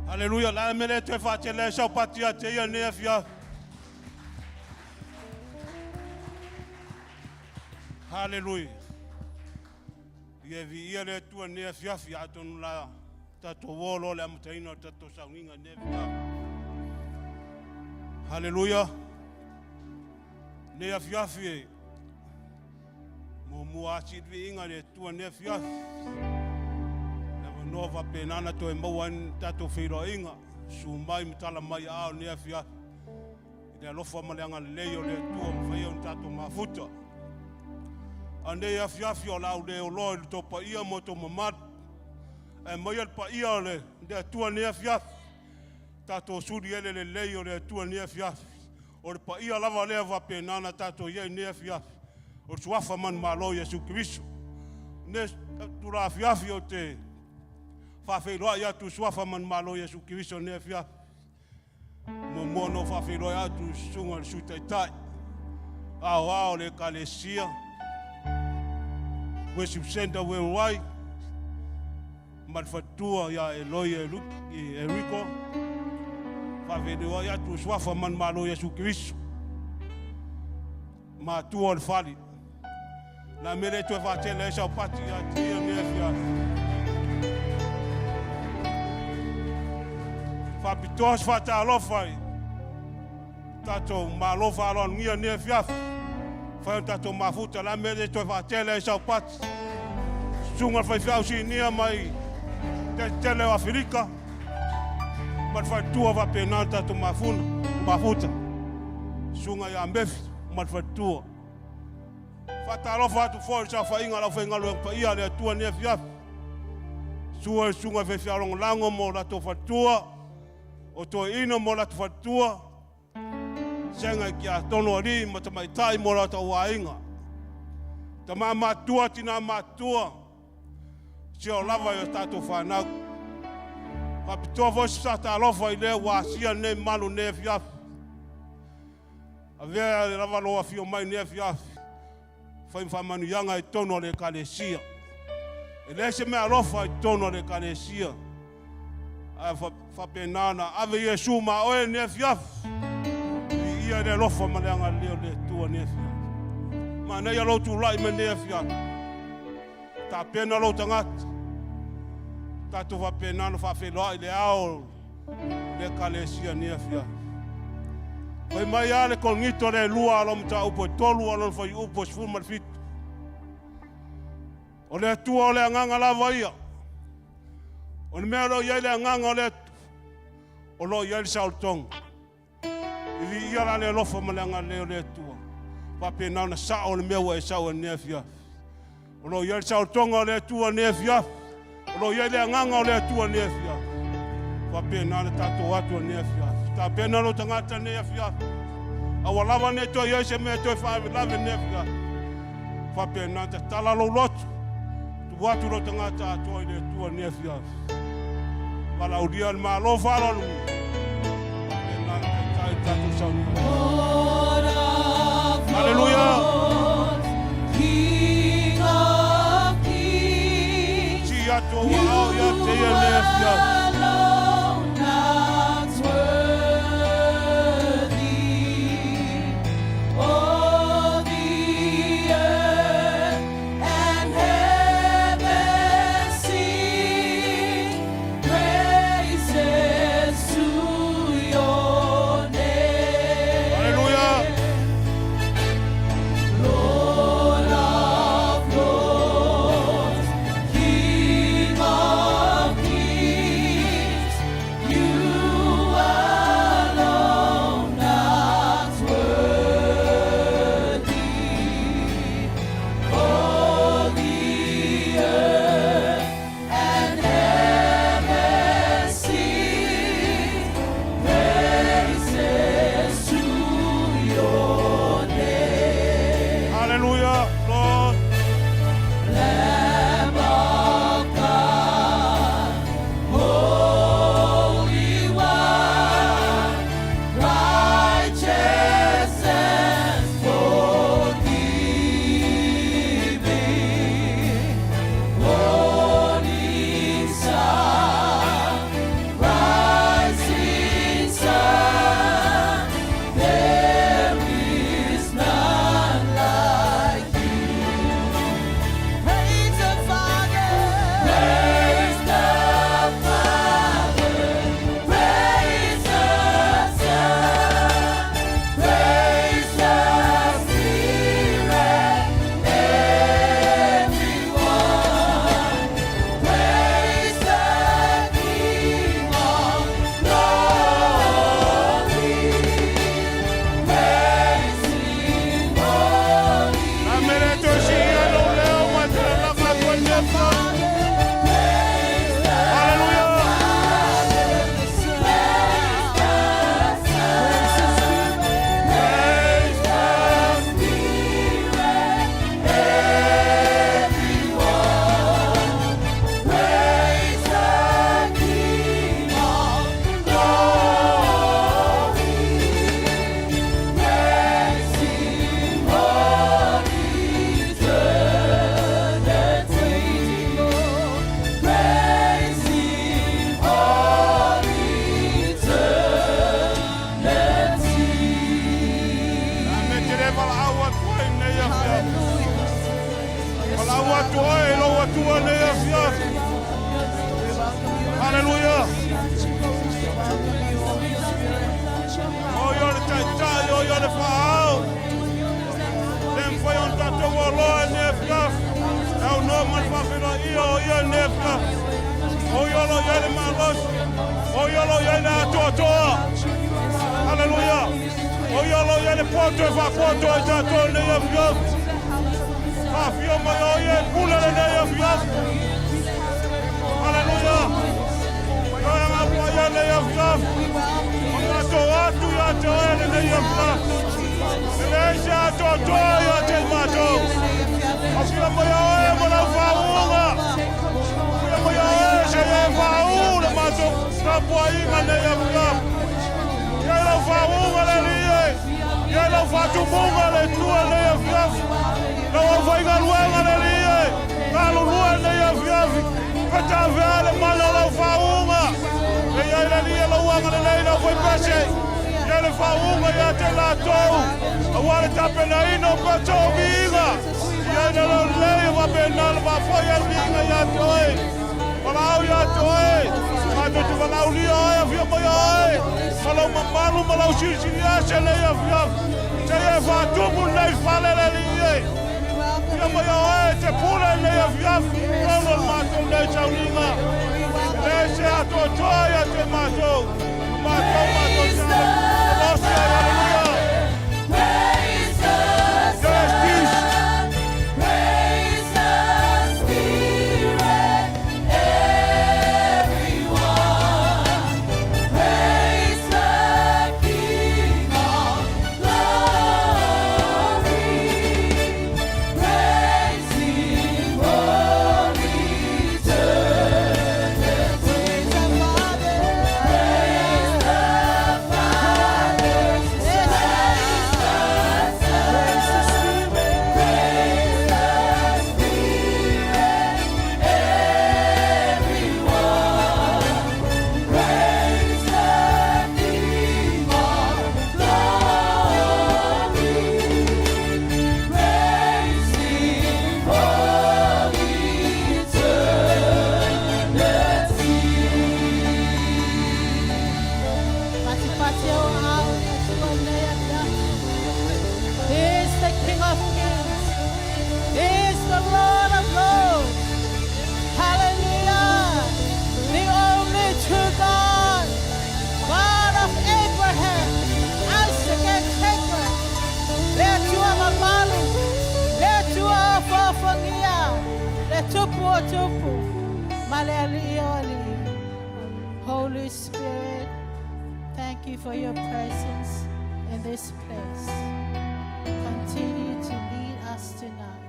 Hallelujah. La mele te face le sa patia te ia ne fia. Hallelujah. Ye vi ia le tu ne fia fia ton la tato wolo le amtaino tato Sauniga ne fia. Hallelujah. Ne fia fia. Mo muasi vi inga le tu ne fia. Nova penana to emauan tato whiro inga. Sumai mitala mai ao nea fia. Ina lofa maleanga leo le tua mwhai on tato mafuta. Ane fia fia lau leo loe le topa ia moto mamad. E mai al pa ia le nea tua nea fia. Tato suri ele le leo le tua nea fia. O le pa ia lava lea va penana tato ia nea fia. O suafa man malo Yesu Kristo. Ne tura fia fia o te. Whawhiroa ia tu suafa man malo Yesu Kristo ne fia. Mo mono whawhiroa ia tu sunga le sutaitai. Ao le kalesia. Worship Center Iulai. Matfatua ia Eloi Eriko. Whawhiroa ia tu suafa man malo Yesu Kristo. Ma tua le whali. Na mere tu e whatele e sau pati ia tia ne fia. Fapitos fata alofai. Tato malofa alon ngia ne fiaf. Fa tato mafuta la mele to fatele e sau pat. Sunga fai fiau si nia mai. Te tele wa Afrika. Mat fa tua va penanta to mafuta. Sunga ya mbefi mat fa tua. Fata alofa tu fo sa fa inga la fa inga lo pa ia le tua ne fiaf. Sunga fe fiau long lango mo la to fa tua. O to ino mo la fatua senga ki a tono ri mo te mai tai mo la ta wainga ta mama tua tina matua si o lava yo tato fana pa pito vo sa ta lofa ile wa sia ne malu ne fiaf ave lava lo afio mai ne fiaf fa manu yanga e tono le kalesia ele se me alofa e tono le kalesia fa penana ave Yesu ma o ne fiaf ia le lofa maleanga leo le tua ne fiaf ma na ya Lotu lai me ne fiaf ta pena lo tangat ta tu fa penana fa felo ile ao le kalesia ne fiaf vai mai ale con ngito le lua lo mta upo tolu lo fa upo sful mal fit o le tua o le nganga la vaia. O mea lo ia le nganga o le o lo ia le sautong. Ili ia la le lofa malanga le o le tua. Pape na sa o le mea wa e sa o ne fia. O lo ia le sautong o le tua ne fia. O lo ia le nganga o le tua ne fia. Pape na le tato atu ne fia. Ta pena lo tangata ne fia. Awalava ne to ia se me to fa lave ne fia. Pape na ta tala lo lotu. Tu watu lo tangata to le tua ne fia. Para o dia malo falo no Hallelujah. King of Kings, Ci ato ao ia te ia nefia. Hallelujah. Oh, you're the child, oh, you're the father. Them for you to go Lord, nefka. Oh, no man for you, oh, you're nefka. Oh, you're the man, oh, you're the toto. Hallelujah. Oh, you're the porto, if I porto, it's a toll, nefka. Half your man, oh, you're full of the nefka. Hallelujah. Ele faunga ya tela tou, awala tapena ino pato biga. Ele lo lei wa benal wa foya biga ya toi. Walau ya toi, mato tu walau lia ya via moya. Walau mamalu walau sisi ya sele ya via. Saya fa tu mun nei fale le lie. Ya moya te pula le ya via. Ono mato le chaulinga. Ese ato toya te mato. Mato mato. Holy Spirit, thank you for your presence in this place. Continue to lead us tonight.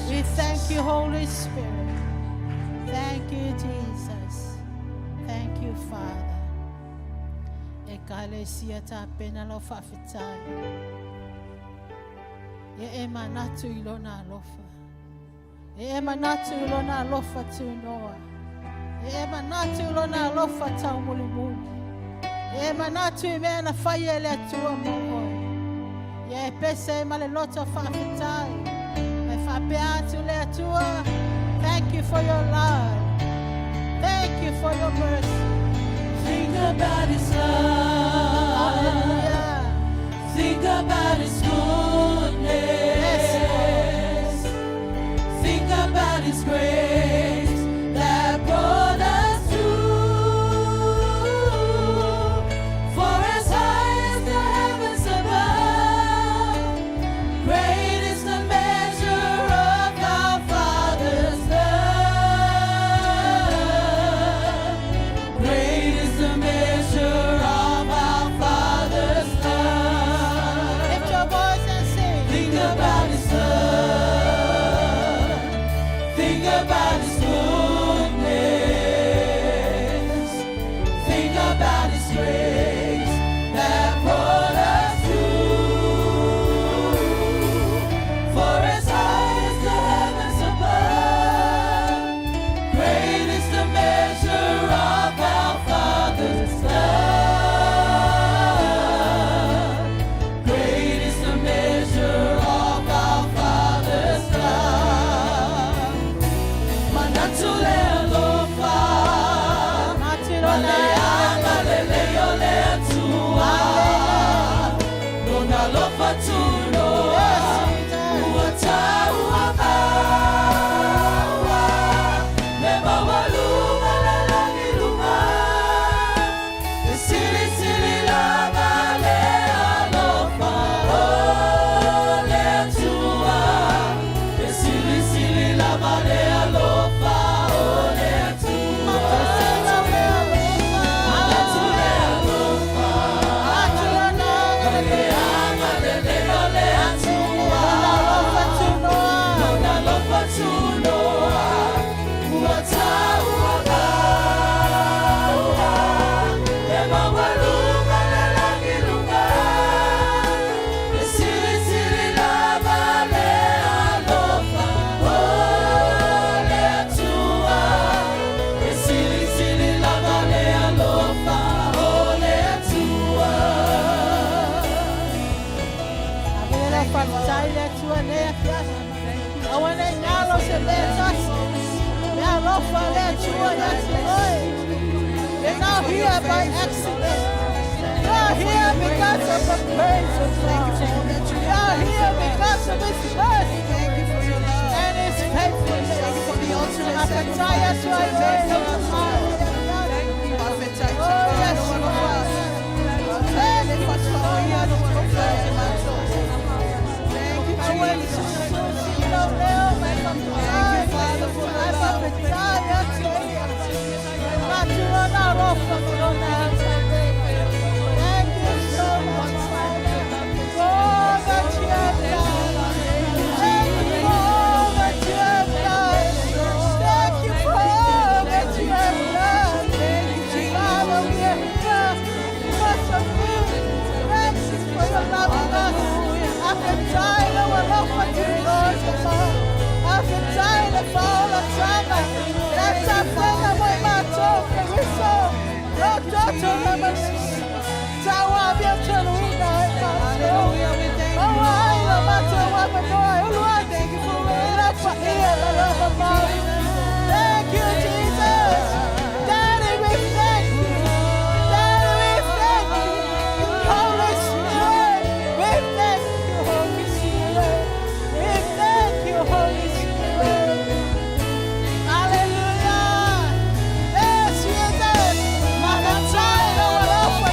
We thank you, Holy Spirit. Thank you, Jesus. Thank you, Father. Ekalesia ta pena lo fafetai. Ye emanatu ilona lofa. Ye emanatu ilona lofa tu Noah. Ye emanatu ilona lofa ta mulimuni. Ye emanatu imena fayele tu amoho. Ye pese male loto fafetai. Me fapeatu le tua. Thank you for your love. Thank you for your mercy. Think about His love. Hallelujah. Think about His goodness. Yes, Think about His grace that brought us through. For as high as the heavens above, great is the measure of our Father's love. Great is the measure of our Father's love. lift your voice and sing. Think about His love. Think about His goodness. Think about His grace that brought us through. For as high You're not here by accident. You're here because of the praise of God. You're here because of His mercy and His faithfulness. Thank you for the ultimate sacrifice. Thank you, Jesus. Daddy, we thank you. Daddy, we thank you. Holy Spirit, we thank you, Holy Spirit. We thank you, Holy Spirit. Hallelujah. Yes, Jesus. Makataya walofa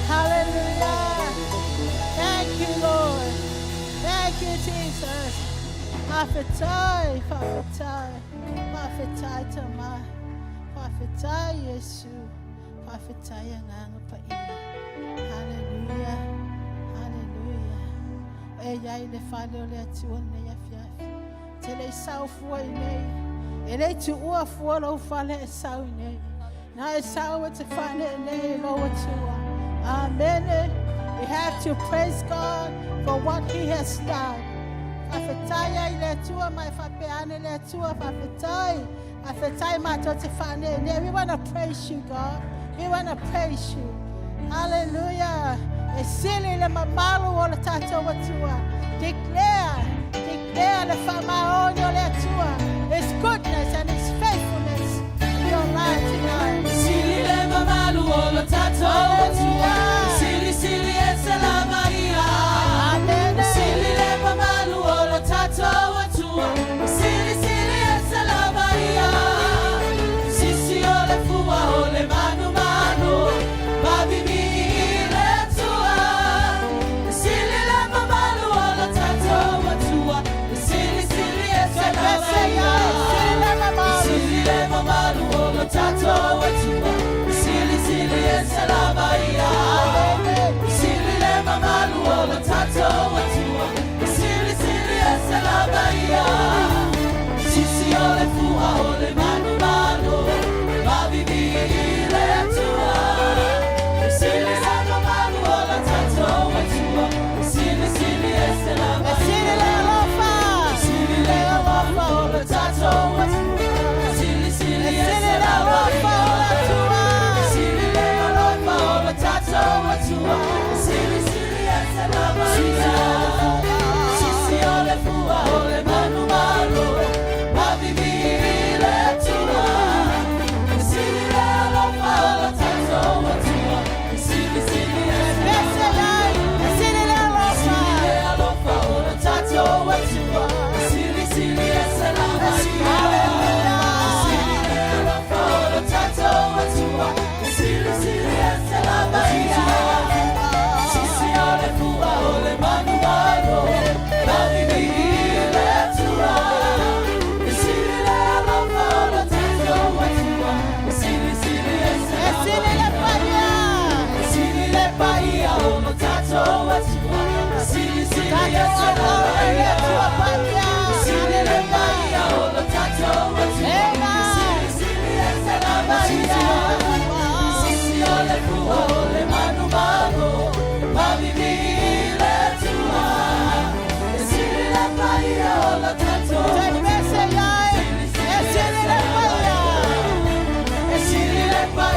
Hallelujah. Thank you, Lord. Thank you, Jesus. Prophetai, prophetai, prophetai tama, prophetai Yesu, prophetai ang pa ina. Hallelujah. Hallelujah. Eyay le falo le tuon le yafiaf. Tele saufu nei. Ele tu uafu lo fale sau nei. Na sau te fane nei lo tua. Amen. We have to praise God for what He has done. Afetai ile tua mai fapeane le tua afetai. Afetai mato te fane nei. We want to praise you, God. We want to praise you. Hallelujah. Esili le mamalu o le tato watua. Declare the famaonio le tua. His goodness and His faithfulness in your life tonight. Esili le mamalu o le tato watua. Esili esa la Maria. Amen. Esili le mamalu o le tato watua. Esili esa la Maria. Sisi o le fua o le manu manu. Babi mi le tua. Esili le mamalu o le tato watua. Esili esa la Maria. Esili le mamalu o le tato watua. Esili esa la Maria. Esili le mamalu o le tato watua. Esili esa la Maria. Sisi o le fua o le manu manu. Babi mi le tua. Esili le mamalu o le tato watua. Esili esa la Maria. Esili le alofa. Esili le mamalu o le tato watua. Esili esa la Maria. Esili le mamalu o le tato watua. Esili esa la Maria.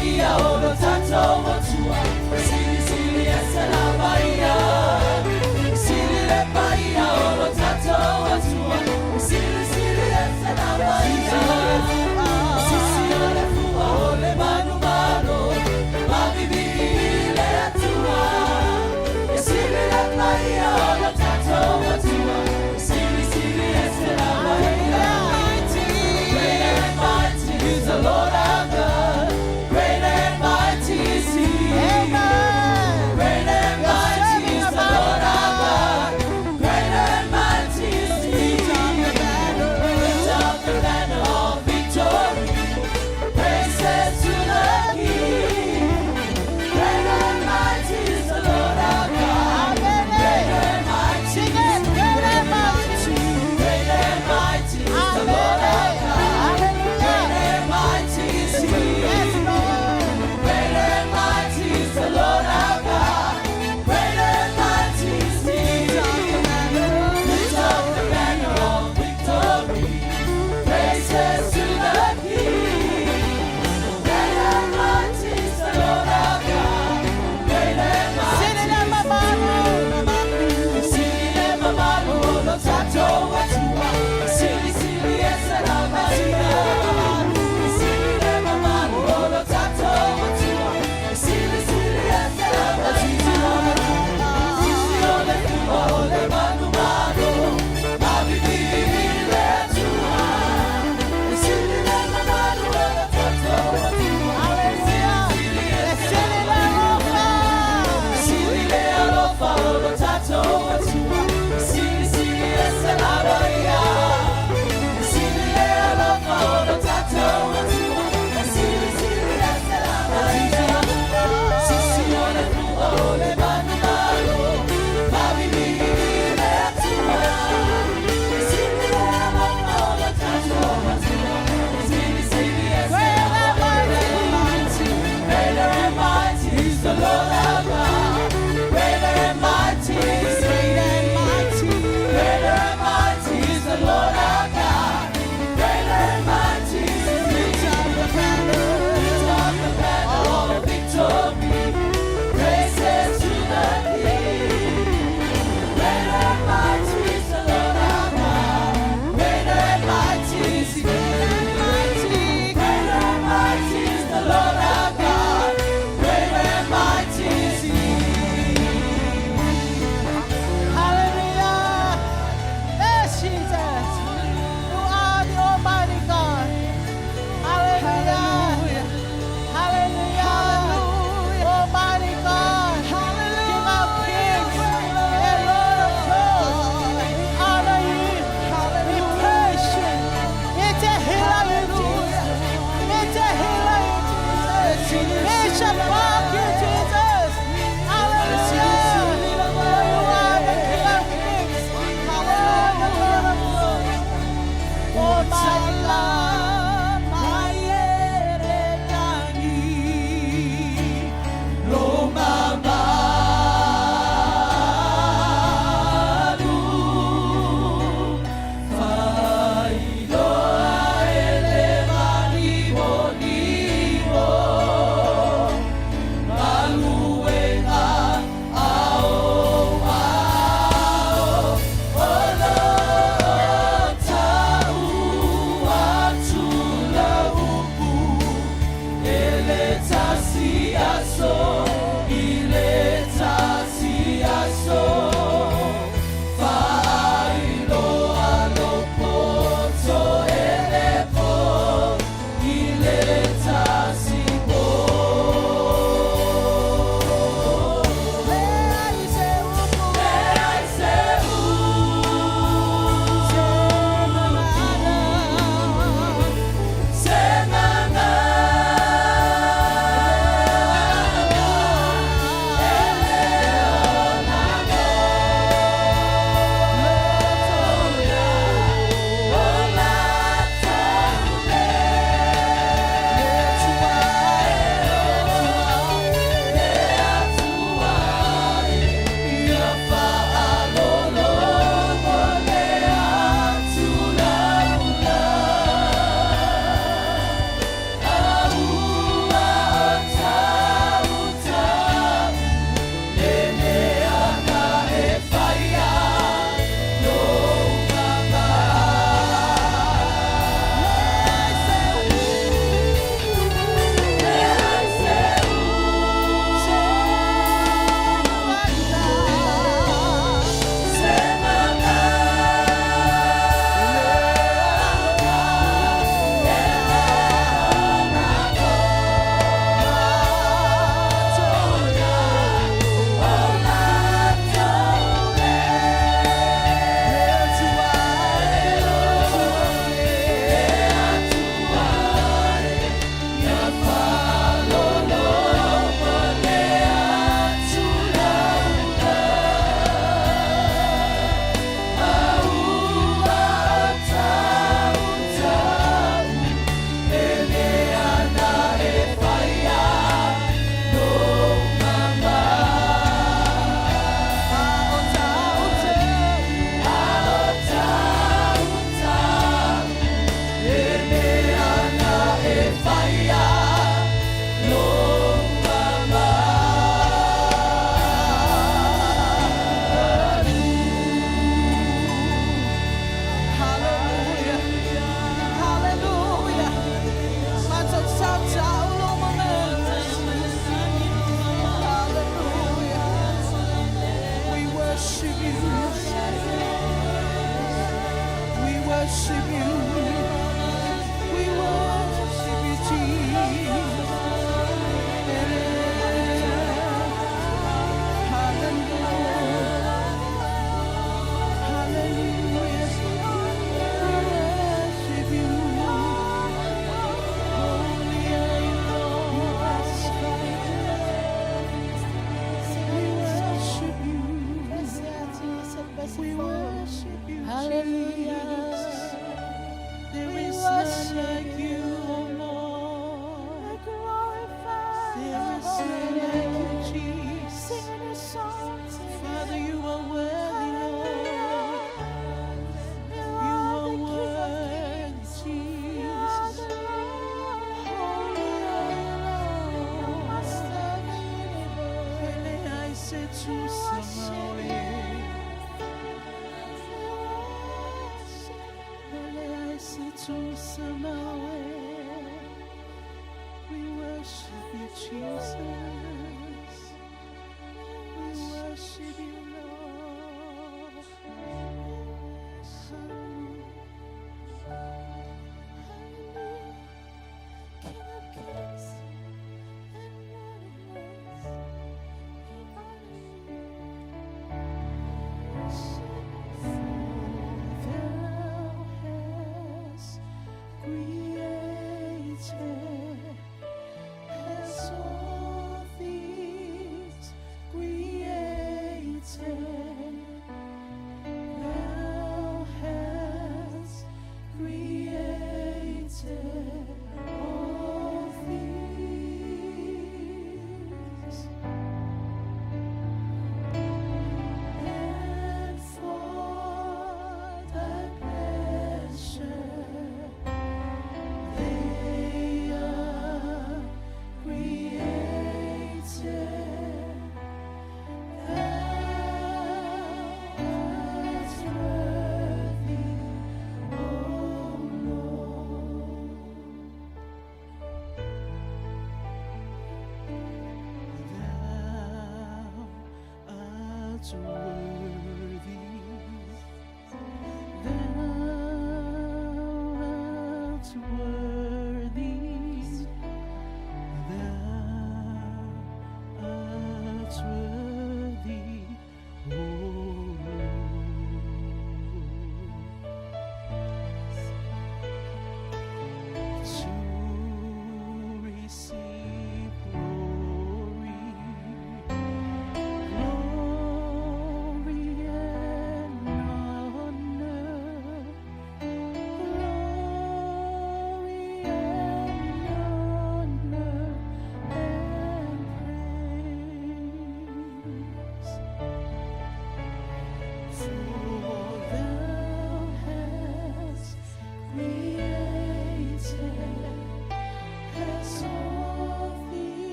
Bahia, Olo Tato Watua, Sili Sili Esela Bahia, Sili Le Bahia, Olo Tato Watua, Sili Sili Esela Bahia, Sisi Ole Fua, Ole Manu Mano, Mabibi Le Atua, Sili Le Bahia, Olo Tato Watua, Sili Sili Esela Bahia. Great and mighty is the Lord our God. Great and mighty is He.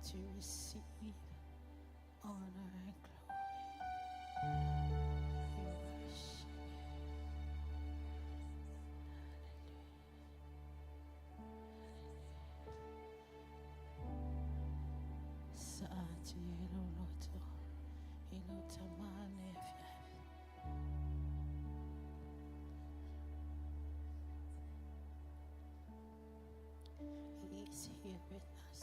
to receive honor and glory. We worship you. Saati ilo loto, ilo tamane fiavi. He is here with us.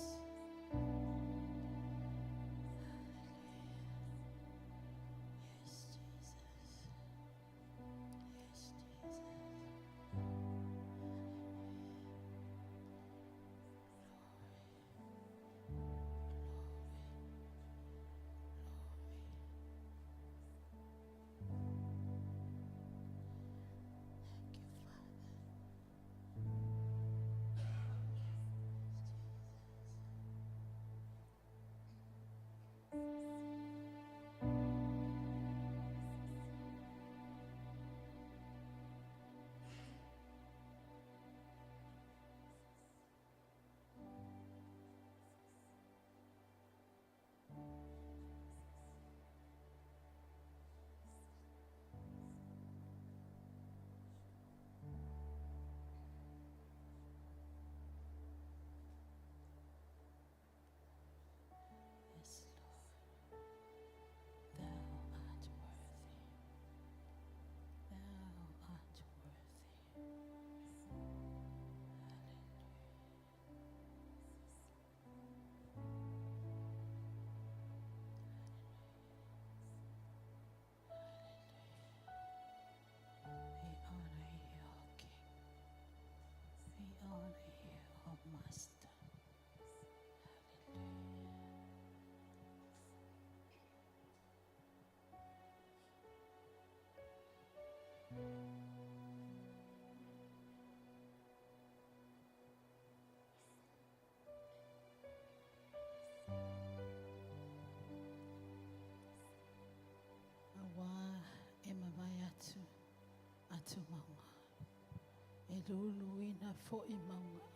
lulu ina fo I maunga.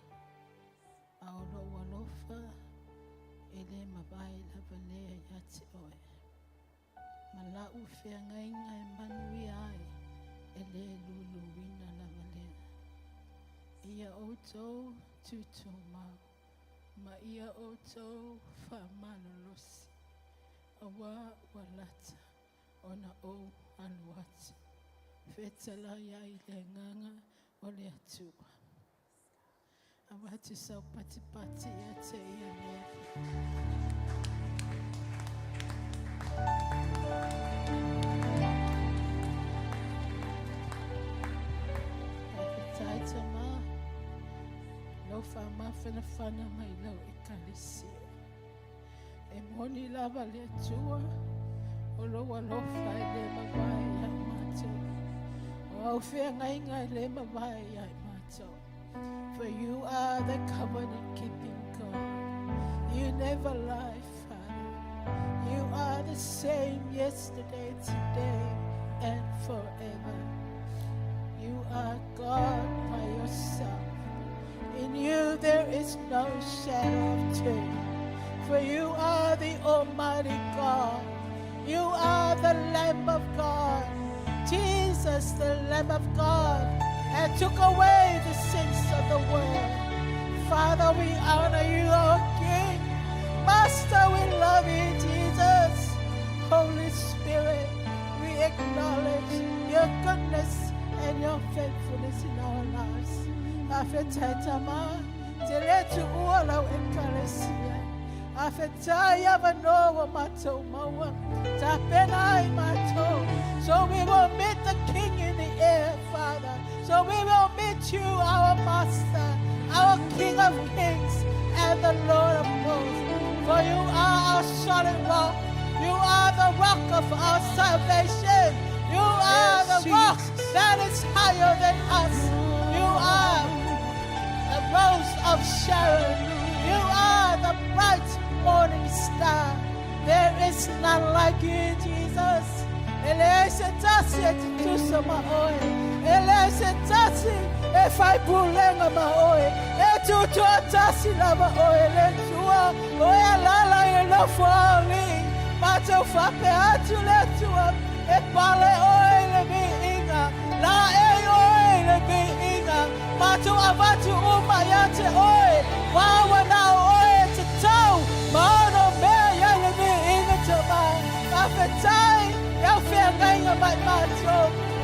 Aolo walofa ele mabai lava lea yati oe. Malau fea ngainga e manui ai ele lulu ina lava lea. Ia oto tutu mau. Ma ia oto whamalolosi. Awa walata ona o aluati. Fetala ia I le nganga o le atua. Awati sau pati pati ia te ia lea. Awataita ma. Lofa ma whanawhana mai lau I kalisia. E moni lava le atua. O loa lofa I le mawai ai mātou. O au whea ngai ngai le mawai ai mātou. For you are the covenant keeping God. You never lie, Father. You are the same yesterday, today, and forever. You are God by yourself. In you there is no shadow of turning. For you are the Almighty God. You are the Lamb of God. Jesus, the Lamb of God, and took away the sins of the world. Father, we honor you, our King. Master, we love you, Jesus. Holy Spirit, we acknowledge your goodness and your faithfulness in our lives. Afetaitama, teletu uolau ekalesia. Afetaya vanoa mato maua. Tapenai mato. So we will meet the King in the air, Father. So we will meet you, our Master, our King of Kings and the Lord of Lords. For you are our solid rock. You are the rock of our salvation. You are the rock that is higher than us. You are the rose of Sharon. You are the bright morning star. There is none like you, Jesus. Elesetasi etutusa maoe. Elesetasi efai bulenga maoe. Etutu atasi la maoe. Letua oya lala yelofoli. Mato fape atu letua. Epale oe lebi inga. La oe lebi inga. Mato avatu umayate oe. Wawa na oe tatau. Maono mea lebi inga tama. Afetai. Eu fenga mai mato,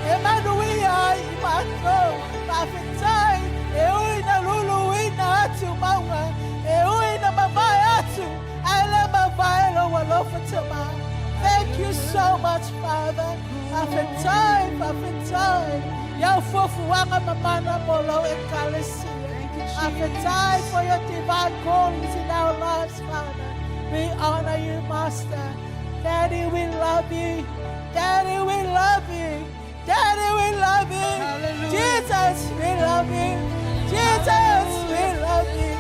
Emanuia I mato, Afetai, eu ina lulu ina atu maunga, eu ina mavai atu, ale mavai lo walofa tama. Thank you so much, Father. Afetai, eu fofu wanga mamana molo ekalesia. Afetai for your divine callings in our lives, Father. We honor you, Master. Daddy, we love you. Daddy, we love you. Daddy, we love you. Hallelujah. Jesus, we love you. Jesus, we love you.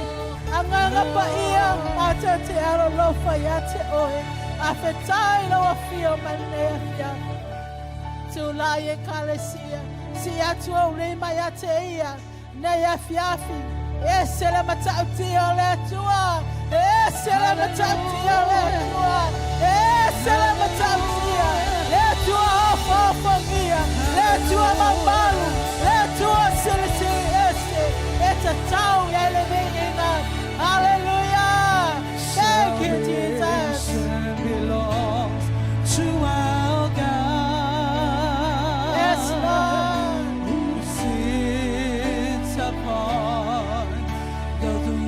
Anganga pa iya mata te aro lofa ya te oe. Afetai lo afio manefia. Tula ye kalesia. Si atu ulima ya te ia. Ne ya fiafi. Esele matauti ole tua. Esele matauti ole tua. Esele matauti. Letua ofofogia, letua mamalu, letua silisi este, eta tau elemenina. Hallelujah. Thank you, Jesus. Belongs to our God. Yes, Lord. Who sits upon the throne.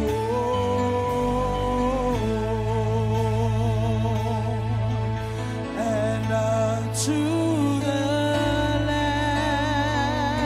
And unto the Lamb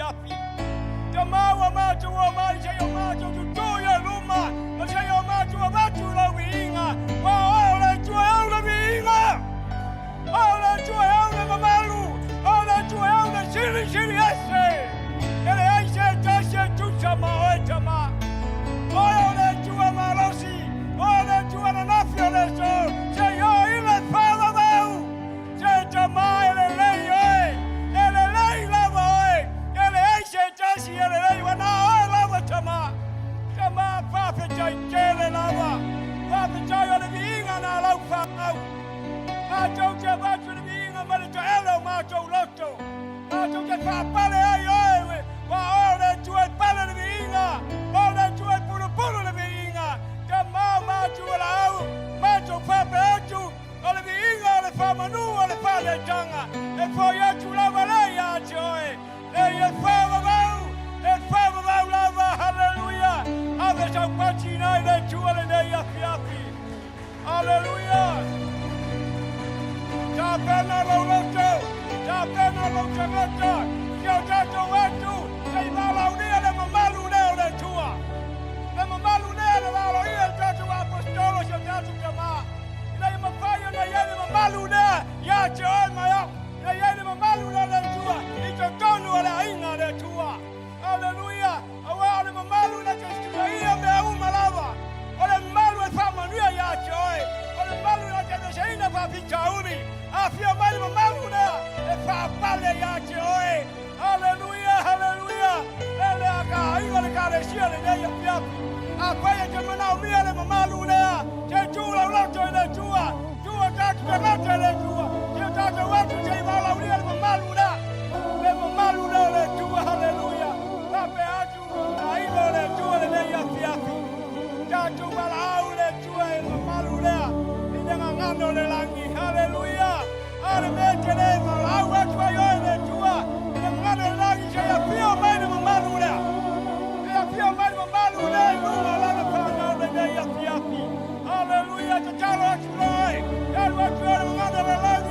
fiafi. Tamawa macho wa maisha ya macho tutoya luma. Maisha ya macho wa watu la winga. Waole chua yauna winga. Ole chua yauna mamalu. Ole chua yauna shiri ese. Ele aise tashe tuchama oetama. Ole chua malosi. Ole chua na nafio leso. Se yo ile fala vau. Se tama ele lei oe. Ele lei lava oe. Ele aise tashi ele lei wana oe lava tama. Tama pape chai kele lava. Pape chai ole viinga na lau fa'au. Macho te batu le viinga male to elo macho loto. Macho te pa'pale ai oe. Wa ole tue pale le viinga. Ole tue pulu le viinga. Tama macho la au. Macho pape etu. Ole viinga ole famanu ole pale tanga. E poi etu lava lei ati oe. Lei e fava vau. E fava vau lava. Hallelujah. Ave sa pacina le tue le nei afiafi. Hallelujah. Tapena Lotu, tapena Lotu, eu já estou etu, sei lá unia le mamalu le tua, le mamalu le la ia já tu apostolo já já tu kama, le mafaio na ele mamalu le ya joy maya, le ele mamalu le tua, e tu tonu la ina le tua, aleluia, awa le mamalu le tu ia me umalava, ole malu e fama nia ya joy, ole malu le tu seina pa pichauni. Afia mali mamuna e fa pale yake oe. Hallelujah, hallelujah. Ele aka inga le kale shia le nei afiapi. Akwaya te mana umia le mamaluna. Te tula uloto le tua. Tua tatu te mate le tua. Te tatu watu te imala unia le mamaluna. Le mamaluna le tua, hallelujah. Pape atu na ilo le tua le nei afiapi. Tatu malau le tua e mamaluna. Inga ngano le langi, hallelujah. Armete le malau atu ayo le tua. Inga ngano le langi se ya pio mai le mamaluna. Ya pio mai le mamaluna. Lula la le pana le nei afiapi. Hallelujah. Te talo atu loi. Talo atu le ngano le langi.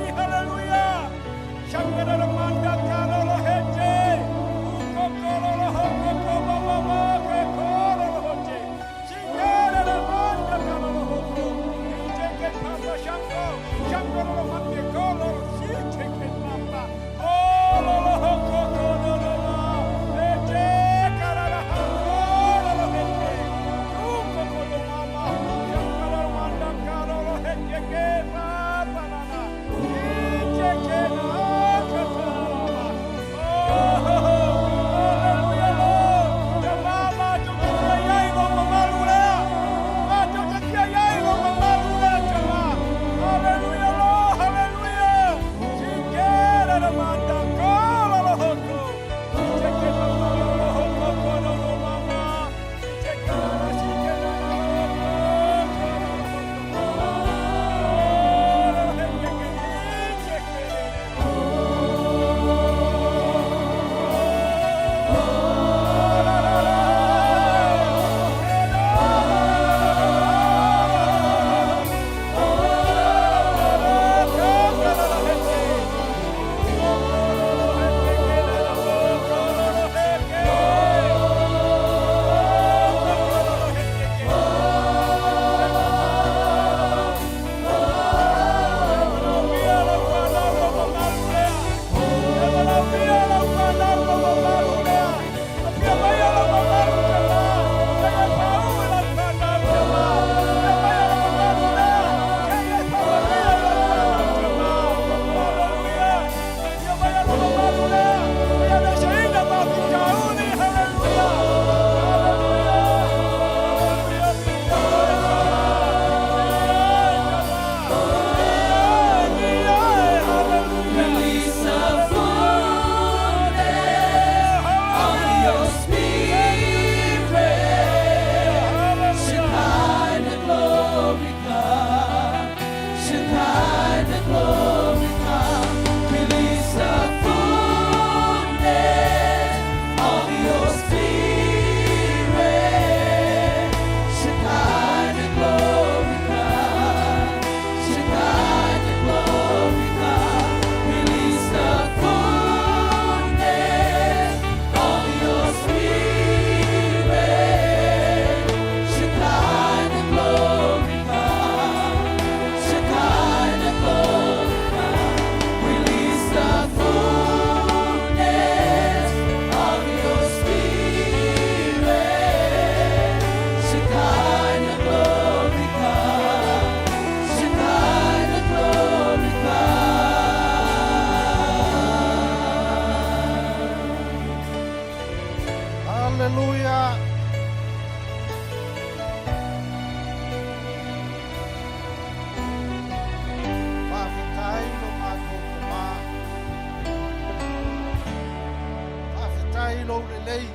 lou lelei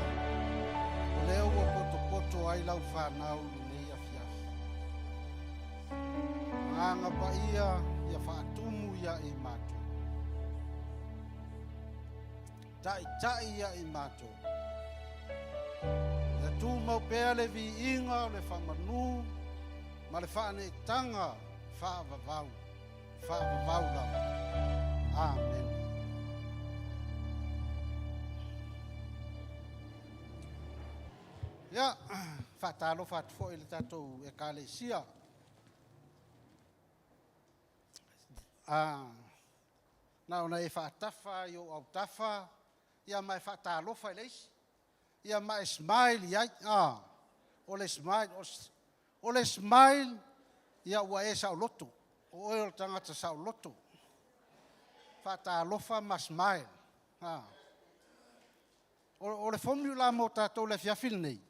o leo ua potopoto ai lau whanau nei afiafi anga pa ia whaatumu ia i mato tai ia i mato ia tū mau pēa le vi inga o le whamanu ma le whaane tanga whaavavau lau. Amen. Ia, whaatalo whaatufo i le tatou e kālesia. Na ona e whaatafa i o au tafa, ia mai whaatalo wha i leisi. Ia mai smile iai, o le smile, ia ua e sao loto, o oe o tangata sao loto. Whaatalofa ma smile. O le formula mo tātou le fiafil nei.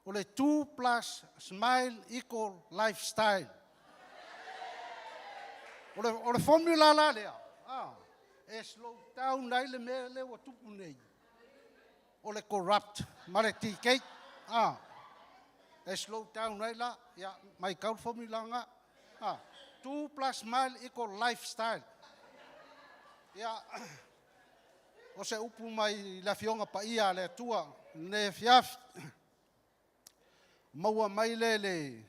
O le 2 plus smile equal lifestyle. O le formula la lea. E slow down nei le mea le wa tupu nei. O le corrupt. Ma le tikei. E slow down nei la. Ia, mai kau formula nga. 2 plus smile equal lifestyle. Ia, o se upu mai la fionga pa ia le tua. Ne fiaf. Maua mai le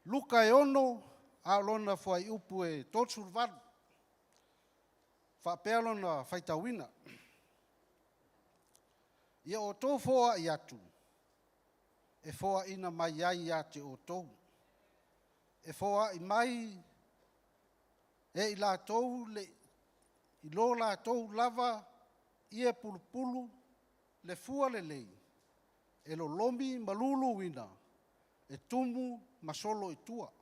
luka e ono. A lona fuai upu e totsu valu. Whapea lona whaitawina. Ia o tō foa i atu. E foa ina mai ai a te o tō. E foa i mai. E i la tō le. I lo la tō lava. Ia pulupulu. Le fua le lei. E lo lomi malulu wina. E tumu masolo i tua.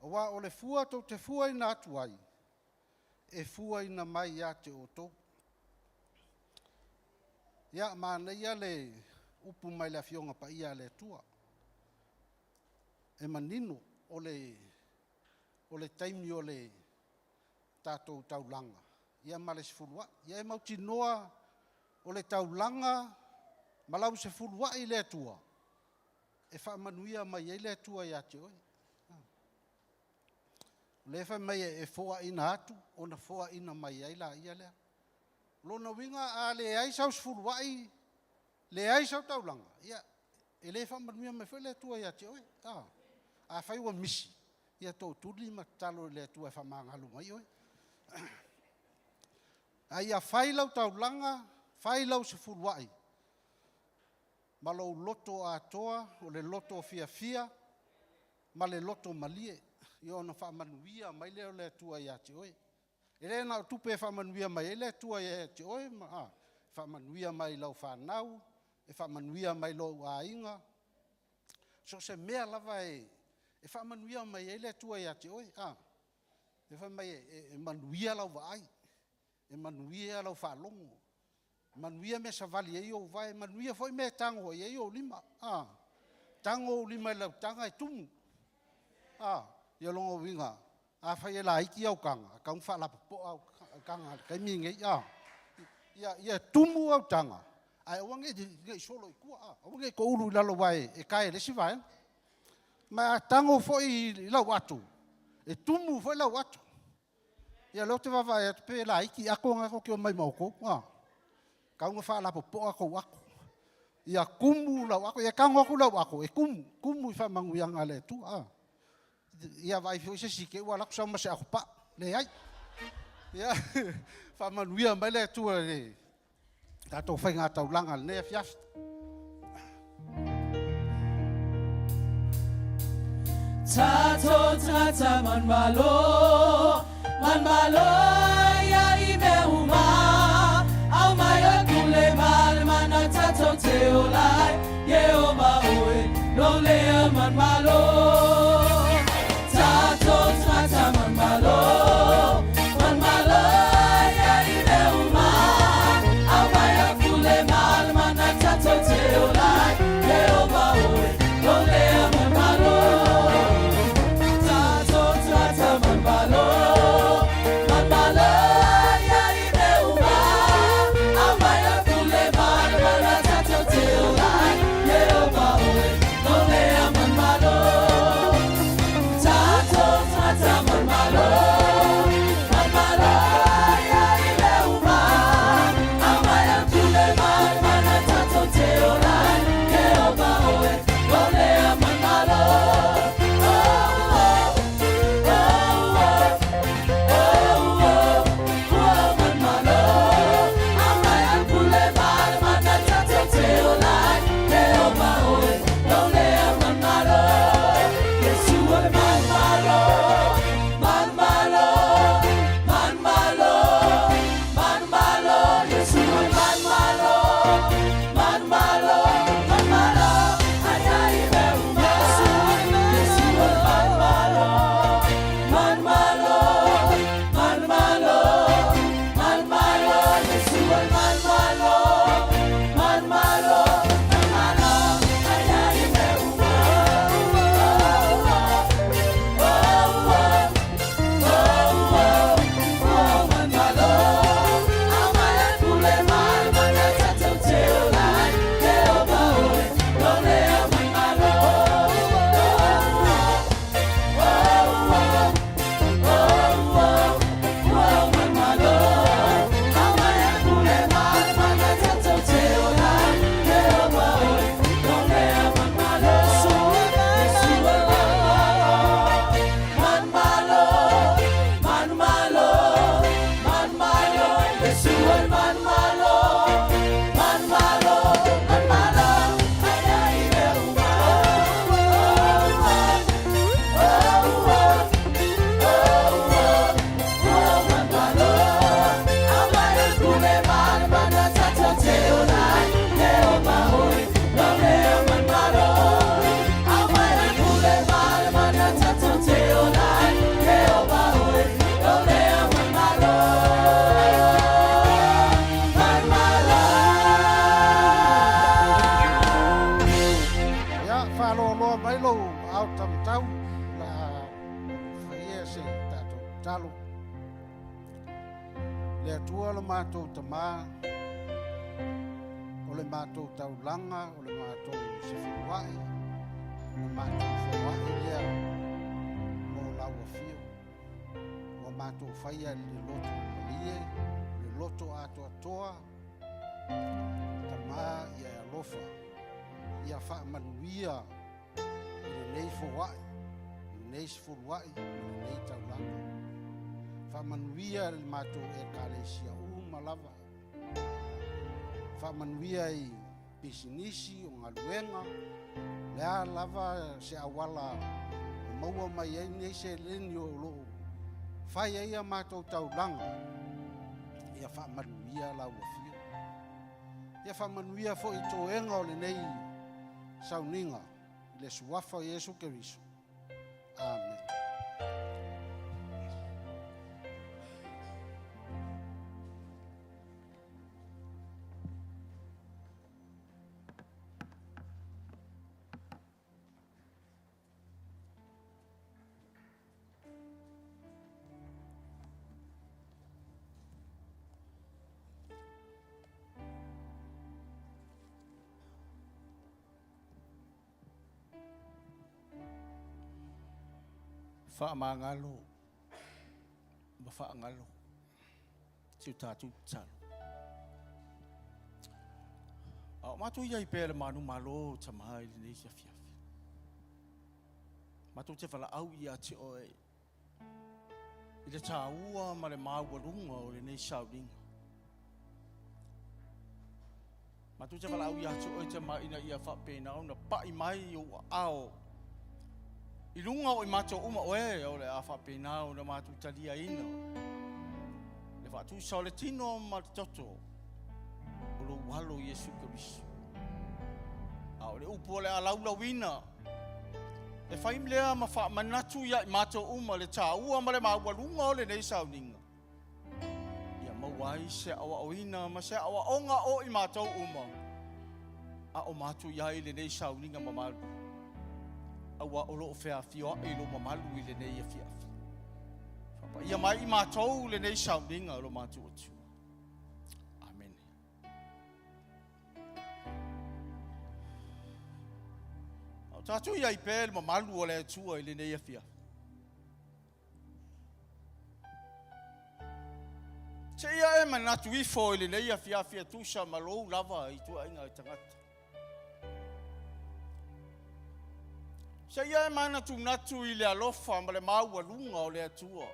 Awa o le fua tau te fua ina atu ai. E fua ina mai a te oto. Ia maana ia le upu mai la fionga pa ia le tua. E manino o le taimi o le tātou taulanga. Ia male se fulua. Ia e mauti noa o le taulanga malau se fulua i le tua. E wha manuia mai le tua ia te oi. Lefa mai e foa ina atu, ona foa ina mai ai la ia lea. Lona winga a le ai sau sfuluai, le ai sau taulanga. Ia, e lefa manuia mai fai le tua ia te oi. A fai ua misi. Ia tō tuli ma talo le tua e whamangalu mai oi. A ia fai lau taulanga, fai lau sfuluai. Ma lau loto a toa, o le loto fia fia, ma le loto malie. Io na whamanuia mai leo le tua ia te oi. E re na tupe whamanuia mai le tua ia te oi. Whamanuia mai lau whanau. E whamanuia mai lau a inga. So se mea lava e whamanuia mai le tua ia te oi. E whamai e manuia lau vai. E manuia lau whalongo. Manuia me sa vali e o vai. Manuia foi me tango e o lima. Tango lima lau tanga e tumu. Ia longo winga. A whai e la iki au kanga. Kaung wha lapa po au kanga. Kai mingi. Ia tumu au tanga. Ai awange ngai solo i kua. Awange ko ulu lalo wai e kai lesi vai. Ma tango foi lau atu. E tumu foi lau atu. Ia lo te wawai atu pe la iki. Ako ngako ki o mai mauko. Kaung wha lapa po ako wako. Ia kumu lau ako. Ia kango aku lau ako. E kumu. Kumu i wha manguianga le tu. Ia vai fio se sike ua laku sama se aku pa le ai ia fa manuia mai le tu le tato fai nga taulanga ne fiaf Tato tata man malo ya i me uma au mai akule mal mana tato te olai ye o ba oi no le man malo Man malo Le atua le mātou tamā, o le mātou taulanga, o le mātou sewhiwai, o le mātou whawai lea mō laua fio. O mātou whaia le loto malie, le loto atoa toa, tamā ia alofa, ia whaamanuia i le nei whawai, nei sewhiwai, le nei taulanga. Whamanuia le mātou e kālesia malava. Whamanuia i pisinisi o ngā luenga. Lea lava se awala o maua mai ei nei se leni o loo. Whai ei a mātou taulanga. Ia whamanuia lau a fio. Ia whamanuia fo i toenga o le nei Sauniga. Le suafa Jesu Keriso. Amen. Whaamangalo, ma whaangalo, tiu tātu talo. Au mātou iai pēle manu malo tamai le nei sia fiafi. Mātou te whala au ia te oe. I le tā ua ma le māwarunga o le nei Sauniga. Mātou te whala au ia te oe te maina ia whapēnau na pai mai o ao. I lunga o I mātou uma oe o le a whapēnau na mātou talia ina. Le whatu sa le tino ma te toto o lo walo Jesu Keriso. A o le upo le a laulawina. E whaim lea ma wha manatu ia I mātou uma le tā ua ma le mawalunga o le nei Sauniga. Ia mawai se awa oina ma se awa onga o I mātou uma. A o mātou iai le nei Sauniga ma malu. Awa o loo whea fioa e lo mamalu I le nei a fiafi. Ia mai I mātou le nei Sauniga o lo mātou atua. Amen. Au tātou ia I pēle mamalu o le atua I le nei a fiafi. Se ia e manatu ifo I le nei a fiafi atusa malou lava I tua inga I tangata. Se ia e mana tu natu I le alofa ma le maua lunga o le atua.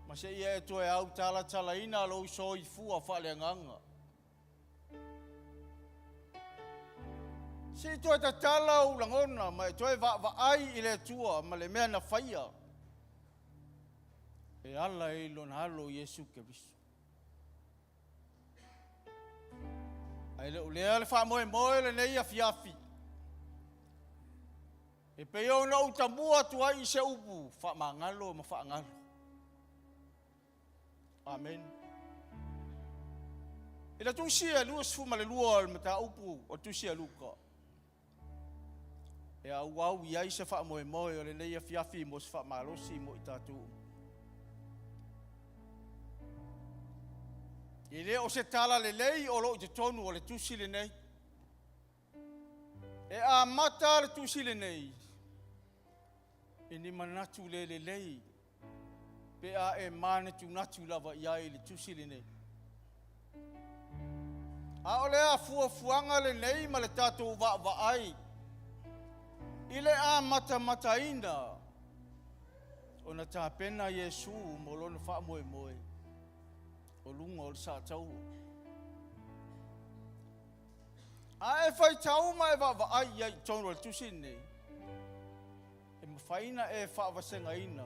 Ma se ia e toe au tala tala ina lo so I fua whale nganga. Se toe ta tala u langona ma e toe va ai I le atua ma le mea na whaia. E ala I lon halo Jesu Keriso. Ai le ulea le wha moe le nei a fiafi. E peo na utamua tua I se upu, wha mangalo ma wha ngalo. Amen. E la tusia lua sfuma le lua ma ta upu o tusia luka. E au au iai se wha moe o le nei a fiafi mo se wha malosi mo I tatu. I le o se tala le lei o lo I te tonu o le tusi le nei. E a mata le tusi le nei. E ni manatu le lei. Pe a e mane tu natu lava iai le tusi le nei. A o le a fuanga le nei ma le tatou va ai. I le a mata ina. O na tā pena Jesu mo lona wha moe. O lunga o sa tau. A e whai tau mai wa ai ai tonu al tusin nei. E mawhaina e whaavasenga ina.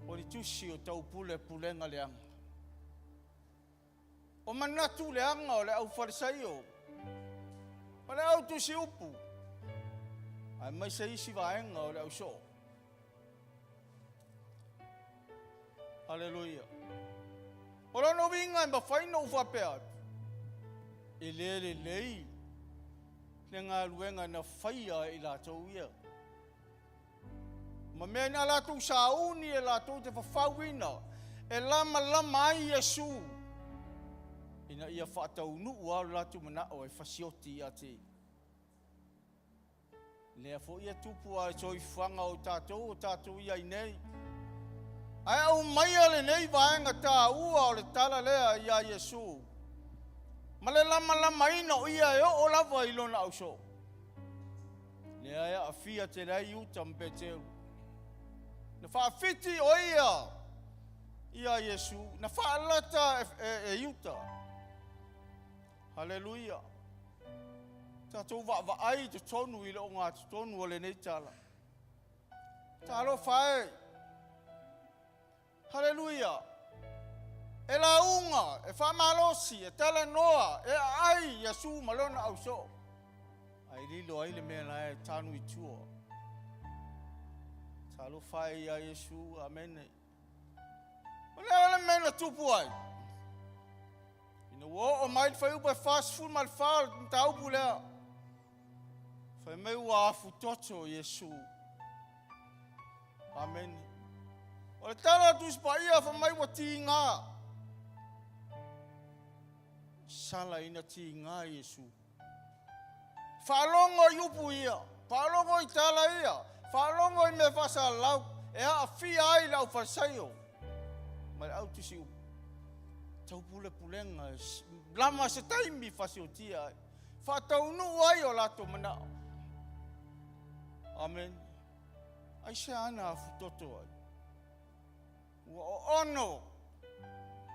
O li tusi o tau pulenga leanga. O manatu leanga o le au farisaio. O le au tusi upu. Ai mai se isi vaenga o le au so. Hallelujah. Ora no vinga ma faina ufa pea. Ele lei. Le ngā luenga na whaia I la tau ia. Ma mena la tu sauni e la tu te whawhawina. E lama ai Yesu. Ina ia whaataunu ua la tu mana o e whasioti a te. Lea fo ia tupu a soi whanga o tātou ia i nei. Ai au mai ale nei vaenga tā ua o le tala lea ia Yesu. Ma le lama ina o ia e o lava i lona au so. Lea ea a fia te rei uta mpeteu. Na whaafiti o ia Yesu. Na whaalata e iuta. Haleluia. Tātou wa ai te tonu i leo ngā te tonu o le nei tala. Tālo whae. Haleluia. E la unga, e whamalosi, e tala noa, e ai Yesu malona au so. Ai lilo ai le mea na e tanu i tua. Tālo whae ia Yesu, amene. Ole mena tupu ai. Ina o mai whai upa fast food mal whal, nta upu lea. Whai mei ua afu toto Yesu. Amen. O le tala tuspa ia wha mai wa ti ngā. Sala ina ti ngā Yesu. Whalongo i upu ia. Whalongo i tala ia. Whalongo i me whasa lau. E a fia ai lau whasaio. Mai au tusi upu. Tau pule pulenga. Lama se taimi whasio tia ai. Whataunu ai o lato mana. Amen. Ai se ana afu toto ai. Ua o ono.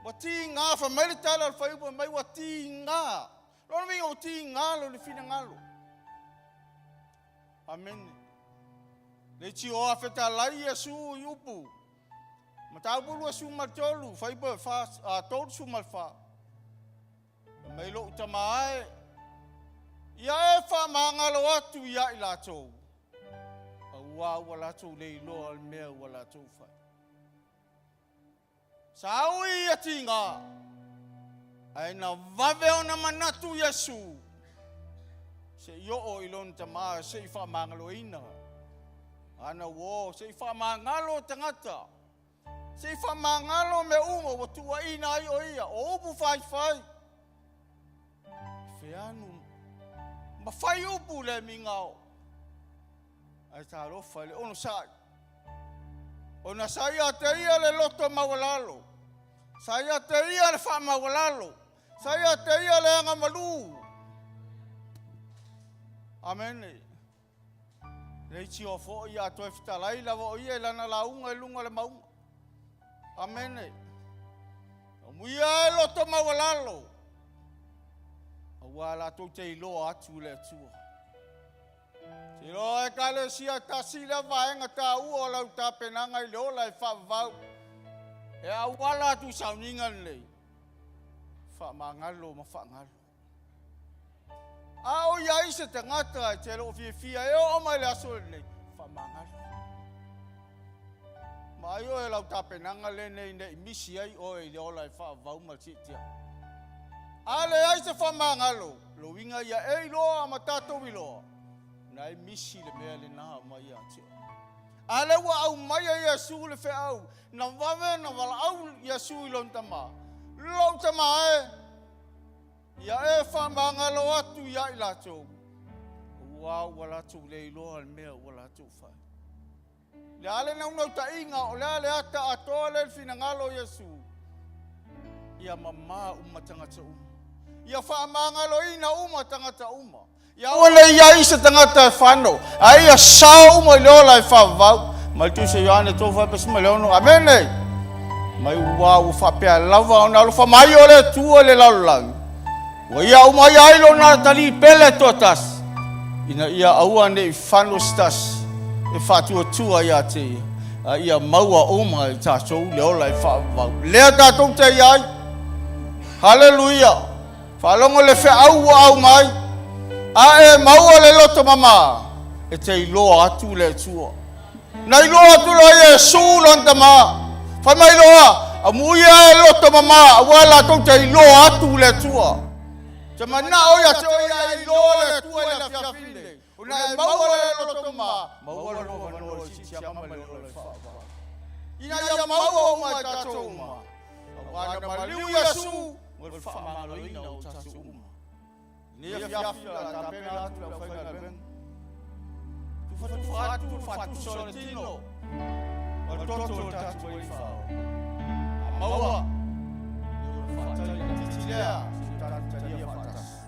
Wa ti ngā whamele tala al whaiupa mai wa ti ngā. Lona mi o ti ngā lo le fina ngalo. Amen. Le ti o awheta lai Yesu i upu. Ma tāpulu a sumal tolu. Whaipa tolu sumal wha. Mai lo utamae. Ia e wha mangalo atu ia i lātou. Ua ua lātou le ilo al mea ua lātou whai. Saui a tinga. Aina vave ona manatu Yesu. Se yo o ilon tama se ifa mangalo ina. Ana wo se ifa mangalo tangata. Se ifa mangalo me ungo watu wa ina ai o ia. O upu fai. Feanu. Ma fai upu le mingao. Ai tā rofa le ono sai. Ona sai a te ia le loto mawalalo. Sai a te ia le wha mawalalo. Sai a te ia le anga malu. Amen. Rei ti o fo ia toi fitalai lava o ia lana launga e lunga le maunga. Amen. Muia e loto mawalalo. Awa la tau te ilo atu le atua. Tiro e kale sia tasila vaenga ta ua lau ta penanga I leo lai whavau. E awala tu Sauniga nei. Whamangalo ma whangalo. Ao iai se tangata e te lo fia e o mai le aso nei. Whamangalo. Ma ai o e lau ta penanga le nei nei misi ai o e leo lai whavau ma titia. Ale ai se whamangalo. Lo winga ia e iloa ma tatou iloa. Nai misi le mea le naha mai atio. Ale wa au mai a Yesu le fe au. Na wave na wala au Yesu ilon tama. Lon tama e. Ia e whamangalo atu ia I lato. Ua wala tu le iloa al mea wala tu whai. Le ale na unau ta inga o le ale ata atoa le finangalo Yesu. Ia mama umatangata Ia whamangalo ina umatangata Ia ole ia isa tangata whano. Ai a sao mo leo lai whavau. Mai tu se Ioane tō whapesi ma leo no. Amen ei. Mai ua u whapea lava o nalo whamai ole tua le laulang. Wa ia umai ailo na tali pele totas. Ina ia aua ne I whano stas. E whatua tua ia te. Ia maua oma I tātou leo lai whavau. Lea tātou te iai. Hallelujah. Whalongo le whe au mai. A e maua le loto mama. E te iloa atu le tua. Na iloa atu lo Yesu lonta ma. Whamai iloa. A muia e loto mama. Wala tau te iloa atu le tua. Te mana oia te oia iloa le tua le fiafine. Una maua loto ma. Maua no si siama le fa. Ina ya maua ma tato ma. Wana maliu Yesu. Mo fa ma lo ina o tasu uma. Ni ya ta pena tu la fa na ben. Tu fatu soltino. O toto tatu e fa. Maua. Fatali titilea. Taria fatas.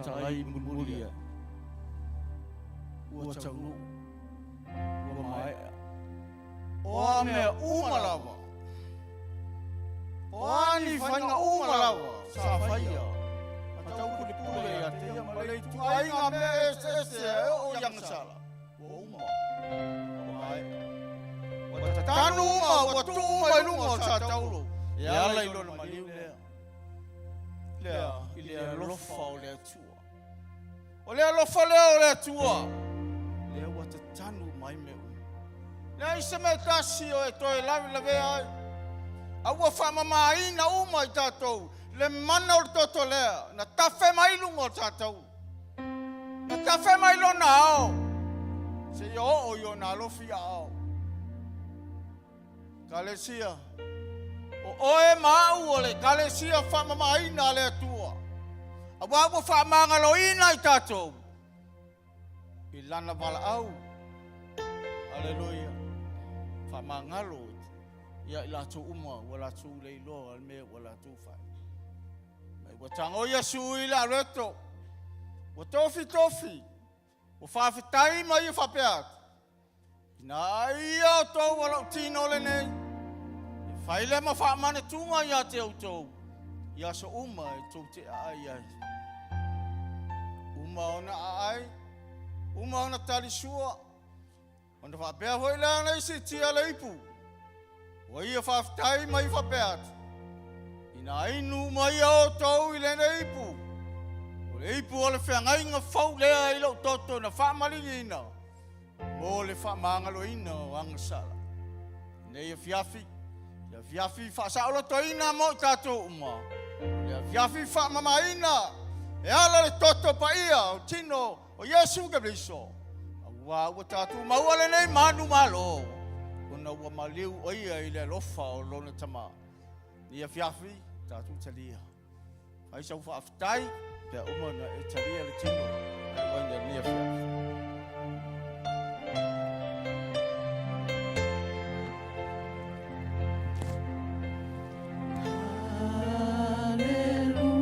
whatarai mulmulia. Ua taunu, ua mai, mea uma lava. O ani whainga uma lava, sa whaia. A tau kule pule a te ia malei tu ainga mea ese e o yangasala. O uma. Wa tanu uma, wa tu uma i lunga o sa tauro. E ala i lona maliu lea. Lea, i lea lofa o lea tua. O lea lofa lea o lea tua. Lea wa te tanu mai me uma. Lea i se me kasi o e toi lavi lave ai. A ua whamama ina uma i tātou. Le mana o toto lea. Na tawhe mai lunga o tātou. Na tawhe mai lona ao. Se i o i o nā lofi ao. Kalesia. O oe mau o le kalesia whamama ina le atua. A ua whamangalo ina i tātou. I lana wala au. Aleluia. Whamangalo. Ia i lato uma, wa lato leilo, al mea wa lato whai. Mai wa tango Yesu i la reto. Wa tofi tofi. Wa whawhitai mai i whapeat. Ina ia o tau wa lau tino le nei. E whaile ma whamane tunga ia te au tau. Ia so uma e tau te ai ai. Uma ona ai. Uma ona tali sua. Ona whapea hoi lea nei si tia le ipu. Wa ia whaftai mai whapeat. Ina inu mai o tau i lene ipu. O le ipu o le whengai ngā whau lea i lau toto na whamari ina. Mo le whamangalo ina o angasala. Nei a fiafi. Ia fiafi whasaulo to ina mo i tātou uma. Ia fiafi whamama ina. E ala le toto pa ia o tino o Yesu Gabriso. Ua tātou maua le nei manu malo. Ona ua maliu o ia i le lofa o lona tama. Nia fiafi, tātou talia. Ai sau whaafitai, pia umana e talia le tino. Ai wanga nia fiafi. Hallelujah.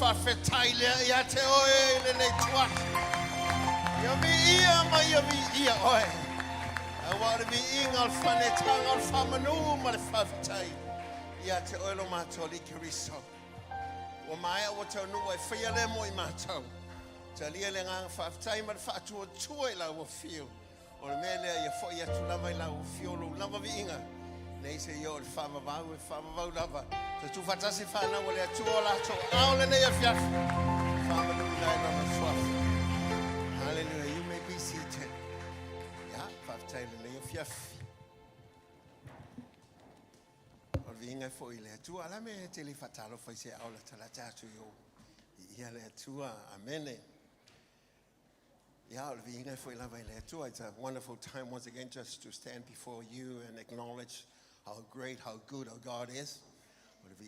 whawhetai lea ia te oe le nei tuasi. Ia mi ia ma ia mi ia oe. A wale mi inga al whanetanga al whamanu ma le whawhetai. Ia te oe lo mātou li kiriso. Wa mai o tau nua e whia le mo I mātou. Ta lia le nganga whawhetai ma le whaatua tua I lau o whio. O le mele ia fo ia tu lava I lau o whio lo lava vi inga. Nei se ia o le whamavau lava. Ta tu whatasi whanau o le atua o lato. Ao le nei a fiafu. Whamanu lai lava swafu. Hallelujah. You may be seated. Ia, whawhetai le nei a fiafu. O le inga fo I le atua. Ala me te li whatalo fai se ao la talatatu yo. Ia le atua. Amene. Yeah, it's a wonderful time once again just to stand before you and acknowledge how great, how good our God is. We'd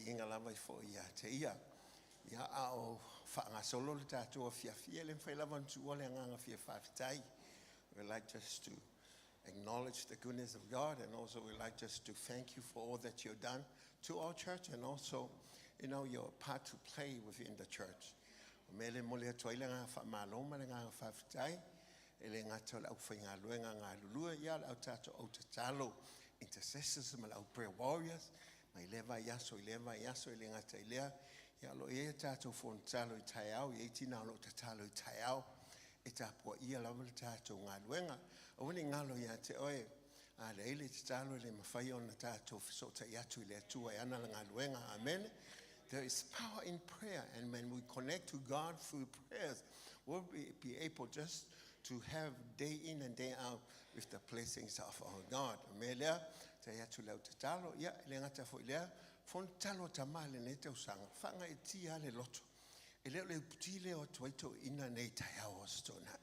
like just to acknowledge the goodness of God, and also we'd like just to thank you for all that you've done to our church, and also, your part to play within the church. Mele mole toile nga fa maloma nga fa fitai ele nga tola au fainga luenga nga lulua ya au tato au tatalo intercessors ma au prayer warriors mai leva yaso ele nga tailea ya lo e tato fon talo I taiao ye tina lo tatalo I taiao eta po ia la tato nga luenga o ni nga lo ya te oe a le ele tatalo le mafai ona tato so ta ya tu le tu ya na nga luenga amen. There is power in prayer, and when we connect to God through prayers, we'll be able just to have day in and day out with the blessings of our God. Melea, te atu lau te talo, ia, le ngata fo ilea, fon talo tamale ne te usanga, whanga e tia le loto. E leo le putile o tuaito ina nei taiao o stona.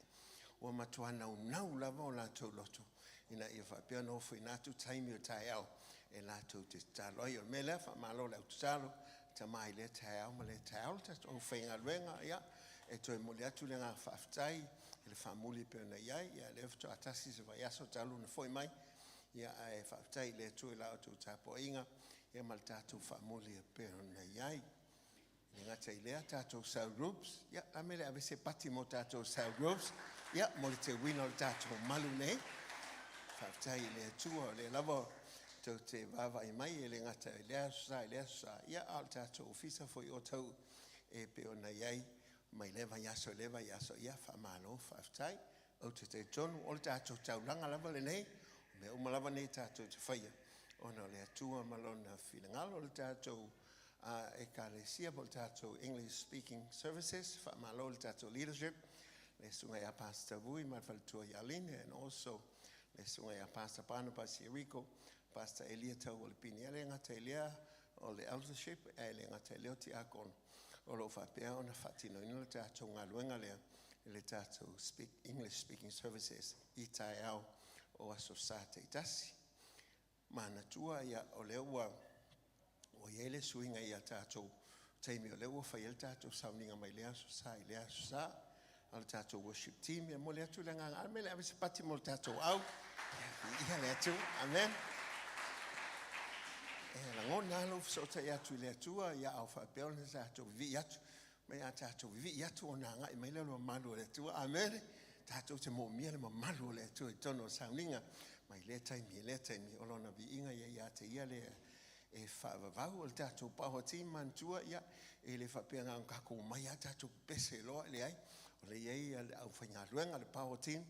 O matuana unau lava o lato loto. Ina ia whapea no fo inatu taimi o taiao, e lato te talo. Ai o melea, wha malo lau te talo, tamai le taiao ma le taiao ta o whainga luenga ia e toi mole atu le ngā whaftai e le whamuli pe na iai ia le fto atasi se vai aso talu na foi mai ia e whaftai le tu e lao tu tapo inga ia mal tatu whamuli pe na iai le ngata I lea tatou cell groups ia a mele ave se pati mo tatou cell groups ia mo le te wina o tatou malu nei whaftai le tua le lavo te vava I mai e le ngata I lea sa ia al tatou ofisa foi o tau e pe ona iai mai leva yaso ia whamalo whaftai au te tonu o le tatou taulanga lava le nei me umalava nei tatou te whaia ona le atua malona whilangalo le tatou ekalesia po le tatou English speaking services whamalo le tatou leadership le sunga ia Pastor Vui malfaltua Yaline and also le sunga ia Pastor Barnabas Rico Pastor Elia tau o le pini ele ngata Elia o le eldership ele ngata Elia ti akon o lo whapea o na whatino ino le tātou ngā luenga lea le tātou English speaking services I tai au o aso sāte I tasi mana tua ia o leo ua o iele suinga ia tātou teimi o leo ua whai ele tātou Sauniga mai lea so sa I lea so sa o le tātou worship team ia mo lea tu le ngā ngā me lea vise pati mo le tātou au ia lea tu amen. La ngona lo so ta ya tu le tua ya au fa pe ona sa to vi ya tu me ya ta to vi ya tu ona nga me le lo malu le tua amen ta to te mo mi le malu le tu tono Sauniga mai le tai mi olona vi inga ya te ia le e fa va o ta to pa ho ti man tua ya e le fa pe nga ka ko mai ya ta to pese lo le ai o le ye au fa nga luenga le pa ho ti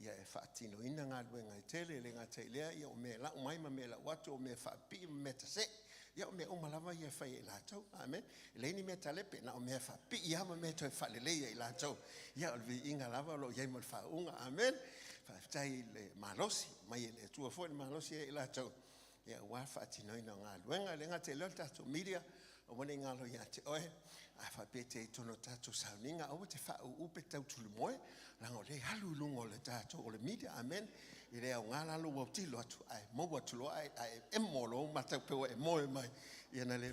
ia e whaatino ina ngā luenga I tele le ngā teilea ia o me la umai ma me la watu o me whaapi me tase ia o me umalawa ia whai e lātou amen leini me talepe na o me whaapi ia ma me toi whalelea I lātou ia o vi inga lava lo iai mal whaunga amen whaatai le malosi mai e le tua fo le malosi e lātou ia ua whaatino ina ngā luenga le ngā teilea tātou media o wane ngā lo ia te oe a whapete I tono tātou Sauniga o te whau upe tau tulu moe lango le halu lungo le tātou o le media amen I rea o ngā lalo wau tilo atu ai mo watu loa ai e molo matau pewa e moe mai I ana le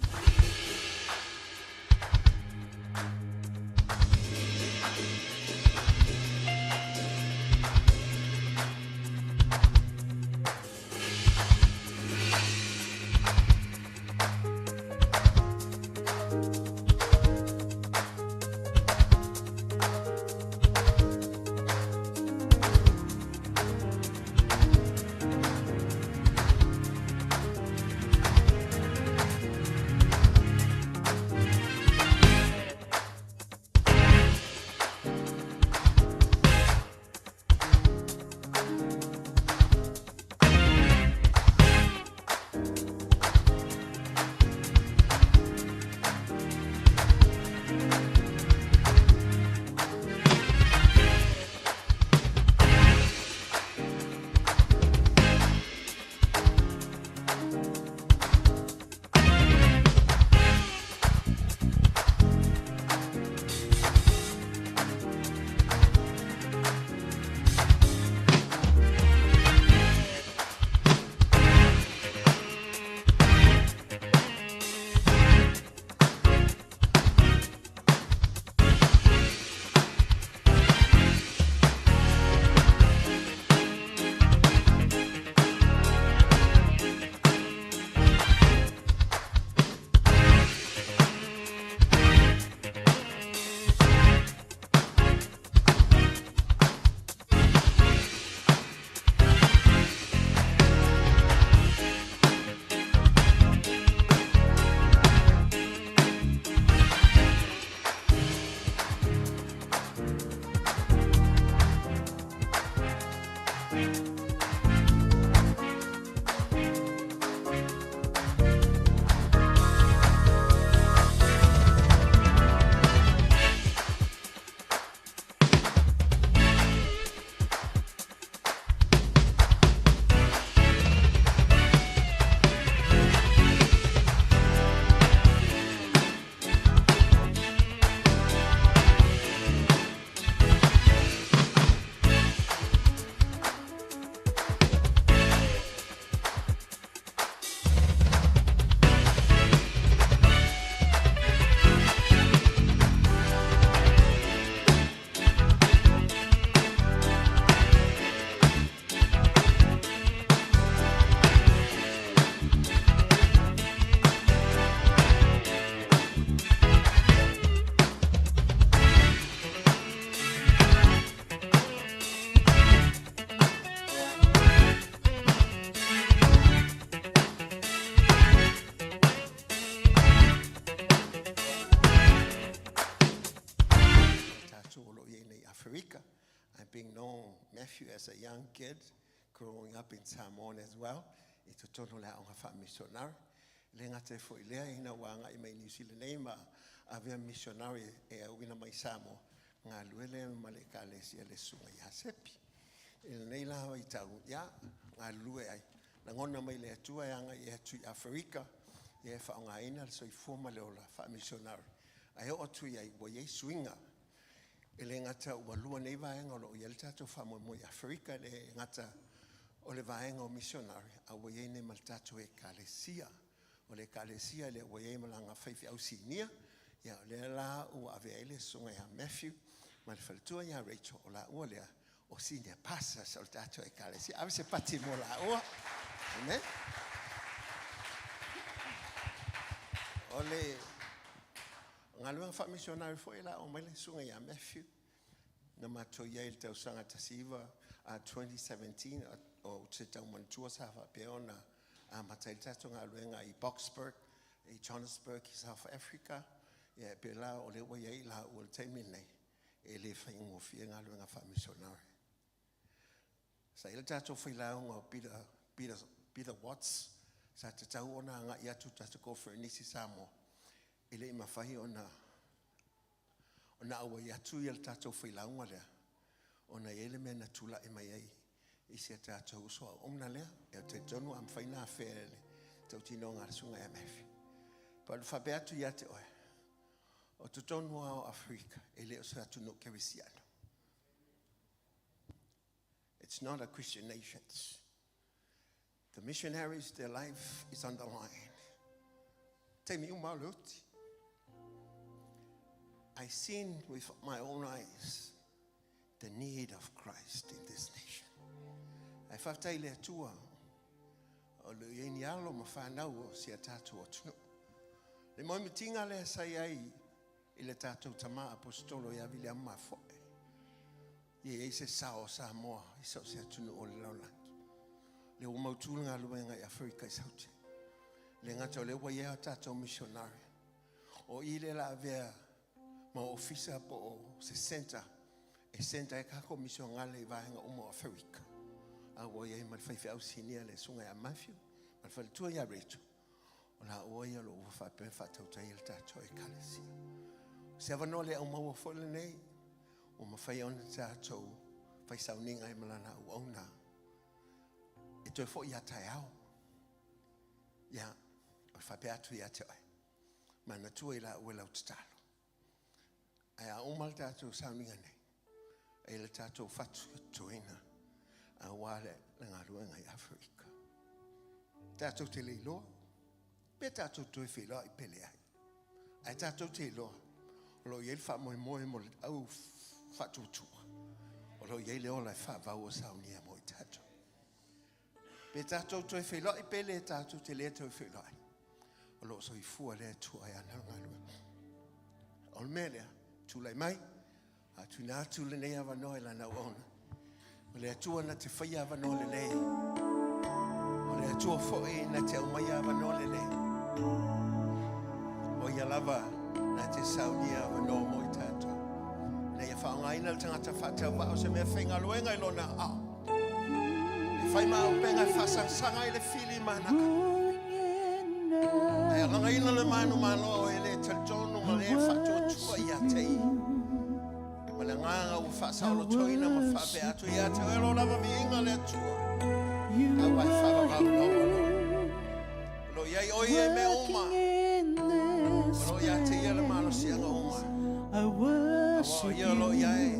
Being known Matthew as a young kid, growing up in Samoan as well, ito tono la ang fa missionary. Lenga te foi lea ina wanga I mai New Zealand name avea missionary e wina mai Samo nga luele maleka si le sunga ya sepi. Il nei la I tau ya nga lue ai. Na ngona mai le tua yanga I tu Africa e fa nga ina so I forma le ola fa missionary. Ai o tu ia I ye swinga. Ele ngata ua lua nei vaenga o lo i tatou whamoi moi Afrika le ngata o le vaenga o missionary a ua iei nei mal tatou e kalesia. O le kalesia le ua iei malanga whaifi au sinia ia le la ua ave ele sunga ia Matthew ma le whaletua ia Rachel o la ua lea o sinia pasa sa o tatou e kalesia. Ave se pati mo la ua. Amen. O le ngaluang fa missionary foi la o mele sunga ia Matthew na mato ia il tau sanga tasiva 2017 o te tau mantua sa fa peona a matai tato ngaluenga I Boxburg I Johannesburg I South Africa ia pe la o le wa ia la o le taimine e le fa ingo fia ngaluenga fa missionary sa il tato foi la o Peter Watts sa te tau ona nga ia tu tato ko for nisi samo ele mafai ona awa ia tu ia tatou whailaunga lea ona ele mena tula e mai ai I se tatou soa omna lea e te tonu am whaina whaele tau tino ngā sunga e mefi pa lu whabea tu ia te oe o te tonu ao Afrika ele o sa tu no kerisiano. It's not a Christian nation. The missionaries, their life is on the line. Te mi umaluti. I seen with my own eyes the need of Christ in this nation. I whaftai le atua o le ieni alo ma whanau o si a tātou atu. Le moimitinga le sai ai I le tātou tama apostolo I avile amma foe. Ie eise sao sa moa I sau se atunu o le laulangi. Le umautulunga luenga I Afrika I saute. Le ngata o le wa ia tātou missionary. O I le la avea ma ofisa po o 60 e senta e kako mission ngale I vaenga umo Afrika. A ua ia ma whaiwhi au sinia le sunga ia Matthew, ma whaletua ia Rachel. O la ua ia lo ua whapen whatautai il tātou e kalesi. Se avanoa le au maua whole nei, o ma whai ona tātou whai Sauniga I malana au auna. E toi fo ia tai au. Ia, o whape atu ia te oi. Ma na tua I la ua lau tatalo. Ai a umal tātou Sauniga nei. E le tātou whatu tuina. A wale le ngā ruenga I Afrika. Tātou te leiloa. Pe tātou tue whiloa I pele ai. Ai tātou te iloa. O lo iei wha moe mo le au whatu tua. O lo iei leo lai wha vau o Saunia mo I tātou. Pe tātou tue whiloa I pele tātou te lea tue whiloa ai. O lo so I fua lea tua ai anau ngā ruenga. O le mea lea, tūlai mai. A tūna tūle nei awa noe la nau ona. O le atua na te whaia awa noe le lei. O le atua foe na te au mai awa noe le lei. O ia lava na te Saunia awa noe mo I tātou. Na ia whaongaina le tangata whatau wa o se mea whainga luenga I lona au. Fai mau penga fasang-sanga i le fili manaka. Ai alanga ina le manu malo e le taljono ma le fatotua ia tei. Ma le nganga u fasalo toina ma fape atu ia te elo lava mi inga le atua. Au ai fava vau no. Lo iai oi e me oma. Lo ia te ia le malo sianga oma. I worship Ia lo iai.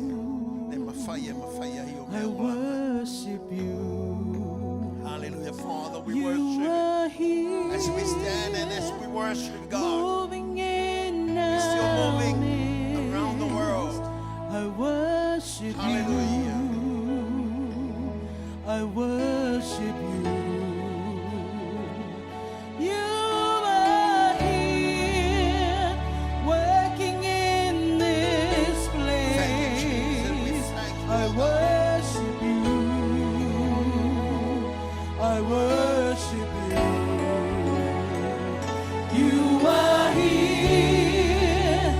Le mafaya i o me oma. Hallelujah, Father, we worship you. As we stand and as we worship God, He's still moving around the world. I worship Hallelujah. I worship you. You are here, working in this place. Thank you, Jesus. We thank you, I Lord God. worship you. I worship you. You are here,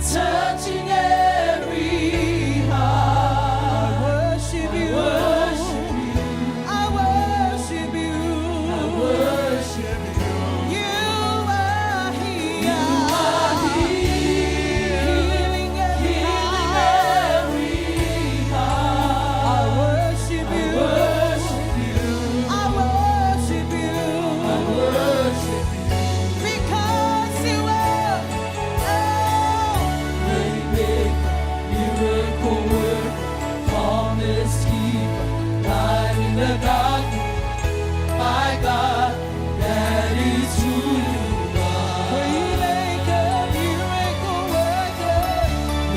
touching every heart. I worship you. I worship you. I worship you. You are here. You are here, healing every heart. I worship you. I worship you. I worship you. Because you are miracle work, promise keeper, light in the darkness. My God, that is who you are. Waymaker, miracle worker,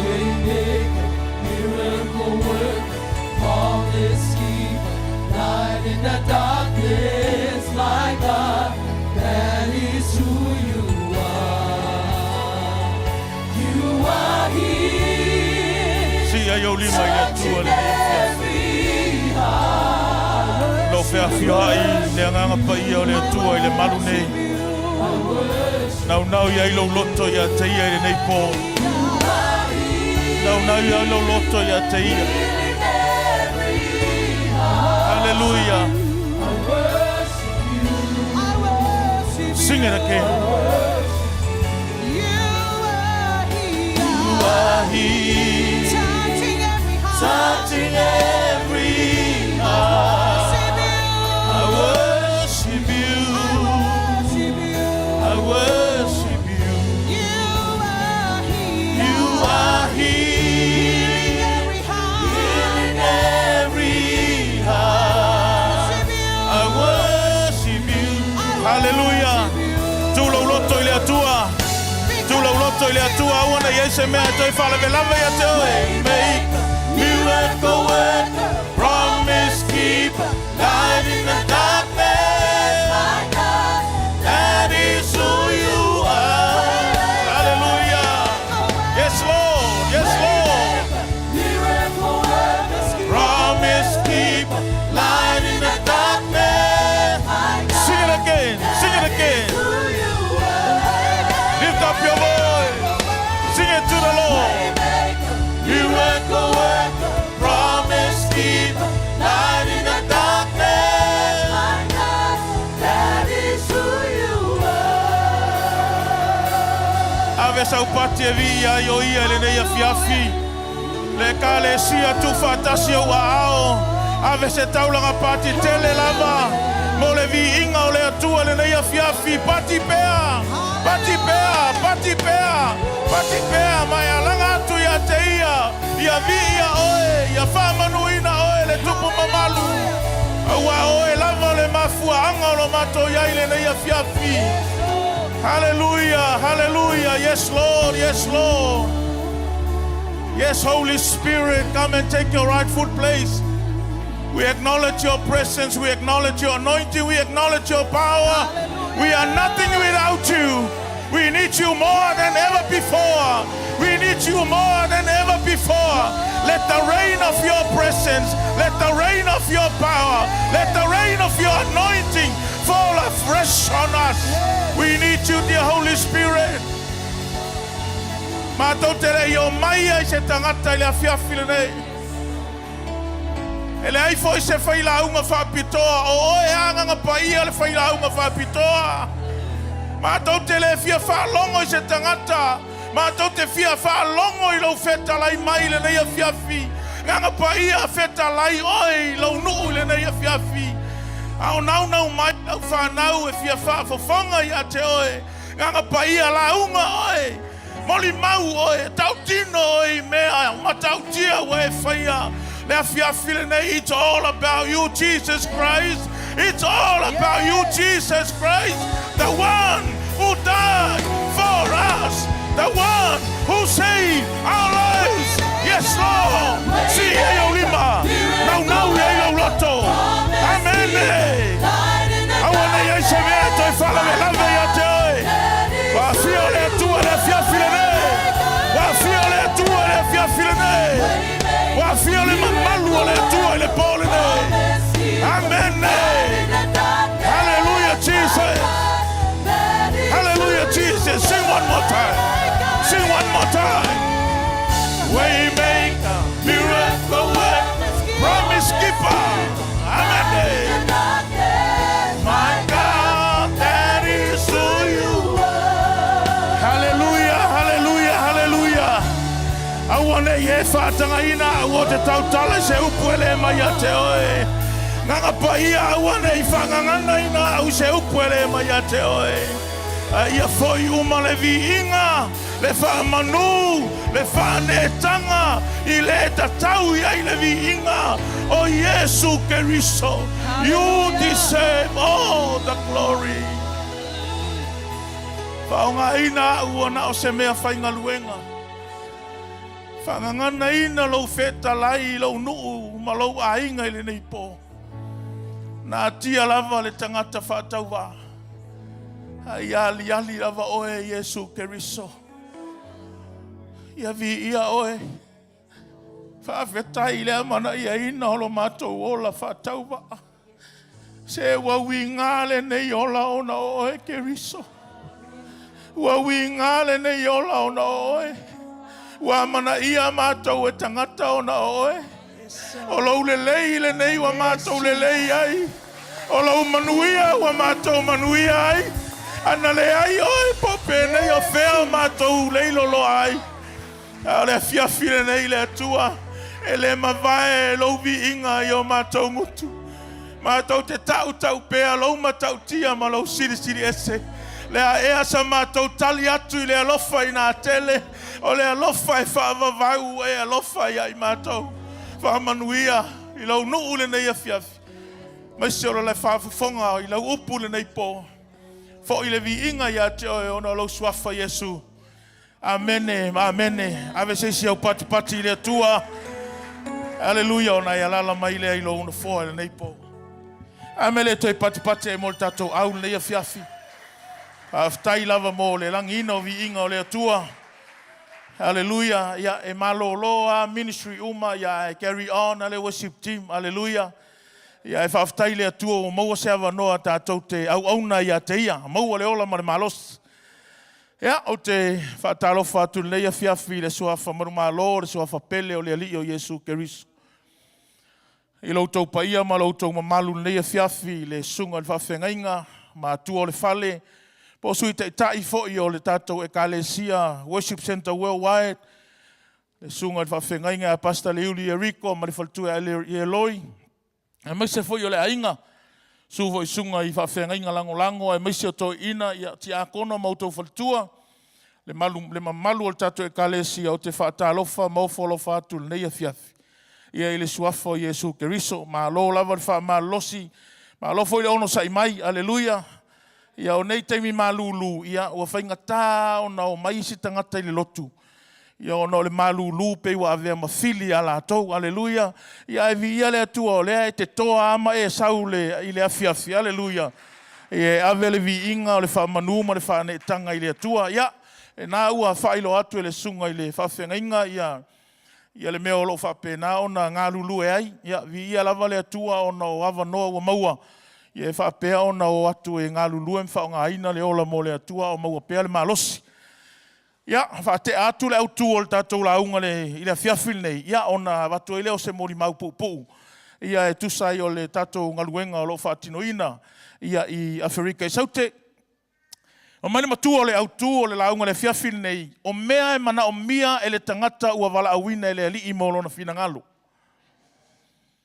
waymaker, miracle worker, promise keeper, light in the darkness. My God, that is who you are. You are here. Sia yo lima ia tua le lo fea fiai le nganga pa ia o le tua i le malu nei. Nau ia i lo loto ia te ia i le nei po. Nau ia i lo loto ia te ia. Hallelujah. Sing it again. You are here, touching every heart. I worship you. I worship you. You are here, healing every heart. I worship you. Hallelujah. Tu lo loto ile atua. Tu lo loto ile atua. Wana yese mea toi fala velava ya te oe. Make miracle worker, promise keeper, light in the darkness. That is who you are. Hallelujah. Yes, Lord. Yes, Lord. Promise keeper, light in the darkness. Sing it again. Sing it again. Lift up your voice. Sing it to the Lord. Miracle worker, promise keeper, light in the darkness. That is who you are. Ave sau pati e via i o ia le nei a fiafi. Le ka le sia tu fatasi o ao. Ave se taulanga pati tele lava. Mo le vi inga o le atua le nei a fiafi. Pati pea, pati pea, pati pea. Pati pea mai alanga atu ia te ia. Ia vi ia oe, ia whamanuina oe le tupu mamalu. Aua oe lava le mafua anga o lo mato iai le nei a fiafi. Hallelujah, hallelujah. Yes, Lord, yes, Lord. Yes, Holy Spirit, come and take your rightful place. We acknowledge your presence, we acknowledge your anointing, we acknowledge your power. We are nothing without you. We need you more than ever before. We need you more than ever before. Let the rain of your presence, let the rain of your power, let the rain of your anointing fall afresh on us. We need you, dear Holy Spirit. Mātou tere i o mai ai se tangata i le afiafi le nei. E le ai foi se whailaunga whapitoa. O oe anganga paia le whailaunga whapitoa. Mātou te le fia whaalongo I se tangata. Mātou te fia whaalongo I lau whetalai mai le nei a fiafi. Nganga paia whetalai oi lau nuu le nei a fiafi. Au nau mai au whanau e fia whaafofonga I a te oe. Nganga paia launga oe. Moli mau oe. Tau tino oe mea. Matau tia oe whaia. It's all about you, Jesus Christ. It's all about you, Jesus Christ. The one who died for us. The one who saved our lives. Yes, Lord. Si eo lima. Nau eo loto. Amen. Awane yai se mea toi whala me lave ya te oe. Wa fio le tua le fia filene. Wa fio le tua le fia filene. Wa fio le mamalu le tua le polene. Amen. Hallelujah, Jesus. Hallelujah, Jesus. Sing one more time. Sing one more time. Waymaker, miracle worker, promise keeper. Amen. My God, that is who you are. Hallelujah, hallelujah, hallelujah. I want to hear Fatangina. I want to tell se upuele maya te oe. Nganga paia I want to ifanganga ina u se upuele maya te oe. Ia foi uma le viinga, le fa manu, le fa netanga, I le tatau ia I le viinga. Oh Yesu Keriso, you deserve all the glory. Faunga ina uana o se mea whainga luenga. Whangangana ina lau wheta lai lau nuu ma lau ainga I le nei po. Nā tia lava le tangata whātau wā. Ai ali lava oe Yesu Keriso. Ia vi ia oe. Whawhetai lea mana ia ina holo mātou ola whātau wā. Se wawi ngāle nei ola ona oe Keriso. Wawi ngāle nei ola ona oe. Wa mana ia mātou e tangata ona oe. O lau lelei le nei wa mātou lelei ai. O lau manuia wa mātou manuia ai. Ana le ai oi pope nei o whea mātou leilolo ai. A le fiafi le nei le atua. E le mawai e lau vi inga I o mātou ngutu. Mātou te tau pēa lau matau tia ma lau siri ese. Le a ea sa mātou tali atu I le alofa I nā tele. O le alofa e whaavavau e alofa I ai mātou. Whaamanuia I lau nuu le nei a fiafi. Maisi ora le whaafufonga I lau upu le nei po. Fo I le vi inga I a te oe ona lau suafa Yesu. Amene, amene. Ave seisi au pati I le atua. Aleluia ona I alala mai le I lo una foa le nei po. Amele toi pati e mo le tatou au le nei a fiafi. Aftai lava mo le langina o vi inga o le atua. Hallelujah. Ya e maloloa ministry uma ya e carry on ale worship team. Hallelujah. Ya e whaftai le atua o maua se awa noa tātou te au auna ia te ia. Maua le ola ma le malos. Ya o te whaatalofa atu leia fiafi le suafa marumalo, le suafa pele o le ali o Yesu Keriso. I loutou paia ma loutou mamalu leia fiafi le sunga le whawhengainga ma atua o le fale. Po sui te tai fo'i o le tātou ekalesia Worship Center Worldwide. Le sunga le whawhengainga a Pastor Iulai Eriko ma le whaltua e Iulai. E maise fo'i o le ainga. Suvo I sunga I whawhengainga lango. E maise o toi ina I ti akono mautou whaltua. Le mamalu o le tātou ekalesia o te whaatalofa maufolofa atu le neia fiafi. Ia I le suafo Yesu Keriso. Ma lo lava le whaamalosi. Ma lo fo'i le ono sa mai. Aleluia. Ia o nei teimi malulu, ia o whainga tā o na o maisi tangata I le lotu. Ia o na o le malulu pe wa avea mawhili ala atou, aleluia. Ia e vi ia le atua o lea e te toa ama e sau I le afiafi, aleluia. Ia ave le vi inga o le whamanuma le whane tanga I le atua, ia. E nā ua whailo atu e le sunga I le whawhenga inga, ia. Ia le mea o lo whapena o na ngā lulu e ai, ia vi ia lava le atua o na o awa noa ua maua. Ia e whapea o na o atu e ngā lulue mwha o ngā ina le ola mo le atua o maua pea le malosi. Ia, whate atu le autu o le tātou launga I le fiafil nei. Ia, o na watu e leo se mori mau puu. ia e tusai o le tatou ngaluenga o lo whaatinoina ia i Afrika i saute. O mani matua o le autu o le launga le fiafili nei, o mea e mana o mia e le tangata ua wala awina e le ali i maolona fina ngalo.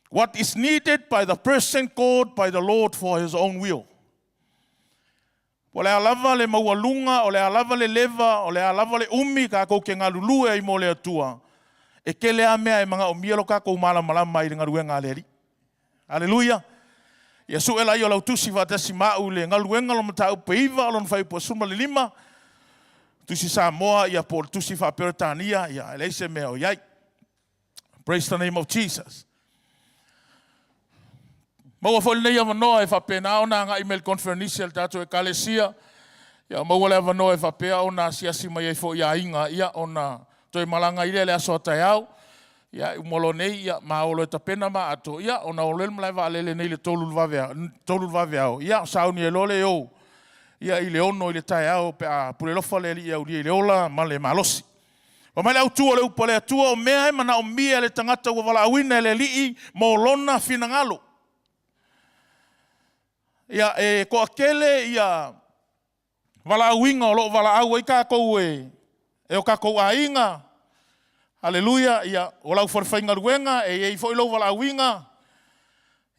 What is needed by the person called by the Lord for his own will. O le alava le maualunga, o le alava le leva, o le alava le umi ka kou ke ngā lulue i mo le atua. E ke lea mea e mga o mia lo ka kou malama i le ngaruenga le ali. Aleluia. Ia su ela i o lau tusi vatasi mau le ngaluenga lo matau peiva lo nfai po suma le lima. Tusi Samoa ia po tusi fa peritania ia eleise mea o iai. Praise the name of Jesus. Maua fo nei avanoa e whapena o na ngā email conferencial tato e kalesia. Ia maua le avanoa e whapea o na siasi mai e fo ia inga ia o na toi malanga ile le aso tai au. Ia umolo nei ia maolo e tapena ma ato. Ia o na olel malai wa alele nei le tolu lvave au. Ia sauni e lole o. Ia i le ono i le tai au pe a pure lofa le li au li le ola ma le malosi. O mai le au tua le upa le atua o mea e mana o mia le tangata ua wala awina le li mo lona fina ngalo. Ia e ko akele ia wala awinga o lo wala au i kako e o kako a inga. Haleluia, ia o lau wharwhainga ruenga e ei fo i lau wala awinga.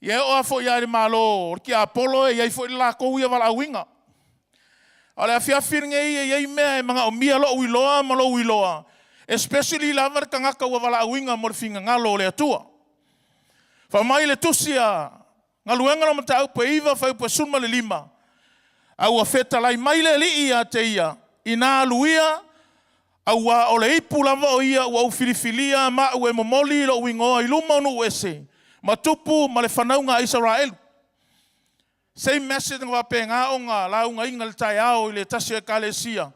Ia o a fo i aere malo ki a Apollo e ei fo i la kou ia wala awinga. Ale a whiawhiringa e ei mea e mga o mia lo uiloa ma lo uiloa. Especially lavar kangaka ua wala awinga mo le whinga ngalo o le atua. Whamai le tusi a ngaluenga na mata au pe iwa whau pe sunma le lima. Au a feta lai mai le li ia te ia. Ina aluia, au a ole ipu lava o ia, au filifilia, ma ue momoli lo wingoa i luma onu uese. Matupu ma le whanaunga Israel. Same message nga wapenga o ngā launga inga le tai au i le tasi e kalesia.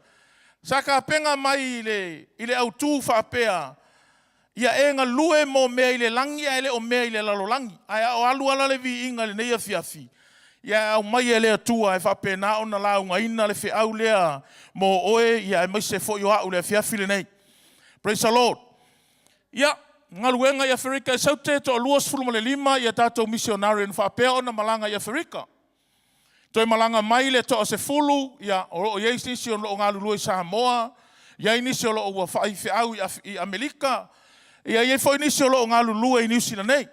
Saka penga mai i le autu whapea. Ia e ngā lue mo mea i le langi a ele o mea i le lalolangi. Ai o alu ala le vi inga le neia fiafi. Ia au mai e le atua e whapena o na launga ina le whi au lea mo oe ia e mai se fo i o au le fiafi le nei. Praise the Lord. Ia ngā luenga i Afrika i saute to luas fulma le lima ia tātou misionari in whapea o na malanga i Afrika. Toi malanga mai le to se fulu ia o yeis nisi o ngā lulu i Samoa. Ia nisi o lo whai whi au i Amerika. Ia iei fo nisi o lo ngā lulu i New Zealand nei.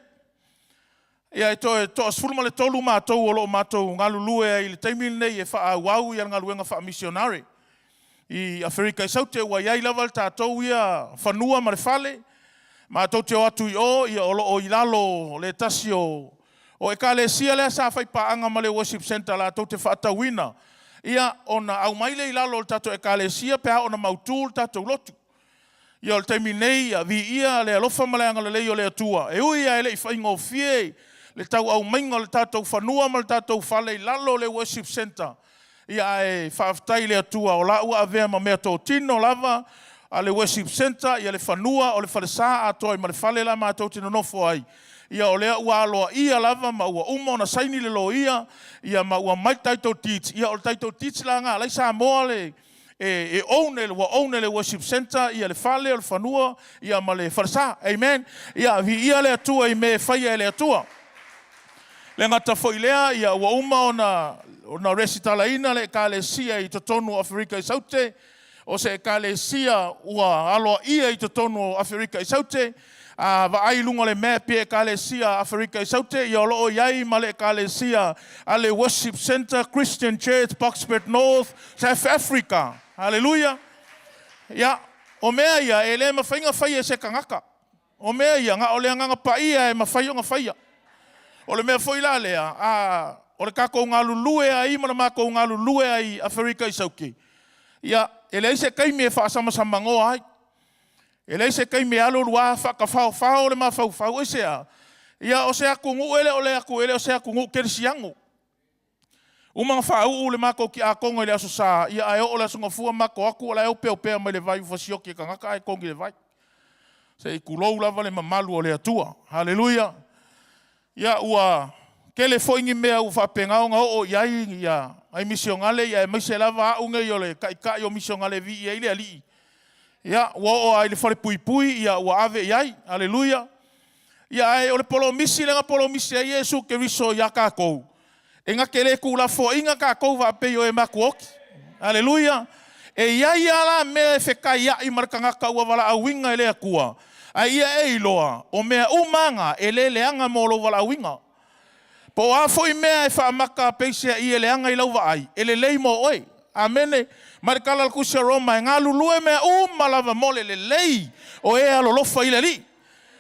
Ia to asfulma le tolu mātou o lo mātou ngā lulu i le taimil nei e wha au ia ngā luenga wha misionari. I Afrika i saute ua iei laval tātou ia whanua ma le whale. Mātou te o atu i o ia o lo o ilalo le tasi o e kalesia lea sa whai paanga ma le worship center la tau te whaatawina. Ia ona au maile ilalo le tato e kalesia pe ona mautul tatou lotu. Ia o le taimi nei a vi ia le alofa maleanga le lei o le atua. E ui a ele i whaingo fie le tau au mainga le tatou whanua ma le tatou whale i lalo le worship center. Ia e whaaftai le atua o la ua avea ma mea tō tino lava a le worship center. Ia le whanua o le whale saa atoa i ma le whale la ma tō tino nofo ai. Ia o lea ua aloa ia lava ma ua uma ona saini le lo ia. Ia ma ua mai taito teach. Ia o le taito teach la ngā lai sa moa le e one le worship center. Ia le whale o le whanua. Ia ma le whalesa. Amen. Ia vi ia le atua i me whaia le atua. Le ngata fo i lea ia ua uma ona resitala ina le kalesia i totonu Afrika i saute. O se kalesia ua aloa ia i totonu Afrika i saute. Va ai lunga le mea pia kalesia Afrika i saute i olo iai ma le kalesia ale worship center Christian Church Boxford North South Africa. Hallelujah. Ia o mea ia e le mawhainga whaia se kangaka. O mea ia nga o le nganga paia e mawhaio nga whaia. O le mea whoila lea o le kako ngā lulue ai ma le mako ngā lulue ai Afrika i sauke. Ia e le se kaimi e whaasama ngoa ai. E lei se kai me alo lua whakawhao le mawhau e sea. Ia o sea kungu ele o le aku ele o sea kungu kerisiangu. Umanga whau le mako ki a kongo ele aso sa. Ia ai o le aso ngafua mako aku o le au peo pea mai le vai ufasioki e kangaka ai kongi le vai. Se i kulou lava le mamalu o le atua. Hallelujah. Ia ua kele foingi mea u whapengao nga o iai ia ai misiongale ia mai se lava aunga i o le kai o misiongale vi ia ile alii. Ia, ua o ai le whare pui pui, ia ua ave iai, aleluia. Ia e ole polomisi lenga polomisi e Yesu ke riso ia kākou. E ngā kele kula fo inga kākou wa peo e makuoki. Aleluia. E ia la mea e whekai ia i marakangaka ua wala awinga e lea kua. A ia e iloa o mea umanga e le leanga mo lo wala awinga. Po a foi mea e whaamaka peisea i e leanga i lau wa ai. E le lei mo oi. Amene. Marikala al kusia Roma e ngā lulue mea umalawa mole le lei o e alolofa i le li.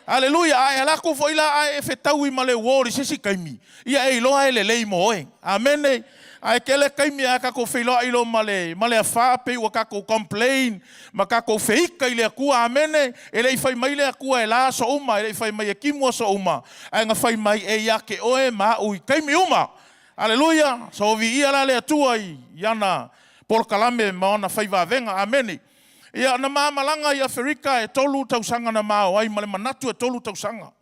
Aleluia, ai alako fo ila ai e fetau i male wori sisi kaimi. Ia e loa e le lei mo e. Amene. Ai kele kaimi a kako feiloa ilo male a whape ua kako complain. Ma kako feika i le akua. Amene. E lei fai mai le akua e la so uma. E lei fai mai e kimua so uma. Ai nga fai mai e iake oe ma ui kaimi uma. Aleluia. So vi ia la le atua i yana por kalame maona fai vavenga. Amene. Ia na maamalanga i Afrika e tolu tausanga na mao ai male manatu e tolu tausanga.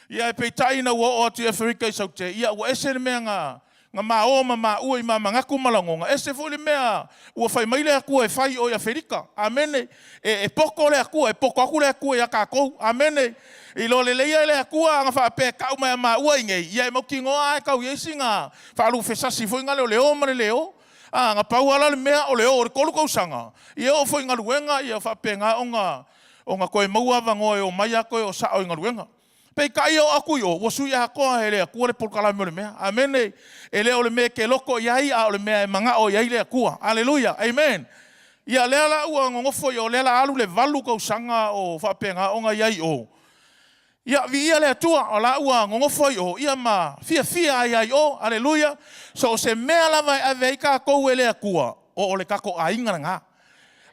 Ia e peitai na ua o atu Afrika i saute. Ia ua ese le mea nga mao ma ua i mangaku malangonga. Ese fo le mea ua fai mai le akua e fai o i Afrika. Amene. E poko le akua, e poko aku le akua i a kākou. Amene. I lo le leia le akua nga wha pe kau mai ma ua ingei. Ia e mauki ngoa e kau iesi nga wha alu fesasi fo inga leo leo mane leo. Nga pauala le mea o leo o le kolu kausanga. Ia o foi ngaluenga, ia whapenga o nga koe maua vangoe o mai a koe o sao i ngaluenga. Pei kai o aku i o, wasui a koa he lea kua le polkalami o le mea. Amene, e leo le mea ke loko iai a o le mea e manga o iai lea kua. Aleluia, amen. Ia lea la ua ngongofo i o lea la alu le valu kausanga o whapenga o nga iai o. Ia vi ia le tua o la ua ngongofo i o, ia ma fia ai o, aleluia. So se mea lava e ave i ka kou e lea kua, o le kako a inga nga.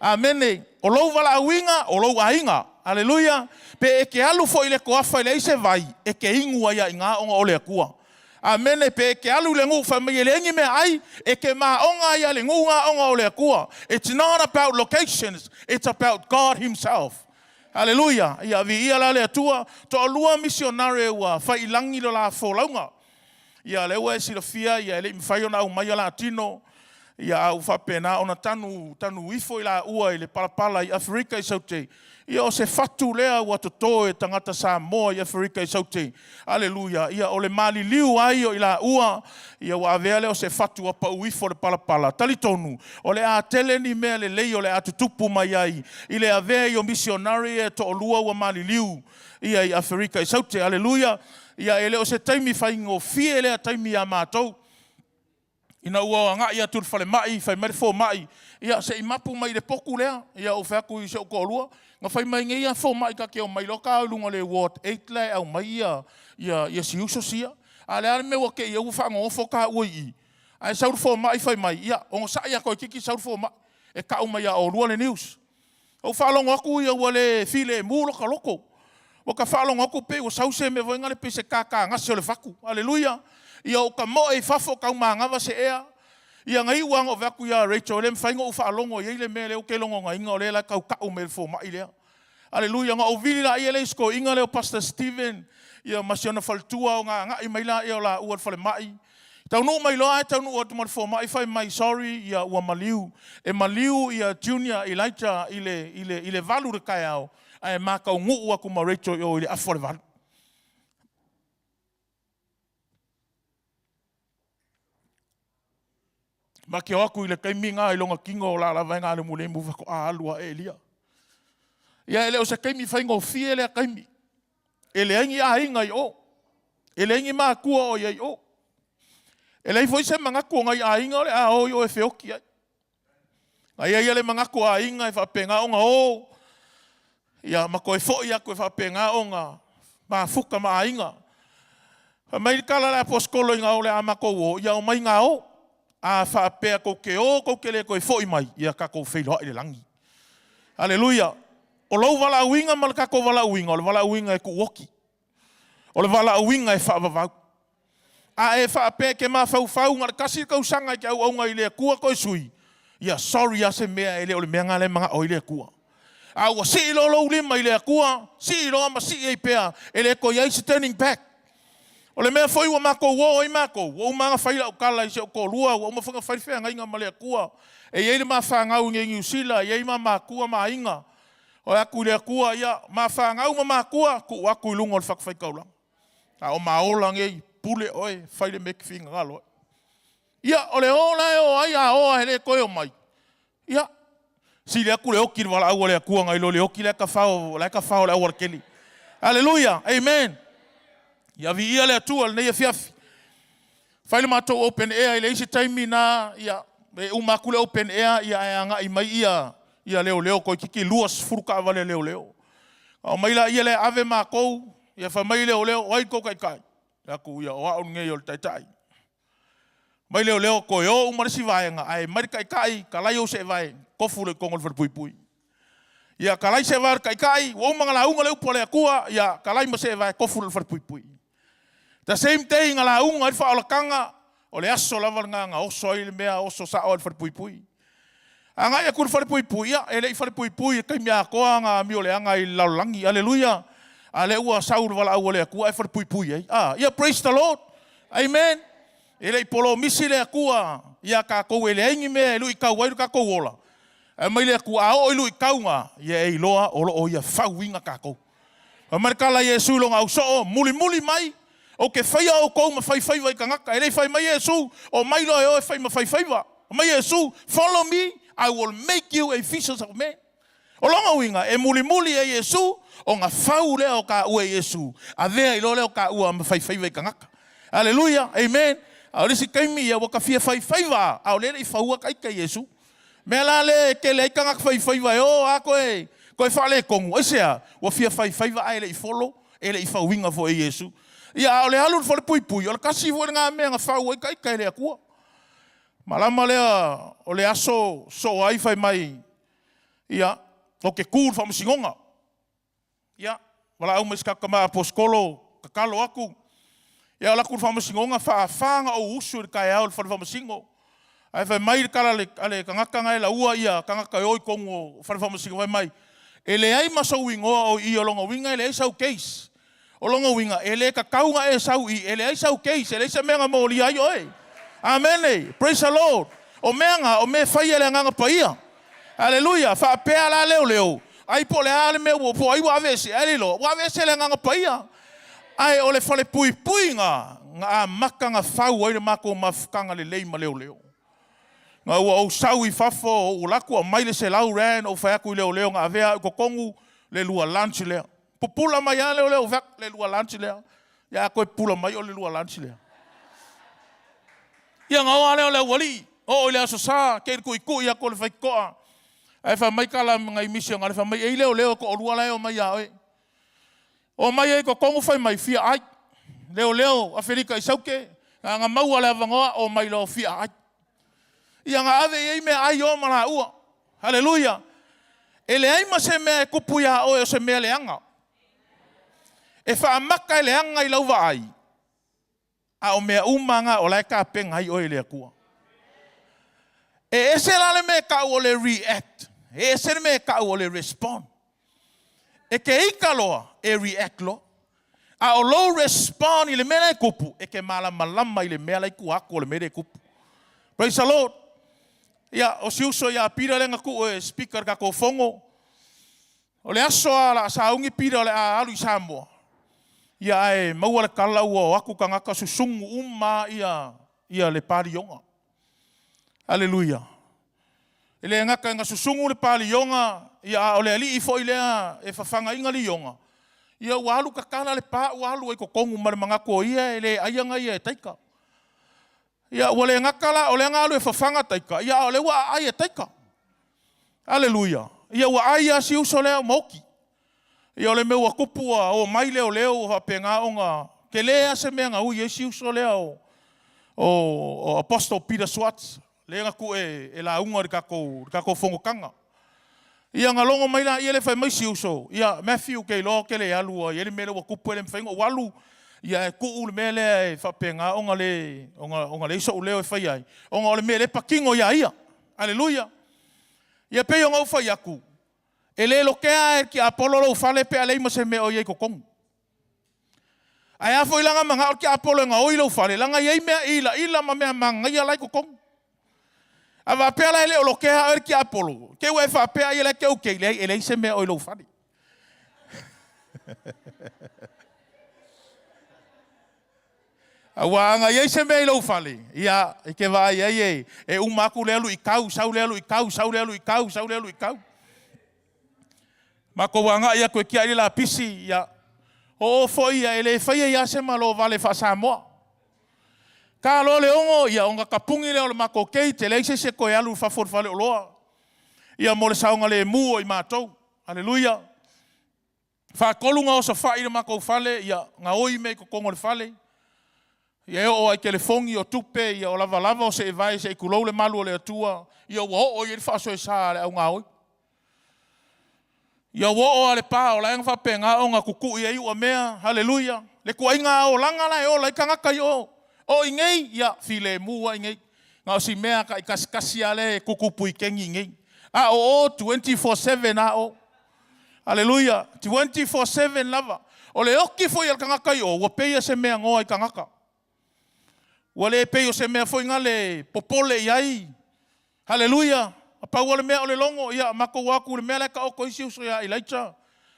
Amene, o lou wala awinga, o lou a inga, aleluia. Pe e ke alu fo i le koafa i le ise vai, e ke ingua ia inga onga o lea kua. Amene, pe e ke alu le ngu whamai e le engi mea ai, e ke maa onga ia le ngunga onga o lea kua. It's not about locations, it's about God himself. Aleluia. Ia vi ia la le atua, to lua misionare ua fai langi lo la folaunga. Ia le ua e silofia, ia le mwhai ona au mai la tino, ia au whapena ona tanu ifo i la ua i le palapala i Afrika i saute. Ia o se fatu lea ua totoe tangata Samoa i Afrika i saute. Aleluia. Ia o le mali liu ai o i la ua, ia ua avea le o se fatu a pau ifo le palapala. Talitonu, o le a tele ni mea le lei o le a tutupu mai ai. I le avea i o misionari e to o lua ua mali liu ia i Afrika i saute. Aleluia. Ia ele o se taimi whaingo fie lea taimi a mātou. Ina ua ngā ia tur whale mai, whai mai fō mai. Ia se i mapu mai le poku lea, ia o whaku i se o kōlua. Nga whai mai ngai a fō mai ka ke o mai loka au lunga le Ward 8 le au mai ia si uso sia. A le ale mewa ke ia ufa ngofo ka ui i. A e sauru fō mai whai mai, ia o ngā ia koe kiki sauru fō mai. E ka umai a o lua le news. O whalongo aku ia ua le file mūlo ka loko. O ka whalongo aku pe o sause me voinga le pe se kaka ngase o le whaku. Aleluia. Ia o ka mo e whafo kau maangawa se ea. Ia ngai uang o vaku ia Rachel, le mwhaingo u whaalongo, ia le mea leo ke longo nga inga o le la kau kau me le fō mai lea. Aleluia, nga o vili la ia le isko inga leo Pastor Stephen, ia masiona faltua o nga i mai la ia o la uad whale mai. Tau nu mai loa, tau nu uad fō mai, whai mai, sorry, ia ua maliu. E maliu ia Junior Elijah i le valu re kai au, a e maka o ngu ua kuma Rachel i le afo le valu. Ma ke aku i le kaiminga i longa kingo o la lawai ngā le mule mu whako a alua e lia. Ia ele o se kaimi whaingo fie le a kaimi. Ele aingi a inga i o. Ele aingi maa kua o i o. Ele i foi se mangako ngai a inga o le a o i o e whioki ai. Ngai ai le mangako a inga i whapenga o ngā o. Ia mako e fo i ako e whapenga o ngā maa fuka maa inga. Mai kala le aposkolo i ngā o le a mako o. Ia o mai ngā o. A whaapea ko ke o, ko ke le koe fōi mai, ia kako whailoa i le langi. Aleluia. O lau wala uinga, ma le kako wala uinga, o le wala uinga e ku woki. O le wala uinga e whaavavau. A e whaapea ke maa whau, ngā le kasi kau sanga i ke au aunga i le kua koe sui. Ia, sorry a se mea e le o le mea ngā le mga o i le kua. A ua si ilo lau lima i le kua, si ilo ama si e pea, e le koe iai se turning back. O le mea foi ua mako wo i mako, o mga whaila o kala i se o kōlua, o mga whanga whaifea ngai ngā malea kua. E iei le maa whangau nge ngiusila, e iei maa kua maa inga. O aku le kua ia mafanga uma makua ku aku lungo le fakfai kaula. A o maola ngei pule oi fai le mek finga galo. Ia ole ola o ai a o hele koe o mai. Ia si le aku le oki le wala au le akua ngai lo le oki le ka fao le awar keli. Hallelujah. Amen. Ia vi ia le atua le nei fiafi. Fai le matou open air ile isi taimi na ia e umakule open air ia e anga i mai ia leo ko kiki luas furuka vale leo. O mai la ia le ave makou ia fa mai leo wai ko kai. Aku ia o au ngei o tai. Mai leo ko yo umarisi vaenga ai mai kai kalai o se vai kofu le kongol fer pui. Ia kalai se var kai o mangala unga le upole akua ia kalai ma se vai kofu le fer pui. The same day ngala unga i fa ola kanga o le aso lava nga oso i le mea oso sa o le fer pui. Anga ia kur fer pui ia ele i fer pui kai mea koa nga mi ole anga i laulangi. Hallelujah. Ale ua saur wala au le akua i fer pui ai. Ia praise the Lord. Amen. Ele i polo misi le akua ia ka kou ele aingi mea e lui kau wairu ka kou ola. E mai le akua o i lui kau nga ia e iloa o ia fauinga ka kou. Marikala Yesu longa au so muli mai o ke fai o kou ma fai vai ka ngaka. Ele fai mai Yesu o mai lo e o fai ma fai va. Mai Yesu, follow me, I will make you a fishers of men. O longa winga e muli e Yesu o nga fau le o ka ue Yesu. A vea ilo le o ka ua ma fai vai ka ngaka. Hallelujah. Amen. A risi kaimi ia waka fia fai va. A lele i faua kai ka Yesu. Mea la le ke le ka ngaka fai va. O a koe fale kongu. Esea, wa fia fai va a ele i follow. Ele i fauinga fo e Yesu. Ia o le halu fo le pui. O le kasi fo nga mea nga fau kai ka ele akua. Malama lea o le aso so ai fai mai. Ia, o ke kūr fa masingonga. Ia, wala au miskaka ma aposkolo kakalo aku. Ia la kur fama singonga fanga o usu kai au fama singo. Ai fai mai kala ale kangaka ngai la ua ia kangaka oi kongo fama singo vai mai. Ele ai maso wingo o i longa winga ele sau case. O longa winga ele ka kaunga e sau i ele ai sau case ele se menga mo li ai oi. Amen. Praise the Lord. O menga o me fai ele nganga paia. Hallelujah. Fa pea la leo. Ai po le ale me wo po ai wa vese ele lo. Wa vese le nganga paia. Ai ole fale pui nga maka nga fau ai mako mafkanga le leima leo. Nga o sau I fafo o laku a maile se lau ran o fa aku leo nga avea ko kongu le lua lunch le. Popula mai leo vak le lua lunch le. Ya ko pula mai o le lua lunch le. Ya nga o le wali o le aso sa ke ku ya ko le fai ko. Ai fa mai kala ngai mission nga fa mai e leo ko lua le o mai ya oi. O mai e ko kongu fai mai fia ai. Leo, Afrika I sauke. Nga maua le avangoa o mai lo fia ai. Ia nga ave ei me ai o mana ua. Hallelujah. Ele ai ma se mea kupu ia o se mea le anga. E wha amaka le anga I lauwa ai. A o mea umanga o lai ka penga ai o ele akua. E ese lale me ka o le react. E ese me ka o le respond. E ke ika loa e react lo. A o low respond I le mea kupu. E ke malama I le mea lai kuako o le mea kupu. Praise the Lord. Ia o siuso ia pira lenga ku e speaker ka ko fongo. O le aso ala saungi pira o le alu I Samoa. Ia e maua le kala ua o aku ka ngaka susungu ia le parionga. Hallelujah. Ele ngaka nga susungu le parionga ia o le ali I foi lea e fafanga inga lionga. Ia walu kakana le pa walu e ko kongu marmanga ko ia ele ayanga ia e taika. Ia wale ngakala ole ngalu e fafanga taika. Ia ole wa ai e taika. Hallelujah. Ia wa ai a si usole moki. Ia ole meu kupu o mai leo ha penga onga ke lea se menga u ye si usole o Apostle Peter Swartz. Le ngaku e la unga ka ko fongo kanga. Ia ngalongo mai la ia le fai mai si uso. Ia Matthew ke lo ke le alu ia le mele wa kupu le mfaingo walu. Ia ku ul mele fa penga onga le so leo fa ai onga le mele pakingo ia hallelujah ia pe onga fa yaku ele lo ke a ki apolo lo fa le pe ale mo se me o ye ko kong ai a foi langa manga ki apolo nga o lo fa le langa ye me ila ma me manga ia lai ko kong A va pela ele o lo ke ha er ki apolo. Ke we fa pe ele ke o ke ele se me o lo fani. Awanga ye se me lo fali. Ia ke va ye e umaku le lu ikau, sau le lu ikau, sau le lu ikau, sau le lu ikau. Mako wanga ia ko ki la pisi ia. O foi ia ele fai ia se malo vale fa Samoa. Ka lo le ongo ia onga kapungi le o mako kei te leise se ko alu fa for fale loa. Ia mo le saunga le mu o i matou. Haleluya. Fa kolunga o sa fai le mako fale ia nga oi me ko kongo le fale. Ia o ai telefongi o tupe ia o lava lava o se vai se kulou le malu o le atua. Ia o i fa so sa le au nga oi. Ia wo o le pa o la nga fa penga o nga kuku ia u mea. Haleluya. Le ko inga o langa la o la kanga kai o. O ingei ia file mua ingei. Nga si mea ka ikaskasi ale kuku pui kengi ingei. A o 24/7 a o. Haleluya. 24/7 lava. O le oki foi al kangaka i o. Wa peia se mea ngoa i kangaka. Wa le peio se mea foi ngale popole iai. Haleluya. A pau le mea o le longo. Ia mako waku le mea le ka oko isi uso ia ilaita.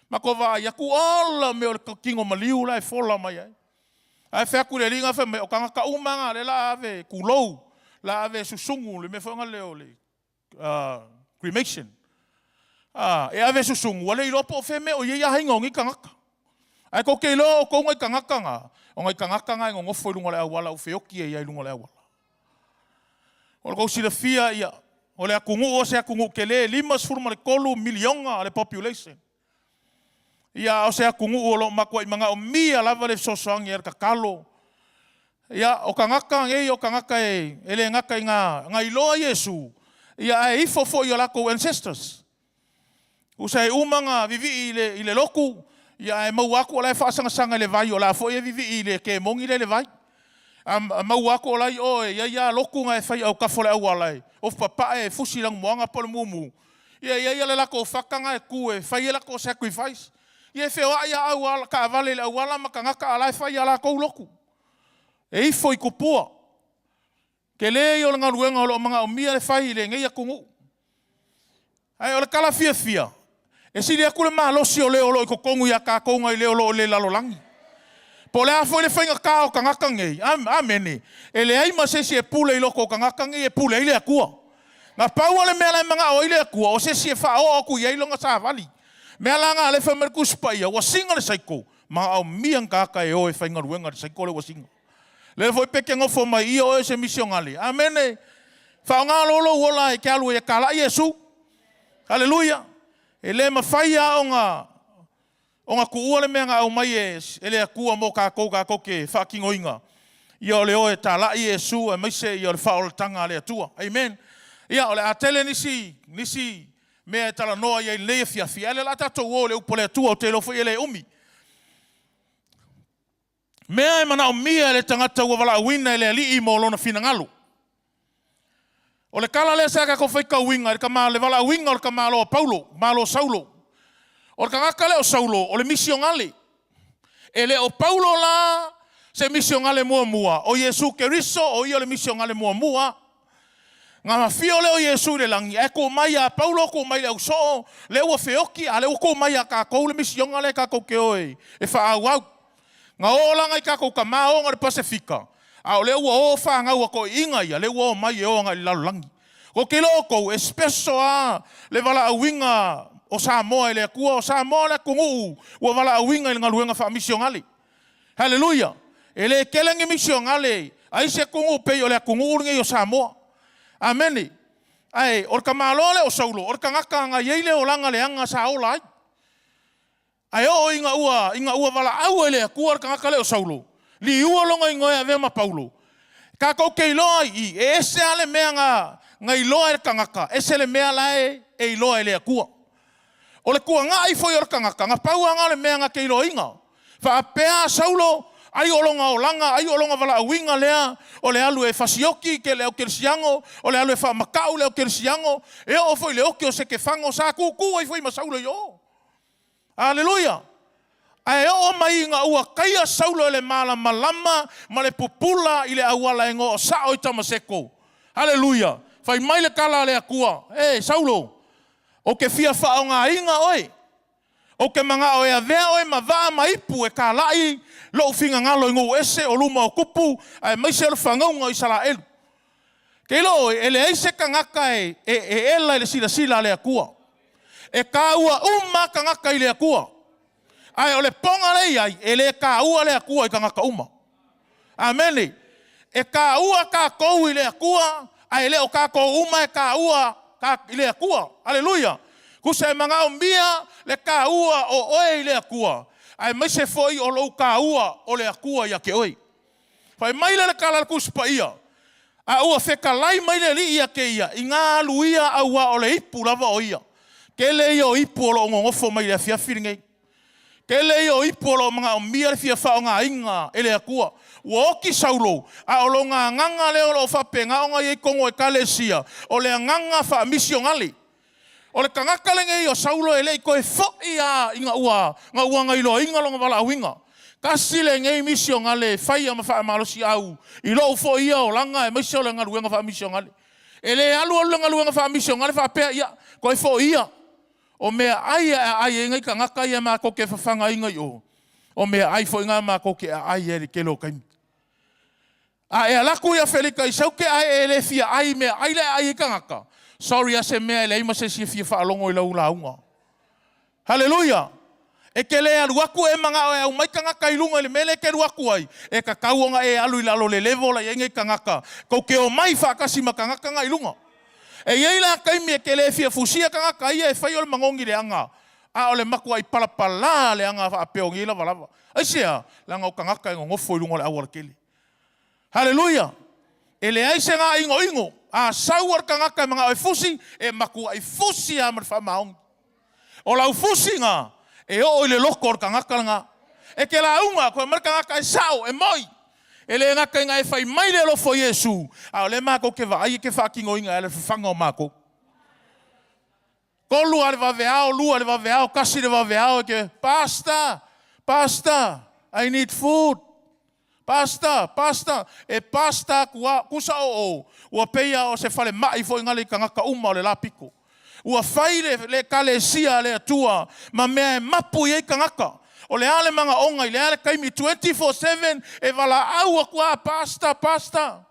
Mako va iaku ala me o le kingo maliu la e fola mai ai. Ai fe ku le ringa fe me o kanga ka umanga le la ave kulou la ave susungu le me fonga le ole cremation e ave susungu wale i lopo fe me o ia hinga ngi kanga ai ko ke lo ko ngai kanga kanga o ngai kanga kanga ngo fo lunga le awala o fe oki ia lunga le awala o ko si le fia ia o le akungu o se akungu ke le 5 milionga le population. Ia o se akungu o lo makua i manga o mia lava le sosoangi er kakalo. Ia o kangaka ngei o kangaka ele ngaka i ngā iloa Yesu. Ia e ifo i o lako ancestors. Usa e umanga vivi i le loku. Ia e mau aku o lai whaasanga le vai o la fo e vivi i le ke mongi le vai. Mau aku o lai o ia loku nga e whai au kafole au alai. O papa e fusi lang moanga pole mumu. Ia le lako whakanga e ku e whai e lako sacrifice. Ia whea ia au ala ka avale le au ala maka ngaka alai whai ala kou loku. E ifo i kupua. Ke le i o nga ruenga o lo mga o mia le whai le ngai a kungu. Ai o le kala fia. E siri aku le mahalosi o le olo i kokongu ia ka konga i le olo o le lalolangi. Po le afo i le whainga ka o ka ngaka ngai. Amene. E le aima sesi e pule i loko o ka ngaka ngai e pule i le akua. Nga pau ale mea lai mga o i le akua o sesi e wha o aku i eilonga sa vali. Mea langa le fa merku spaia wa singa le saiko ma au miang kaka e o e fainga ruenga le saiko le wa singa le foi peke ngofo mai i o e se misiongali amene fa nga lolo wola e kalu e kala Yesu haleluya ele ma faia onga ku le mea au mai ele ku mo ka ko ke fucking oinga i o le o e tala Yesu e mai se i o le fa tanga le tua amen ia ole atele nisi mea tala noa ia le fia ele la tato o le upole tua o te lofo ele umi. Mea e mana o mia le tangata ua wala wina ele ali i mo lona fina ngalu. O le kala le saka ko whaika winga, le kama le wala winga o le kama lo Paulo, malo Saulo. O le kangaka le o Saulo, o le misio ngale. Ele o Paulo la se misio ngale mua. O Yesu Keriso o i o le misio ngale mua. Nga mafio leo Yesu le langi. E ko mai a Paulo ko mai au so. Le ua feoki a le ko mai a ka kou le misionga le ka kou ke oi. E wha au au. Nga o langa i ka kou ka mao nga le Pasifika. A o le ua o wha ngau a ko inga ia. Le ua o mai e o nga i lalo langi. Ko ke loko espeso a le wala au winga o Samoa e le akua o Samoa le kungu. Ua wala au winga i nga luenga wha misionga le. Hallelujah. E le kelengi misionga le. Aise kungu pei o le kungu nge o Samoa. Amene. Ai, or ka malole o Saulo, or ka ngaka nga yeile o langa le anga sa ola ai. Ai o inga ua wala au ele ku or ka ngaka le o Saulo. Li ua longa ingoe ave ma Paulo. Ka ko ke loa i ese ale mea nga i loa ka ngaka, ese le mea lae e i loa ele akua. O le kua nga i foi or ka ngaka, nga pau anga le mea nga ke i loa inga. Fa apea Saulo ai olonga o langa, ai olonga wala winga lea, o le alu e fasioki ke le o kersiango, o le alu e fa makau le o kersiango, e o foi le oki o se ke fango sa kuku, ai foi ma Saulo yo. Aleluia. Ai o mai nga ua kaia Saulo le mala malama, ma le pupula i le awala ingo o sa o tamaseko. Aleluia. Fai mai le kala le akua. Saulo, o ke fia wha o ngā inga oi. O ke manga o ea vea oi ma vaa ma ipu e ka lai lo ufinga ngalo i ngou ese o luma o kupu ai mai se lo whangaunga i Saraelu. Ke lo e le eise ka ngaka e ela i le sila le akua. E ka ua uma ka ngaka i le akua. Ai o le ponga le iai e le ka ua le akua i ka ngaka uma. Amene. E ka ua ka kou i le akua ai le o ka kou uma e ka ua i le akua. Aleluia. Kusa e manga o mbia le ka ua o oe i le akua. Ai mai se foi o lo ka ua o le akua ia ke oi. Fai mai le kala kuspa ia. A ua feka lai mai le li ia ke ia. I ngā luia aua o le ipu lava o ia. Ke le ia o ipu o lo ngongofo mai le fiafiringei. Ke le ia o ipu o lo mga o mbia le fiafa o ngā inga e le akua. Ua oki Saulo, a o lo ngā nganga le o lo whapenga o ngā iei kongo e kalesia. O le nganga wha misio ngali. O le kangaka lenge i o Saulo e le i koe fōi a inga ua. Ngā ua ngai loa inga longa wala winga. Kasi le ngei misio ngale whai ama wha malosi au. I lo fōi ia o langa e misio le ngaruenga wha misio ngale. E le alu o le ngaruenga wha misio ngale wha pēa ia. Koe fōi ia. O mea ai e ngai kangaka ia mā koke whawhanga inga i o. O mea ai fōi ngā mā koke ai e ke lo kaimi. A e alaku ia Felika i sauke ai e le fia ai mea ai le ai kangaka. Sorry ase mea le ima se si fia whaalongo i lau launga. Hallelujah. E ke le alu aku e manga o e au mai kangaka i lunga i le mele ke alu aku ai. E ka kauanga e alu i lalo le levo la ienge kangaka. Kou ke o mai whaakasi ma kangaka nga i lunga. E iei la kaimi e ke le fia fusia kangaka ia e whai o le mangongi le anga. A o le makua i palapala le anga whaapeongi i lava lava. Aisea, langa o kangaka e ngofo i lunga le awara kele. Hallelujah. E le aise ngā ingo. A sauar ka ngaka mga o fusi e maku ai fusi a mar whamaong. O lau fusi ngā e o le loko ka ngaka nga. E ke la unga koe mar ka ngaka e sao e moi. E le ngaka inga e whai mai le lofo Yesu. A o le mako ke wa ai ke whakingo inga e le whanga o mako. Ko lua le waweao, lua le waweao, kasi le waweao e ke Pastor, I need food. Pastor, e pasta kusa o. Ua peia o se fale mai fo ingali ka ngaka uma o le lapiko. Ua whai le kalesia le atua, ma mea e mapu i ka ngaka. O le ale manga onga, i le ale kaimi 24/7, e wala aua kua pasta.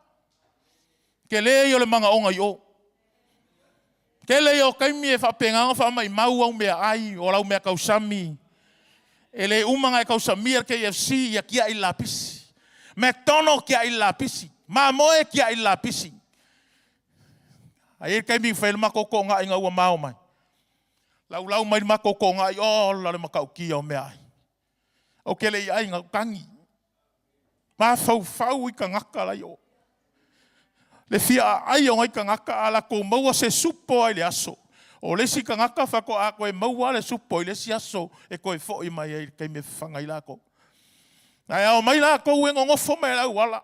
Ke le i o le manga onga i o. Ke le i o kaimi e whapenganga wha mai mau au mea ai, o lau mea kausami. E le umanga e kausamia KFC, ia kia i lapisi. McDonald's kia i lapisi. Mamoe kia i lapisi. Ai kai mi whaile makoko ngā inga ua mao mai. Lau mai makoko ngā i o lale makau kia o mea ai. O kele i ai ngā kangi. Mā fau i ka ngaka lai o. Le fia ai o ngai ka ngaka ala ko maua se supo ai le aso. O lesi ka ngaka whako a koe maua le supo i lesi aso e koe fo i mai ai kai me whangai lako. Ai au mai lako ue ngofo mai lau wala.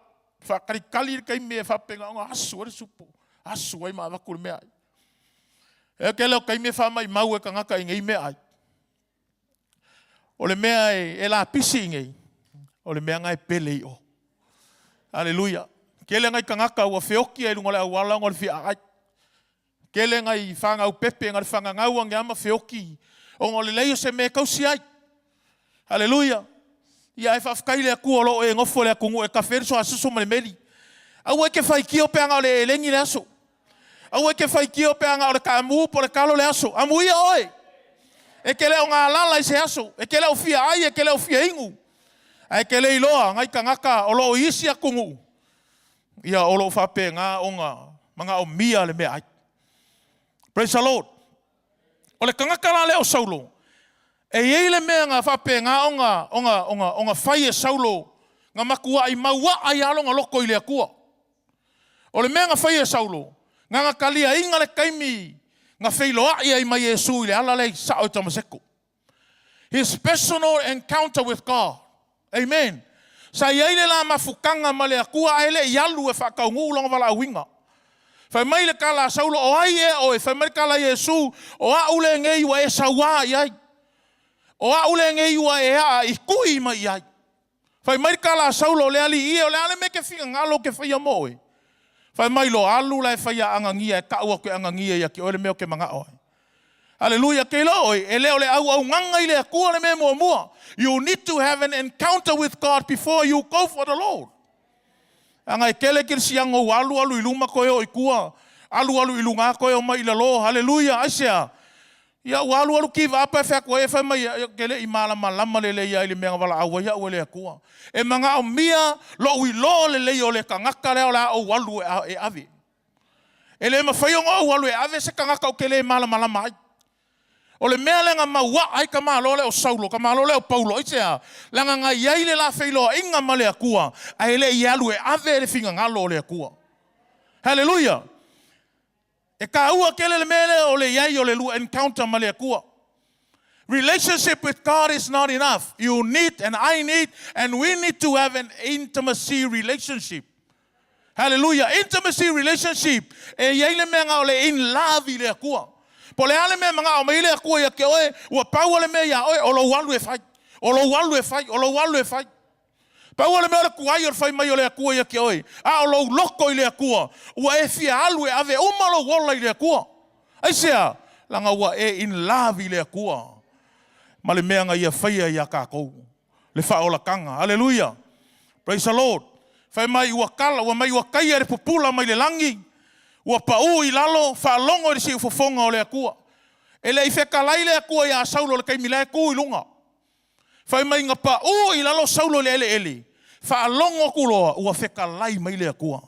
Whakarikali kai me whapenga o aso le supo. Asu ai maa wakuru mea ai. E ke leo kai me whamai mau e ka ngaka i ngei mea ai. O le mea e la pisi i ngei. O le mea ngai pele i o. Aleluia. Ke le ngai ka ngaka ua whioki ai lunga le au wala ngol fia ai. Ke le ngai whangau pepe ngai whangangau ange ama whioki. O ngole leio se mea kausi ai. Aleluia. Ia e whafkai le aku olo e ngofo le akungu e ka wheriso asuso male meri. Au e ke whai kio pe anga o le elengi le aso. Au e ke whai kio pe anga o le kāmu po le kalo le aso. Amuia oe. E ke leo ngā lala i se aso. E ke leo fia ai, e ke leo fia ingu. E ke leo iloa, ngai ka ngaka o lo isi a kungu. Ia o lo whape ngā o ngā, mga o mia le mea ai. Praise the Lord. O le ka ngaka la leo Saulo. E iei le mea ngā whape ngā o ngā whai e Saulo. Ngā makua i maua ai alo ngā loko i le akua. O le mea ngā whai e Saulo. Ngā kalia inga le kaimi. Ngā whailoa ia i mai Yesu i le ala lei sa o tamaseko. His personal encounter with God. Amen. Sa iei le la mafukanga ma le akua ai le ialu e whakaungu longa wala awinga. Whai mai le kala Saulo o ai e oe. Whai mai kala Yesu o a ule ngei wa e sawa i ai. O a ule ngei wa e a i kui mai i ai. Whai mai kala Saulo le ali i e o le ale me ke whiga ngalo ke whaia moe. Whai mai lo alu lai whai a angangia, ka ua koe angangia ia ki oe le meo ke mga oe. Hallelujah, ke lo oi, e leo le au nganga i le akua le mea mua. You need to have an encounter with God before you go for the Lord. Anga e kele kiri siango alu iluma koe o ikua. Alu ilunga koe o mai lo. Hallelujah, aisea. Ia alu ki vapa e whea koe e whai mai kele i malama le ia i le mea wala awa ia ua le akua. E mga o mia lo le o le kangaka leo la o alu e ave. E le mawhaionga o alu e ave se kangaka o kele malama ai. O le mea lenga maua ai ka malo le o Saulo, ka malo le o Paulo, itea. Langa nga iai le la whailo inga ma le akua, ai le i alu e ave le finga ngalo o le akua. Hallelujah. E ka ua kele le mele o le iai o le lua encounter ma le akua. Relationship with God is not enough. You need, and I need, and we need to have an intimacy relationship. Hallelujah. Intimacy relationship. E iai le mea nga o le in love i le akua. Po le ale mea mga o meile a kua ia ke oe, ua pau ale mea ia oe, o lo walu e fai. O lo walu e fai, o lo walu e fai. Pau ale mea le kuai o fai mai o le a kua ia ke oe. A o lo loko i le a kua. Ua e fia alu e ave umalo wola i le a kua. Aisea, langa ua e in love i le a kua. Ma le mea nga ia faia ia kākou. Le whaola kanga. Hallelujah. Praise the Lord. Fai mai ua kala, ua mai ua kaia re pupula mai le langi. Ua pau i lalo, whaalongo i si ufofonga o le akua. E le i whekalai le akua i a Saulo le kai milai ku i lunga. Whai mai ngā pau i lalo Saulo le ele. Whaalongo kuloa, ua whekalai mai le akua.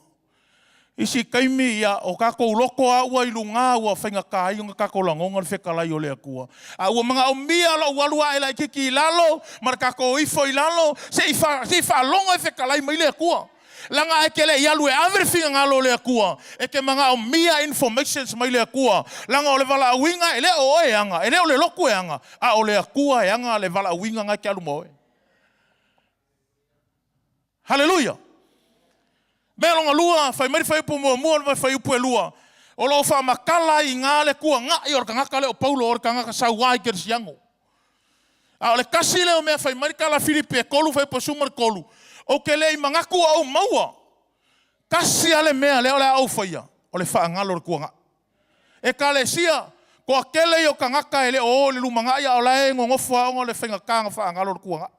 Isi kaimi ia o kako loko a ua i lunga, ua whainga kai unga kako langonga le whekalai o le akua. A ua mga o mia la ualua e lai kiki i lalo, mara kako ifo i lalo, se i whaalongo e whekalai mai le akua. Langa e kele ialu e everything ngalo le akua. E ke mga o mia informations mai le akua. Langa o le vala awinga e le o e anga. E le o le loku e anga. A o le akua e anga le vala awinga ngai ke alu moe. Hallelujah. Mea longa lua, fai mari fai upu mua, fai upu e lua. O lo wha makala i ngā le kua ngai o kangaka le o Paulo o kangaka sa wai ke risiango. A o le kasi le o mea fai mari kala Filipe e kolu, fai posumar kolu. O ke lei mangaku au maua. Kasi ale mea leo le au whaia. O le whaangalo le kuanga. E ka le sia. Ko a kele o kangaka e le o le lumanga ia o lae ngongofua o le whainga kanga whaangalo le kuanga.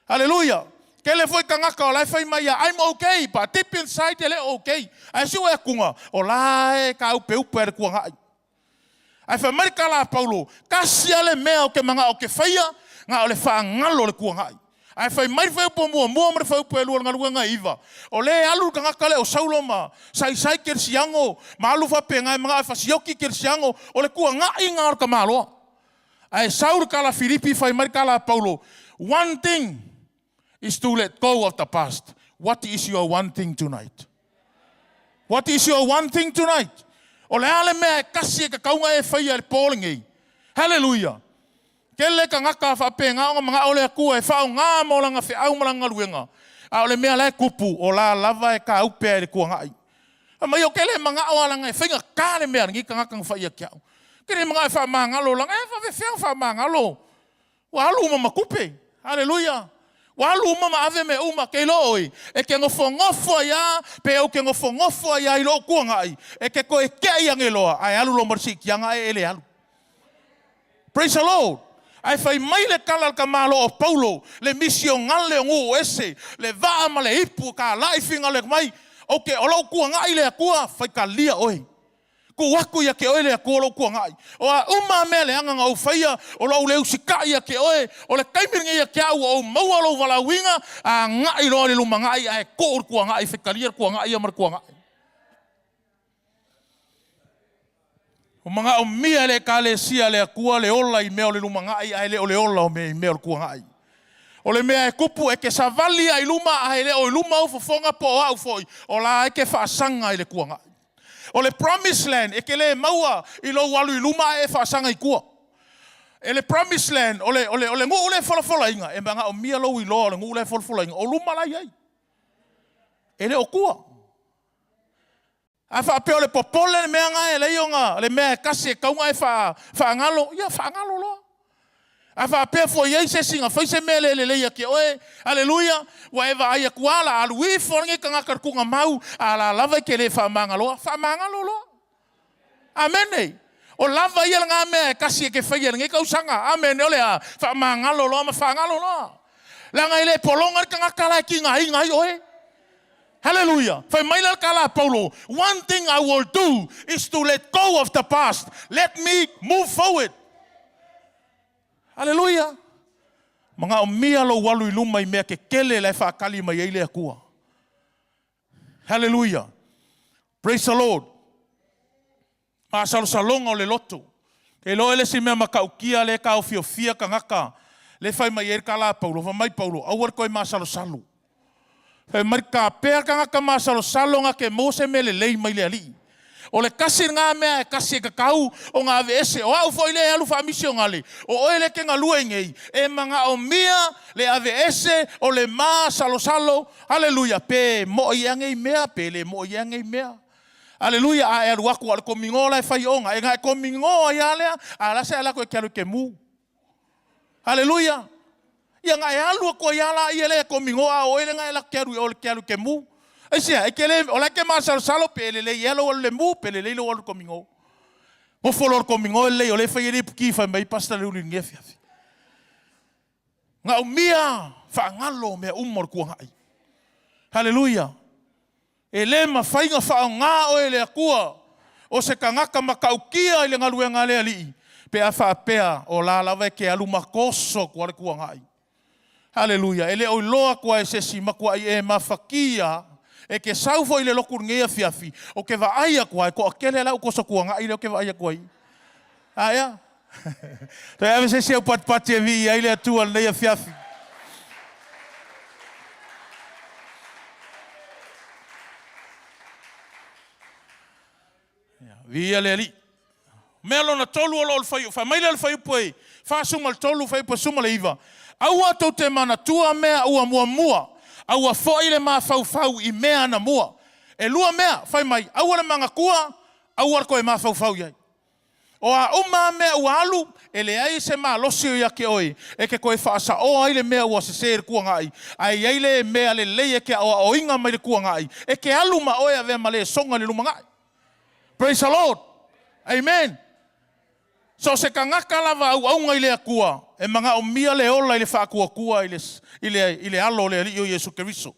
Hallelujah. Kele foi kangaka o lae whai mai ia. I'm okay. Pa deep inside e le okay. Ai siu e kunga. O lae ka upe e le kuanga. Ai whai marika la Paulo. Kasi ale mea o ke manga o ke whaia. Nga o le whaangalo le kuanga. Ai fai mai fai po mua mare fai po elu nga luenga iva. O le alu kangaka le o Saulo ma sai ke siango, ma alu fa penga mga fa sioki ke siango, o le kua nga inga or kamalo. Ai Saulo kala Filipi fai mai kala Paulo. One thing is to let go of the past. What is your one thing tonight? What is your one thing tonight? O le ale mea kasi ka kaunga e fai le polling e. Hallelujah. Kele ka ngaka whapenga o mga ole akua e whao ngā maulanga whiau malanga luenga. A ole mea lai kupu o la lava e ka upea e kua ngai. A mai o kele mga awalanga e whainga kāre mea ngi ka ngaka ngwhaia kiau. Kere mga e wha mangalo langa e wha mangalo. Wa alu uma makupe. Hallelujah. Wa alu uma ma ave me uma ke loi. E ke ngofo ia pe o ke ngofo ia i lo kua ngai. E ke ko e kei angeloa. Ai alu lo marsi kianga e ele alu. Praise the Lord. Ai fai mai le kala ka malo o Paulo, le misio ngale o ese, le vaa ma le ipu ka laifinga le mai, o ke o lau kua ngai le akua, fai ka lia oe. Ku waku ia ke oe le akua lau kua ngai. O a uma mea le anga ngau faia, o lau le usika ia ke oe, o le kaimiringa ia ke au o maua lau wala winga, a ngai loa le luma ngai, a e koor kua ngai, fai ka lia kua ngai, amar kua ngai. O mga o mia le ka le sia le akua le ola I mea o le luma ngai ai le o le ola o mea I mea o le kua ngai. O le mea e kupu e ke savali ai luma ai le o luma o fofonga po au foi. O la e ke whaasanga I le kua ngai. O le promised land e ke le maua I lo walu I luma e whaasanga I kua. E le promised land o le ngu ule fola inga. E mga o mia lo I lo o le ngu ule fola inga. O luma lai ai. E le o kua. A wha peo le popole le mea ngai le ionga, le mea kasi e kaunga e wha ngalo, ia wha ngalo loa. A whapea fo iei se singa whaise mele le leia ke oe. Hallelujah. Wa eva aia kuala alui whange ka ngakar kunga mau. A la lava ke le whamangaloa. Whamangaloa. Amen. O lava ia ngā mea kasi ke whaia nge kausanga. Amen. Ole a whamangaloa ma whangaloa. Langa ile polonga ka ngakala ki ngai ngai oe. Hallelujah. Whai maila kala Paulo. One thing I will do is to let go of the past. Let me move forward. Hallelujah. Mga o mia lo walu i luma i mea ke kele lai whaakali mai eile akua. Hallelujah. Praise the Lord. Maa salonga o le lotu. E lo ele si mea makaukia le ka o fiofia ka ngaka. Le whai mai ere kala Paulo. Wha mai Paulo. Awar koe maa salo. Whai mai ka pēr ka ngaka maa salo nga ke mose me le lei mai le ali. O le kasi ngā mea e kasi e kakau o ngā vese. O au fo ile e alu whaamisi o ngale. O oele ke ngā lua ngei. E manga o mia le AVS o le mā salo. Hallelujah. Pe mo i angei mea. Pe le mo i angei mea. Hallelujah. A e alu aku ala komingo la e whai onga. E ngā e komingo a ia lea. A la se ala koe kialu ke mu. Hallelujah. Ia ngā e alu ako ia la ia le komingo a oele ngā e la kialu ke mu. Asia, ekele ola ke masalo pele le yelo le mu pele le lo komingo. Mo folor komingo le ole fa yeri ki fa mai pasta le uli ngefi. Nga umia fa ngalo me umor ku ngai. Hallelujah. Ele ma fainga fa nga o ele akua. O se kangaka makaukia ile ngalu ngale ali. Pe afa pea o la lava ke alu makoso ku ale ku ngai. Hallelujah. Ele o loa ku e se si makua e mafakia. E ke sau foi le loku ngea fiafi. O ke va aia kuai, ko akele la uko so kuanga ile o ke va aia kuai. Aia. Te ave se se pat e vi ile atua le fiafi. Vi ale ali. Melo na tolu o lo fai, fa mai le fai poi. Fa suma tolu fai po suma le iva. Aua to te mana tua mea ua mua. Aua foi le ma fau i mea na mua. E lua mea, fai mai, aua le manga kua, aua koe ma fau iai. O a uma mea ua alu, e le ai se ma losi o ia ke oi, e ke koe whaasa o ai le mea ua se ser kua ngai. Ai ai le mea le leie ke o inga mai le kua ngai. E ke alu ma oi a vea ma le songa le luma ngai. Praise the Lord. Amen. So se ka ngaka lava au ngai le akua, e manga o mia le ola ile whaakua kua ile alo le ali o Yesu Keriso.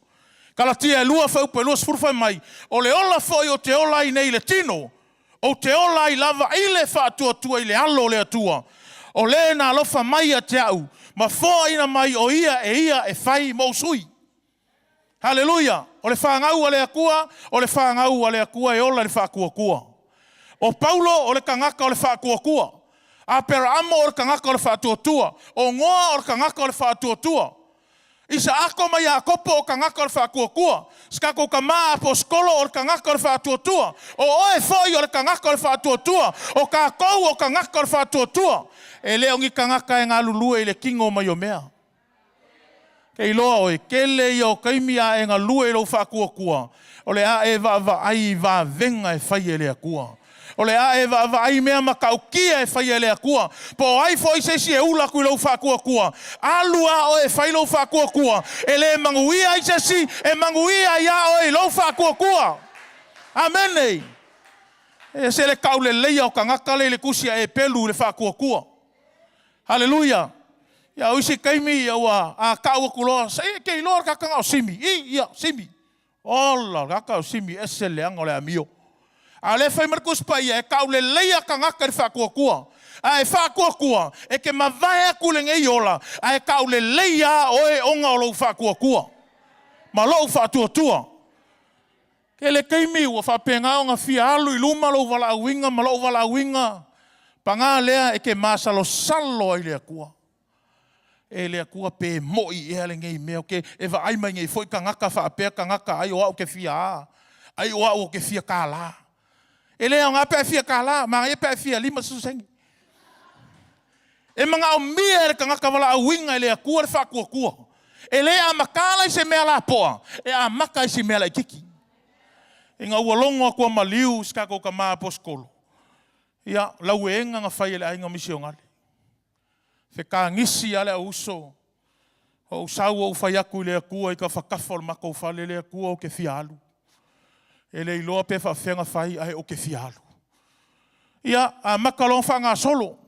Kalatia e lua whau pe lua sfurfai mai, o le ola foi o te ola i nei le tino, o te ola i lava ile whaatua tua ile alo le atua, o le na alofa mai a te au, ma foa ina mai o ia e whai mausui. Hallelujah. O le whaangau a le akua, o le whaangau a le akua e ola le whaakua kua. O Paulo o le kangaka o le whaakua kua. A pera amo o le kangaka o le whaatuatua. O ngoa o le kangaka o le whaatuatua. Isa ako mai a kopo o kangaka o le whaakuakua. Skako ka maa aposkolo o le kangaka o le whaatuatua. O oe foi o le kangaka o le whaatuatua. O ka kou o kangaka o le whaatuatua. E leo ngi kangaka e ngā lulua i le kingo mai o mea. Kei loa oe, kele i o kaimia e ngā lua i lo whaakuakua. O le a e va ai va venga e whai e le akua. O le a e va ai mea makaukia e whai e le akua. Po ai foi se si e ula kui lau whakuakua. Alua o e whai lau whakuakua. E le manguia ai se si e manguia ia o e lau whakuakua. Amen. E se le kaule leia o kangaka le kusia e pelu le whakuakua. Hallelujah. Ia uisi kaimi ia ua a kaua kuloa. Sei kei loa kakanga o simi. Ia simi. Ola kaka o simi ese leanga o le amio. A le whai markus pai e kaule leia kangaka le whakuakua. A e whakuakua e ke mawai aku le ngei ola. A e kaule leia o e onga o lau whakuakua. Ma lau whaatuatua. Ke le keimi ua whapenga o ngā fia alu i luma lau wala awinga ma lau wala awinga. Panga lea e ke masalo salo i le akua. E le akua pe moi e ale ngei mea ke e wa aima ngei foi kangaka whaapea kangaka ai o au ke fia a. Ai o au ke fia kāla. E lea ngā pēr fia kāla, mga e pēr fia lima susengi. E mga o mia e kangaka wala awinga e lea kua le whakua kua. E lea makala i se mea la poa, e a maka i se mea la kiki. E ngā ualongo kua maliu skako ka maa poskolo. Ia, lau e enga ngā whai e le ainga misi o ngale. Whekangisi ale au uso. O usau o whai aku i lea kua i ka whakawha o mako whale lea kua o ke whialu. E le iloa pe whawhenga whai ai o ke whialu. Ia, a makalong whanga solo.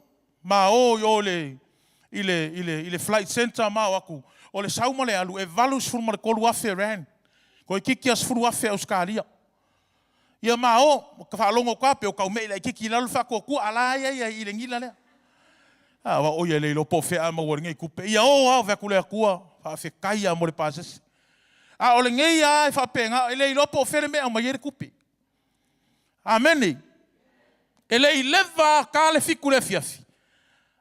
Ma o i le flight center ma o aku. O le sauma le alu e valu sfuru ma le kolu afe ran. Ko i kiki a sfuru afe Australia. Ia ma o, ka whaalongo kape o kau mei la i kiki lalu whako kua ala ia i le ngila lea. Wa o ia le lo po fe a mawaringa i kupe. Ia o au veku lea kua, wha kai a mo le pasesi. A o le ngei a e whapenga, e le lo po fe le mea mai ere kupe. Ameni. E le i lewa ka le fiku le fiafi.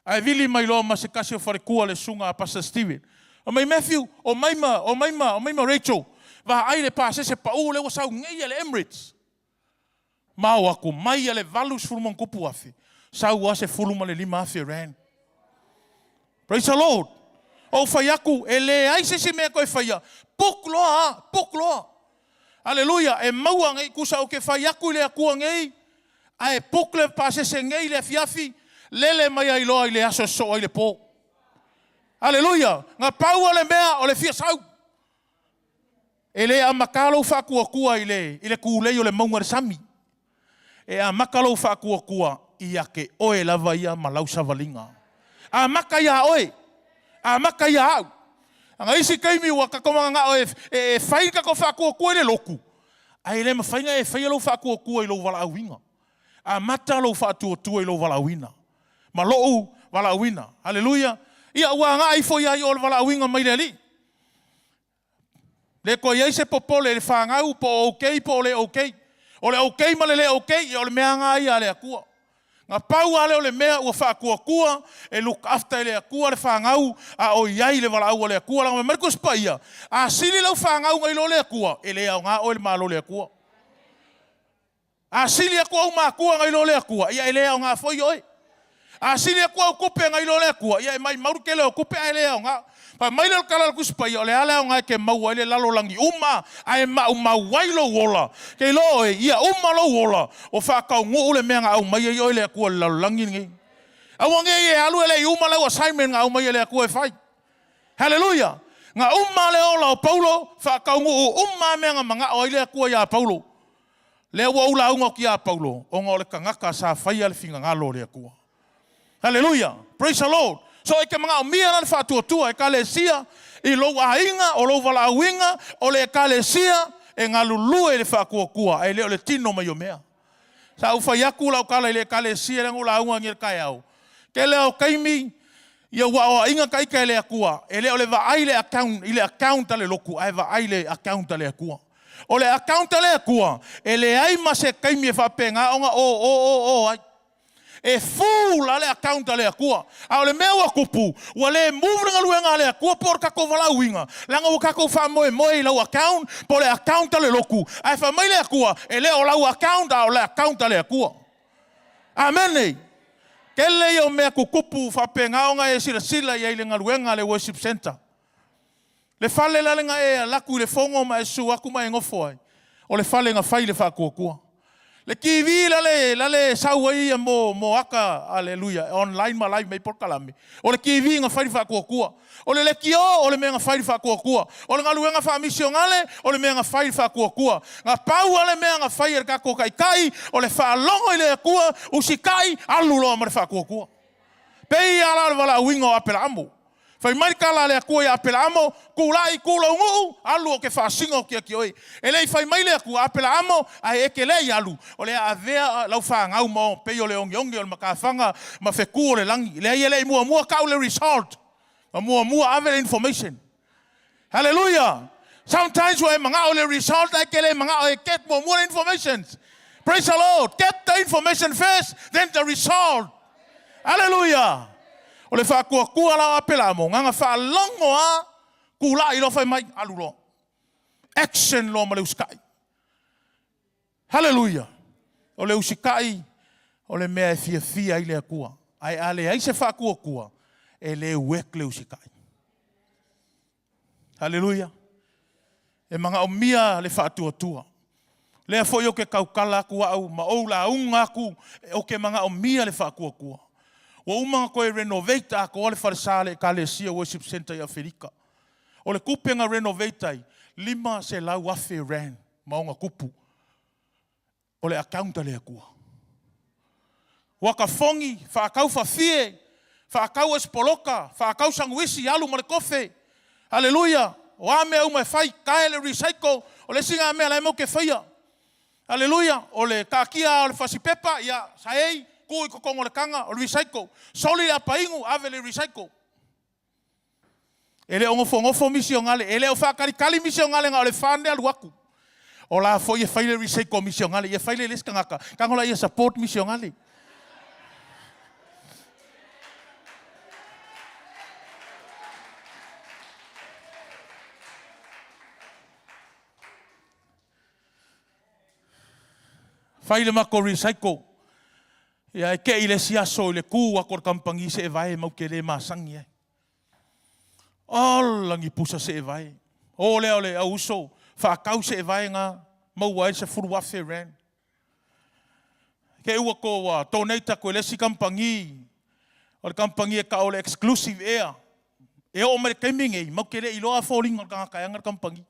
Ai vili mai lo ma se kasi o whare kua le sunga a Pastor Steven. O mai Matthew, o maima Rachel. Wa ai le pasese pa o le wa sau ngei le Emirates. Mau aku mai le valus furumon kupu afi. Sau ase furuma le 5 afi ran. Praise the Lord. O whai aku, e le aise se mea koe whaia. Pukloa. Aleluia, e maua ngei kusa o ke whai aku le akua ngei. A e pukle pasese ngei le fiafi. Lele mai ai loa i le aso so ai le po. Aleluia, ngā paua le mea o le fia sau. E le a makalo whakua kua i le kuulei o le maunga le sami. E a makalo whakua kua i ake oe lava ia malau savalinga. A maka ia oe. A maka ia au. Anga isi kaimi ua kakomanga ngā oe e whainga ko whakua kua i le loku. A ele ma whainga e whaia lau whakua kua i lau wala awinga. A mata lau whaatua tua i lau wala awina. Ma loo wala awina. Hallelujah. Ia ua ngā ifo ia i o wala awinga mai le li. Le ko iei se popole le whangau po okei po le okei. O le okei ma le okei i o le mea ngā ia le akua. Ngā pau ale o le mea ua whaakua kua, e look after le akua le whangau, a o iai le wala au le akua, langa me Marcos Paia. A sili lau whangau ngai lo le akua, e le au ngā o le malo le akua. A sili akua au mākua ngai lo le akua, ia e le au ngā foi oi. A sili akua au kupe ngai lo le akua, ia e mai mauru ke leo kupe ai le au ngā. Pa mai le kala ku Paia, o le ale au ngā ke mau ai le lalo langi uma, ai mau wailo wola. Ke lo e, ia uma lo wola, o whakau ngu ule mea ngā au mai ai oi le akua le lalo langi ngai. Au ngai e alu ele uma lau assignment ngā au mai le akua e whai. Hallelujah. Ngā uma le ola o Paulo, whakau ngu uma mea ngā mga o le akua ia Paulo. Le ua ula unga ki a Paulo, o ngā ole kangaka sa whai ale finga ngalo le akua. Hallelujah. Praise the Lord. So e ke mga o mia na le whātua e ka le sia, i lou ainga, o lou wala auinga, o le ka le sia, e ngā lulu e le whakua e leo le tino mai o mea. Sa u whai aku lau kala i le ka le sia, rengo la aunga ngir kai au. Ke leo kaimi, ia ua o ainga kai kai le akua, e leo le vaai le account le loku, ai vaai le account le akua. O le account le akua, e le ai ma se kaimi e whapenga, o ngā ai. E fula le account le akua. A le mea wa kupu, wa le muvringa luenga le akua por kako wala uinga. Langa wa kako wha moe lau account, por le account le loku. Ai wha mai le akua, e le o lau account a o le account le akua. Amen. Kele i o mea kukupu wha penga o nga e sila i le ngaluenga le worship center. Le fale la lenga e laku le fongo ma e su aku mai ngofo ai. O le fale nga fai le wha kua. Le kiwi la le sauai mo aka, aleluia, online ma live mai por kalame. O le kiwi nga whairi whakua. O le kio, o le mea nga whairi whakua. O le ngaluenga wha misio ngale, o le mea nga whairi whakua. Nga pau ale mea nga whairi kako kai, o le whaalongo i le akua, usikai, aluloa ma le whakua. Pei ala le wala uingo apela amo. Fai mai kala le akua i apela amo, kulai kula ungu, alu o ke whaasingo kia ki oi. E lei fai mai le akua apela amo, ai eke lei alu. O le avea lau whaangau mo, pei o le ongi o le makawhanga, ma wheku o le langi. Lei lei mua kau le result. Ma mua avele information. Hallelujah. Sometimes when mga o le result, ai ke le mga o e get more information. Praise the Lord. Get the information first, then the result. Hallelujah. O le whakua lau apela mo, nganga whaalongo a, kula i lo fai mai alulo. Action lo ma le usikai. Hallelujah. O le usikai, o le mea e fia i le akua. Ai ale ai se whakua, e le uek le usikai. Hallelujah. E mga o mia le whaatua. Lea foi o ke kaukala aku au, ma ou la unga aku, o ke mga o mia le whakua. Wa umanga koe renovate a ko ole farisale kalesia worship center ya Afrika. Ole kupenga renovate ai 5 se lau afe ran maunga kupu. Ole accounta le kua. Waka fongi whaakau whawhie, whaakau espoloka, whaakau sanguisi alu mo le kofe. Hallelujah. O ame au mai whai kae le recycle. O le singa mea lai mo ke whaia. Hallelujah. O le kakia o le whasipepa ia saei kui kokongo le kanga o le recycle. Soli a paingu ave le recycle. Ele ngofo misio ngale, ele o whakarikali misio ngale nga o le whande alu aku. O la fo ye whaile recycle misio ngale, ye whaile les kangaka. Kangola ye support misio ngale. Whaile mako recycle. Ia e ke ile siaso ile kua kor kampangi se e vai mau ke le masangi ai. Langi pusa se e vai. Ole au uso. Whaakau se e vai ngā mau wai se furu wafe ran. Ke ua ko toneita ko lesi kampangi. O le kampangi e ka ole exclusive air. E o mere kemingei. Mau ke le iloa falling o kangakaianga kampangi.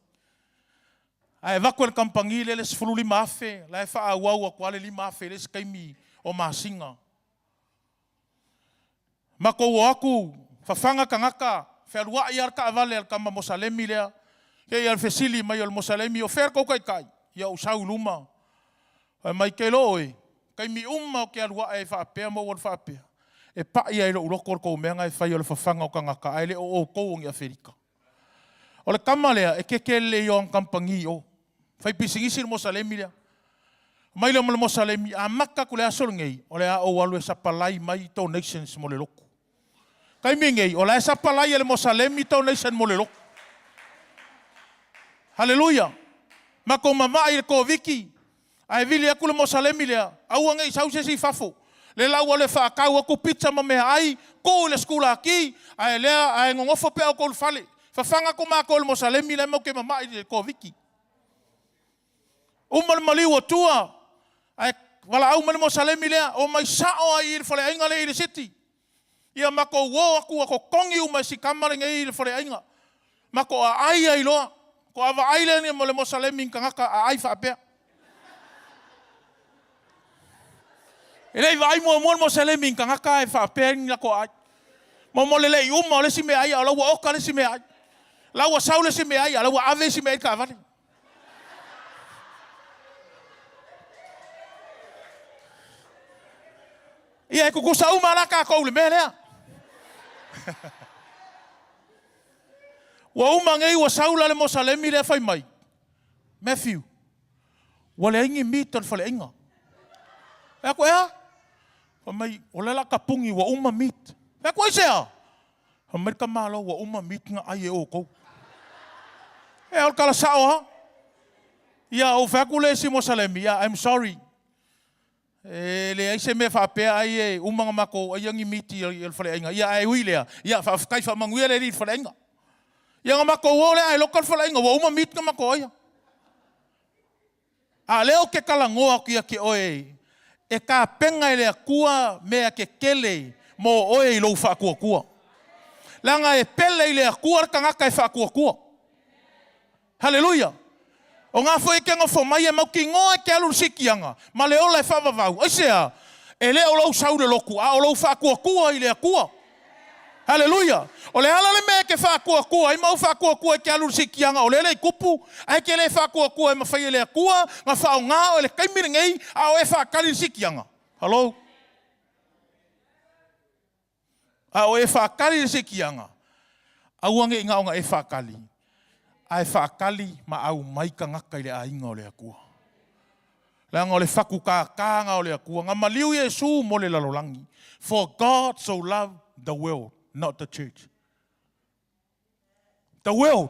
Ai wako le kampangi le se furu 5 afe. Lai wha au kwa le 5 afe le se kaimi o masinga. Mako o aku. Whawhanga kangaka. Wherua i arka avale al kama mosalemi lea. Ke i al fesili mai al mosalemi o wher kau kai. Ia usau luma. Mai ke loe. Kai mi o ke arua e whaapea mo wal whaapea. E pa ia i lo urokor kou meanga e whai o le whawhanga o kangaka. Ai le o kou ngi Afrika. O le kama lea e kekele i o ang kampangi o. Whai pisingisi le mosalemi lea. Mai le mosalemi a maka kule asolngei. O le a o walu e sapalai mai tau nations mo le loku. Kai mingei, o la esa palai ele mosalemi tau nation mo le loko. Hallelujah. Mako mamai le ko viki. Ai vili aku le mosalemi lea. Au angai sau se si fafo. Le lau ole whaakau aku pizza ma mea ai. Ko le skula aki. Ai lea ai ngongofo pe au ko le fale. Whawhanga ko mako le mosalemi le mo ke mamai le ko viki. Umal maliu o tua. Ai wala au mani mosalemi lea. O mai sao ai le fale ainga le i le city. Ia mako wo ako kongi uma si kamare ngai le fore ainga. Mako a ai ai loa. Ko ava ai le mo le mosalemi kangaka a ai whaapea. Elei vai mo mosalemi kangaka e whaapea ni ko ai. Mo le lei uma le si me ai, ala wa oka le si me ai. La wa saule si me ai, ala wa ave si me ai ka vale. Ia e kukusa uma la ka ko le melea. Wa umangei wa saula le mosalemi le fai mai. Matthew. Wa le ingi meat fale inga. E ko ea? Fa mai o le la kapungi wa uma meat. E ko isea? Fa mai ka malo wa uma meat nga ai e o ko. E al kala sao ha? Ia o fa kule si mosalemi. Ia I'm sorry. Le ai se me fa pe ai umanga mako ai ngi miti il fale inga ia ai uilea ia fa kai fa manguele ri fale inga ia mako ole ai lokal fale inga wa uma mit nga mako ia a leo ke kalangoa kia ke oe e ka penga ile kua me ke kele mo oe lo fa kua langa e pele ile kua kangaka e fa kua hallelujah. O ngā whoi ke ngā whamai e mau ki ngoa ke alu sikianga. Ma le ola e whawawau. Aisea, e le o lau saure loku. A o lau whakua i le akua. Hallelujah. O le ala le mea ke whakua. I mau whakua ke alu sikianga. O le le kupu. Ai ke le whakua e mawhai le akua. Ngā whao ngā o le kaimiringei. A o e whakari sikianga. Hello? A o e whakari sikianga. Auange inga o ngā e whakali. Ai whaakali ma au mai ka ngaka i le ainga o le akua. Leanga o le whaku kākanga o le akua. Ngā maliu Yesu mo le lalolangi. For God so loved the world, not the church. The world.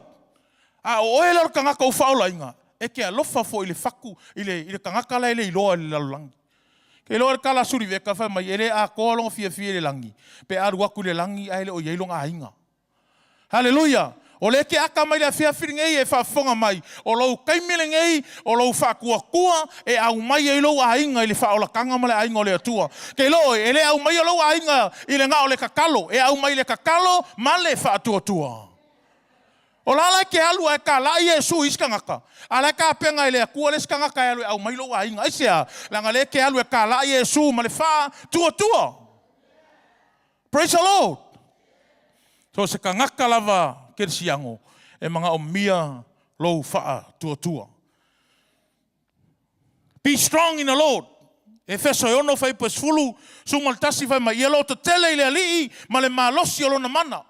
A o e lalo ka ngaka o whaola inga. E ke alofa fo i le whaku, i le ka ngaka la i le iloa i le lalolangi. Ke loa le kala suri veka whai mai, e le a koa longa fia le langi. Pe aru aku le langi ai le o yeilonga ainga. Hallelujah. O le ke aka mai le fia firingei e whaafonga mai. O lau kaimilengei, o lau whaakua e au mai e lau ainga i le whaola kanga ma le ainga o le atua. Ke lo e le au mai o lau ainga i le ngā o le kakalo. E au mai le kakalo ma le whaatua. O lala ke alu e ka la Yesu iskangaka. Ala ka penga ile akua le skangaka e alu au mai lau ainga. Aisea, langa le ke alu e ka la Yesu ma le whaatua. Praise the Lord. So se kangaka lava ke siango e mga o mia lou faa tua. Be strong in the Lord. E feso ono fai pas fulu sumal tasi fai ma yelo to tele ile ali ma le malosi o lona mana.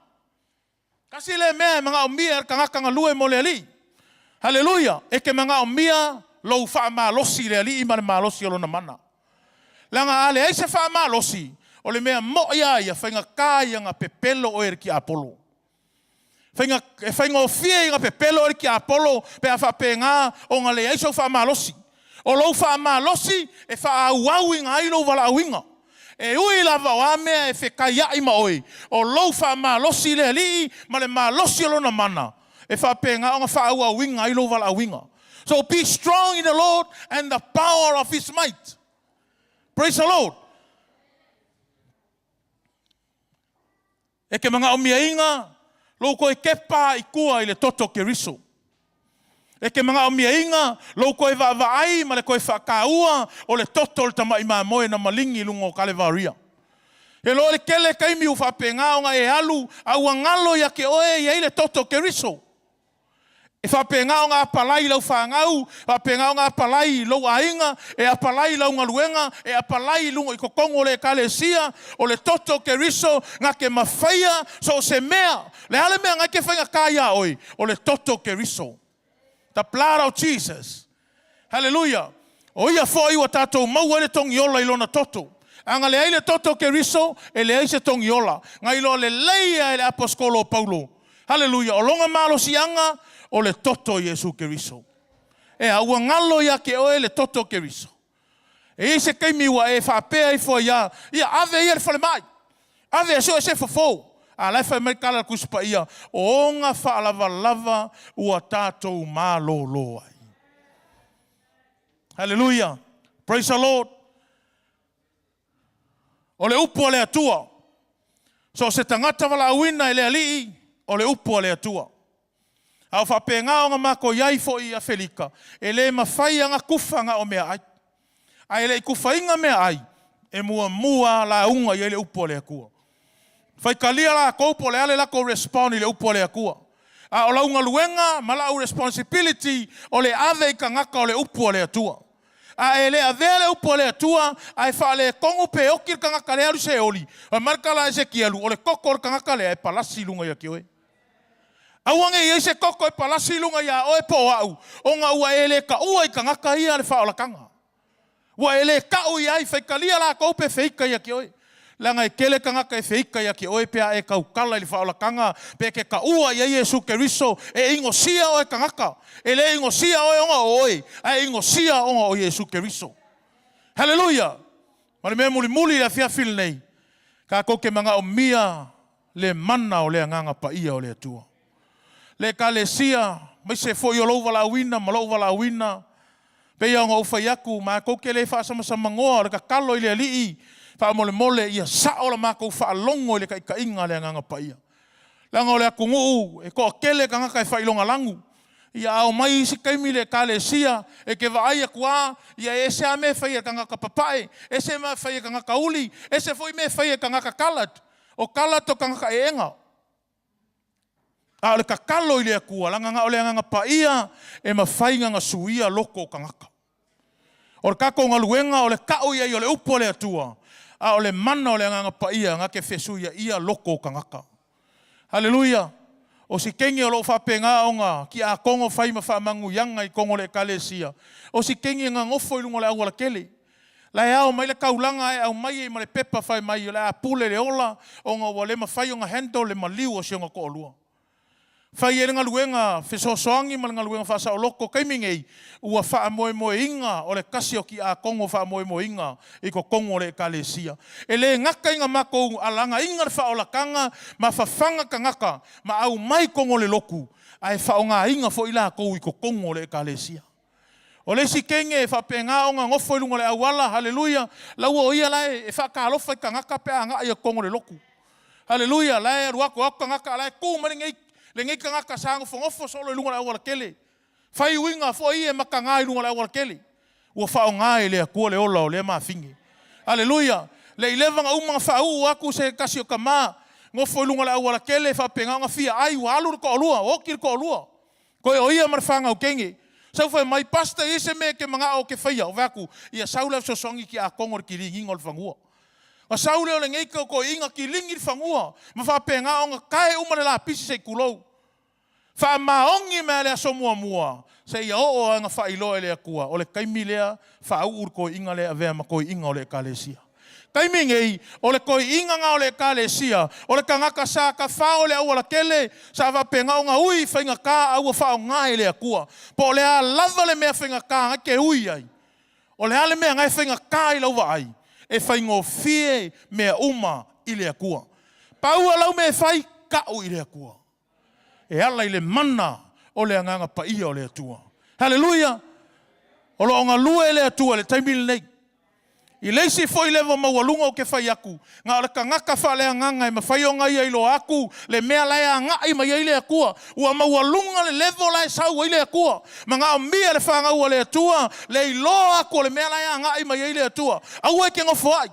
Kasi le mea mga o mia kangaka ngalue mo le ali. Hallelujah. E ke mga o mia lou faa malosi le ali ma le malosi o lona mana. Langa ale eise faa malosi o le mea mo ia whainga kāia ngā pepelo o ere ki Apollo. Whainga o fia i ngā pepelo o ere ki Apollo pe a whapenga o ngā le eiso wha malosi. O lou wha malosi e wha au i ngā ilo wala auinga. E ui lava o amea e whekai ai ma oi. O lou wha malosi le li ma le malosi o lona mana. E whapenga o ngā wha au i ngā ilo wala auinga. So be strong in the Lord and the power of his might. Praise the Lord. E ke mga o mia inga, lou koe kepa I kua I le toto ke riso. E ke mga o mia inga, lou koe vaai ma le koe whakaua o le toto le tamai maa moe na malingi lungo Kalevaria. E lo le kele kaimi u whapenga o nga e alu, au angalo ya ke oe i le toto ke riso. E whapenga o ngā apalai lau whangau, whapenga o ngā apalai lau ainga, e apalai lau ngaluenga, e apalai lungo I kokongo le kalesia, o le toto ke riso, ngā ke mawhaia, so se mea, le ale mea ngā ke whainga kaya oi, o le toto ke riso. The blood of Jesus. Hallelujah. O ia fo iwa tātou maua le tongi ola I lona toto. Anga le aile toto ke riso, e le aise tongi ola. Ngā ilo le leia e le apostolo Paulo. Hallelujah. O longa malo si anga, o le toto Yesu Keriso. E aua ngalo ia ke oe le toto Keriso. E ise keimiwa e whapea I fo ia ave ia le whale mai. Ave so e se fofo. A lai whai mai kala kuspa ia. O onga whaalava lava ua tātou mālo loa. Hallelujah. Praise the Lord. O le upu le atua. So se tangata wala awina le alii. O le upu le atua. Au whapenga o ngā mako iai fo I a Felika. E le mawhai anga kufanga o mea ai. Ai le kufa inga mea ai. E mua la unga I le upo le akua. Whai kalia la koupo le ale lako respond I le upo le akua. A o la unga luenga ma la responsibility o le ave I ka ngaka o le upo le atua. A e le ave le upo le atua ai wha le kongo pe okir ka ngaka le alu se oli. A marka la ese kielu o le kokor ka ngaka le ai palasi lunga ia ki oe. Awange I se koko e palasi lunga ia oe po au. O ngā ua ele ka ua I ka ngaka ia le whaolakanga. Ua ele ka ui ai whaikalia la koupe whika ia ki oe. Langa e kele ka ngaka e whika ia ki oe pea e kau kala I le whaolakanga. Pea ke ka ua ia Yesu Keriso e ingo sia oe ka ngaka. E le ingo sia oe onga oe. E ingo sia onga o Yesu Keriso. Hallelujah. Mare mea muli la fia fil nei. Ka koke manga o mia le mana o le anganga pa ia o le atua. Le kalesia, mai se fo yo lova la wina, ma lova la wina. Pe ia ngā uwhai aku, ma kouke le wha sama ngoa, le ka kalo I le alii, wha mole ia sao la mako wha alongo I le ka inga le nganga pa ia. Langa o le aku nguu, e koa kele ka ngaka e wha ilonga langu. Ia au mai isi kaimi le kalesia, e ke vaai a kua, ia e se a me whai ka ngaka papae, e se me whai ka ngaka uli, e se foi me whai ka ngaka kalat, o kalat o ka ngaka e enga. A ole kakalo I le akua, langa ole nganga pa ia, e mawhainga ngā suia loko o kangaka. O le kako ngā luenga, o le kao ia I o le upo le atua. A ole mana ole nganga pa ia, ngā ke whesuia ia loko o kangaka. Hallelujah. O si kengi o lo whapenga o ngā, ki a kongo whai ma whamangu yanga I kongo le kalesia. O si kengi ngā ngofo I lungo le aua la kele. Lai au mai le kaulanga e au mai I ma le pepa whai mai, o le a pule le ola, o ngā wa le ma whai o ngā hendo le ma liu o si o ngā koolua. Whai e ngaluenga, whesosoangi ma ngaluenga whasa o loko kaimingei, ua wha moe moe inga, o le kasi o ki a kongo wha moe moe inga, i ko kongo le kalesia. E le ngaka inga mako alanga inga le wha o lakanga, ma whawhanga ka ngaka, ma au mai kongo le loku, ai wha o ngā inga fo ila kou i ko kongo le kalesia. O le si kenge e whapenga o ngā ngofo ilunga le awala, haleluia, lau o ia lai e whakalofa i ka ngaka pe a ngā i a kongo le loku. Haleluia, lai aruako au ka ngaka, lai kou maringei, le ngai ka ngaka sa ngofo solo ilunga le awala kele. Whai uinga fo i e maka ngā ilunga le awala kele. Ua whao ngā e lea kua le ola o lea maa fingi. Haleluia, le ilevanga umanga whau aku se kasi o ka maa, ngofo ilunga le awala kele, whapenga o ngā fia, ai ua alu ko olua, okir ko olua. Koe o ia marwhanga o kenge. Sau whai mai pasta i se me ke mga o ke whaia o vaku, ia saule so songi ki a kongor ki ringinga o le whangua. Ma saule o le ngeika ko inga ki lingi le whangua, ma whapenga o ngā kae umare la pisi se kulou. Wha maongi mea lea so mua mua, se ia o anga wha iloa lea kua, o le kaimi lea, wha au ur ko inga lea vea ma ko inga o le kalesia. Kaimi ngei, o le koi inga ngā o le kalesia, o le kangaka sa ka whao le awala kele, sa wapenga o ngā ui whainga ka aua whao ngā e lea kua. Po le a lava le mea whainga ka ngā ke ui ai. O le ale mea ngai whainga ka i lauwa ai, e whaingo fie mea uma i lea kua. Paua lau mea whai kau i lea kua. E ala i le mana o le anganga pa ia o le atua. Hallelujah! O lo onga lua e le atua le taimile nei. I leisi foi lewa maualunga o ke whai aku. Ngā ora ka ngaka wha lea nganga e mawhai o ngai ailo aku, le mea lea ngai mai ai le akua. Ua maualunga le levo lai sau ai le akua. Ma ngā o mia le whangau o le atua, le ilo aku le mea lea ngai mai ai le atua. Au e ke ngofo ai.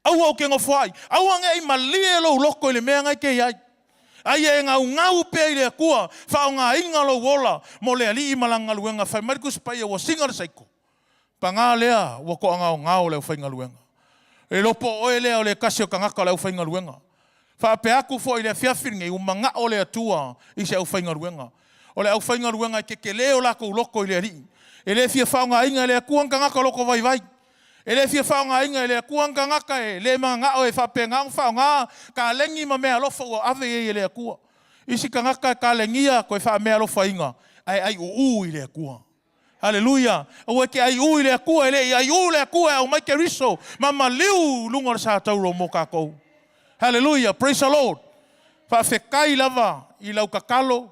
Au au ke ngofo ai. Au ange i malie lo loko i le mea ngai ke ai. Ai e ngau pe i le akua, whao ngā inga lo wola, mo le ali i malanga luenga, whai marikus pai wa singa le saiko. Pa ngā lea, wako anga o ngāo leo whainga luenga. E lopo oe lea o le kasi o ka ngaka leo whainga luenga. Wha pe aku fo i le whiawhiringe, umanga o le atua i se au whainga luenga. O le au whainga luenga i ke leo lako loko i le ri. E le fia whao ngā inga le akua ka ngaka loko vai vai. E le fia whao ngā inga le akua ka ngaka e le mga ngā o e whape ngā whao ngā ka lengi ma mea lofa o ave e le akua. Isi ka ngaka ka lengia ko e wha mea lofa inga. Ai u i le akua. Hallelujah. O ke ai ui le akua ele ai ui le akua o mai ke riso mama liu lunga sa tauro mo ka kou. Hallelujah. Praise the Lord. Fa fe kai lava i lau kakalo.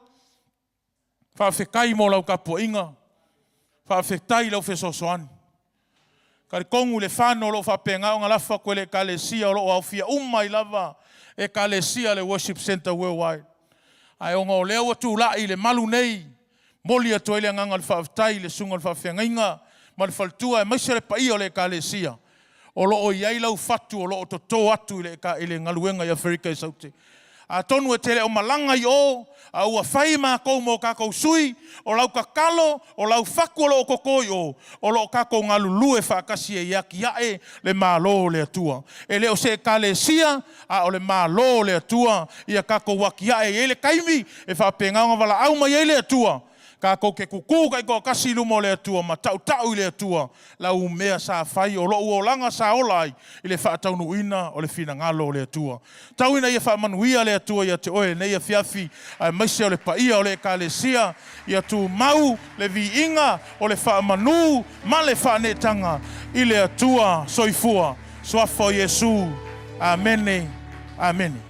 Fa fe kai mo lau kapoinga. Fa fe tai lau fe sosoani. Kari kongu le whano lo fa penga o ngalafa ko le kalesia lo au fia umai lava e kalesia le worship center worldwide. Ai o ngau leo tu la i le malu nei. Moli atu ele nganga le whaafitai, le sunga le whaafiangainga, ma le whaltua e maise le pai o le kalesia. O loo iai lau fatu, o loo to tō atu ele ngaluenga i Afrika i saute. A tonu e tele o malanga i o, a ua whai mā kou mō kākou sui, o lau kakalo, o lau whaku o loo kokoi o loo kākou ngā lulue whaakasi e iaki ae le mālo le atua. E leo se kalesia, a o le mālo le atua, ia kākou waki ae e le kaimi, e whapengaunga wala au mai e le atua. Ka ko ke kuku kai ko kasi lumo le atua ma tau le atua la u mea sa fai o lo o langa sa olai i le fa tau nuina o le fina ngalo le atua tau ina ia fa manuia le atua ia te oe nei fiafi ai maise o le paia o le kalesia ia tu mau le viinga o le fa manu ma le fa netanga i le atua soifua soafo Yesu amen amen.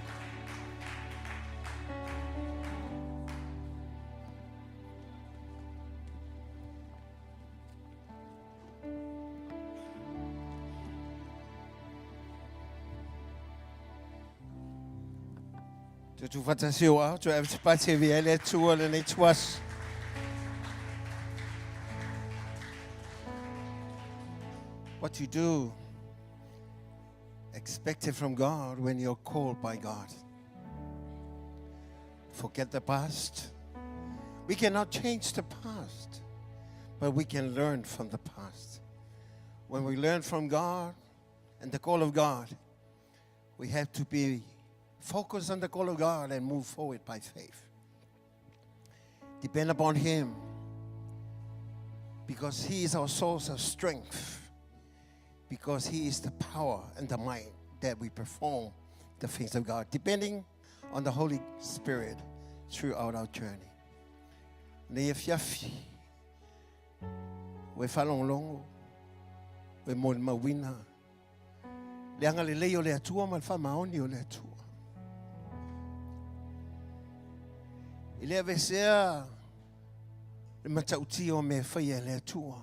Tu fantasio a, tu avais pas servi elle tu le nei tuas. What you do, expect it from God when you're called by God. Forget the past. We cannot change the past, but we can learn from the past. When we learn from God and the call of God, we have to be focus on the call of God and move forward by faith. Depend upon Him because He is our source of strength, because He is the power and the might that we perform the things of God. Depending on the Holy Spirit, throughout our journey. Nei fiafi. We falonglongo. We mo mawina. Le anga le leo le atua mal fa maoni o le atua. Ile avesea le matauti o me faia le atua.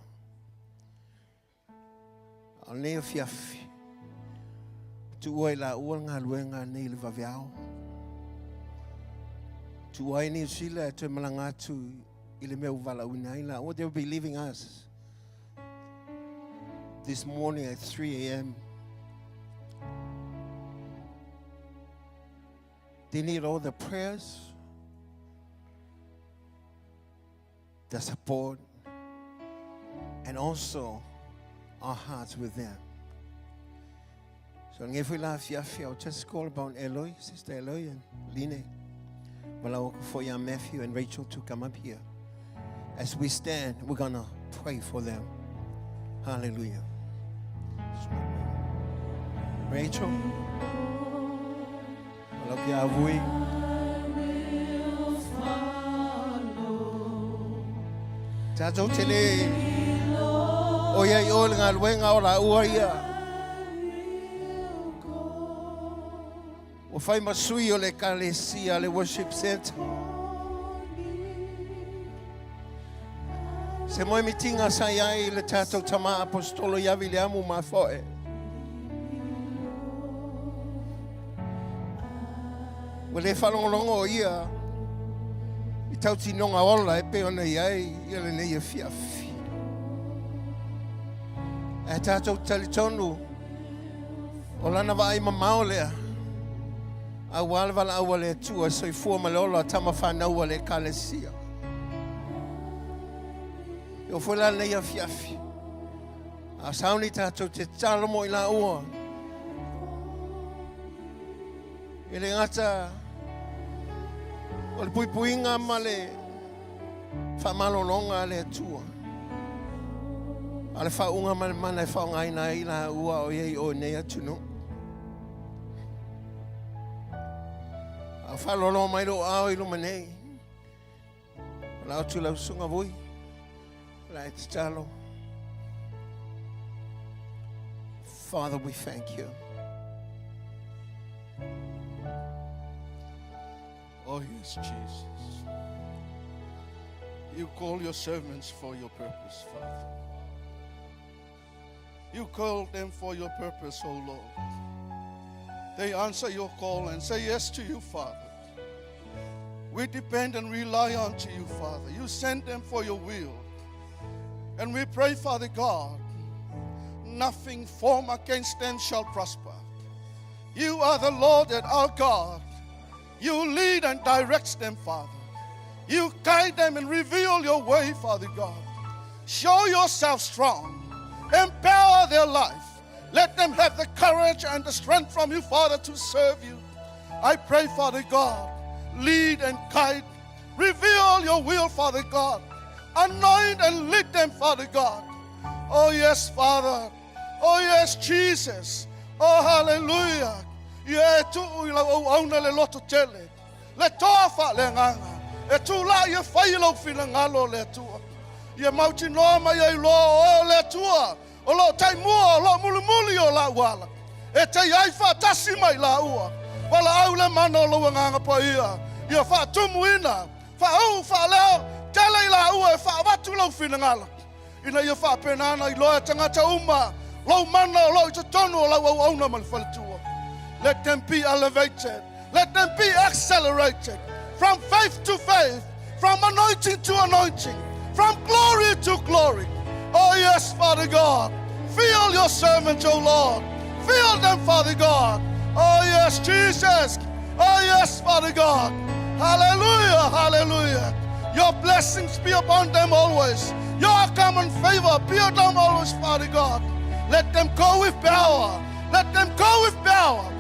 Al nei fiafi. Tu oi la ua ngā luenga nei le vaveao. Tu oi ni sila te malangatu I le meu valauna I la. They'll be leaving us this morning at 3 a.m. They need all the prayers, the support, and also our hearts with them. So if we laugh, I'll just call upon Eloy, Sister Eloy and Line. Well, for young Matthew and Rachel to come up here. As we stand, we're going to pray for them. Hallelujah. Rachel. Well, okay, avui. Tato tele. Oya yol ngal wenga ora uaya. O fai masui o le kalesia le worship center. Se moi mitinga sayai le tato tama apostolo ya Williamu mafoe. Wale falongolongo ia. I tauti nonga ola e pe ona iai ia le nei e fiafi. E tato talitonu o lana vai mamao lea. A walvala awale tua so I forma lola tama whanau le kalesia. Yo foi la nei a fiafi. A sauni tato te talo mo I la ua. Ele ngata o le puipuinga ma le whamalolonga le tua. A le whaunga ma le mana e whaungaina I la ua o iei o nei atunu. A whalolo mai lo au I lo manei. Lau tu lau sunga vui. Lai te talo. Father, we thank you. Oh, yes, Jesus. You call your servants for your purpose, Father. You call them for your purpose, oh Lord. They answer your call and say yes to you, Father. We depend and rely on you, Father. You send them for your will. And we pray, Father God, nothing formed against them shall prosper. You are the Lord and our God. You lead and direct them, Father. You guide them and reveal your way, Father God. Show yourself strong. Empower their life. Let them have the courage and the strength from you, Father, to serve you. I pray, Father God, lead and guide. Reveal your will, Father God. Anoint and lead them, Father God. Oh, yes, Father. Oh, yes, Jesus. Oh, hallelujah. Yeah, tu ila ona le loto tele. Le tofa le nganga. E tu la ye failo fina ngalo le tua. Ye mauti no ma ye lo o le tua. O lo tai mua, lo mulimuli o la wala. E te yaifa tasi mai la ua. Wala au le mana o lo nganga pa ia. Ia fa tumuina. Fa au fa leo. Tele la ua e fa watu lo fina ngala. Ina ia fa penana I loa tangata uma. Lo mana lo I tonu o la ua ona malfaltua. Let them be elevated. Let them be accelerated. From faith to faith. From anointing to anointing. From glory to glory. Oh yes, Father God. Fill your servants, oh Lord. Fill them, Father God. Oh yes, Jesus. Oh yes, Father God. Hallelujah, hallelujah. Your blessings be upon them always. Your common favor be upon them always, Father God. Let them go with power. Let them go with power.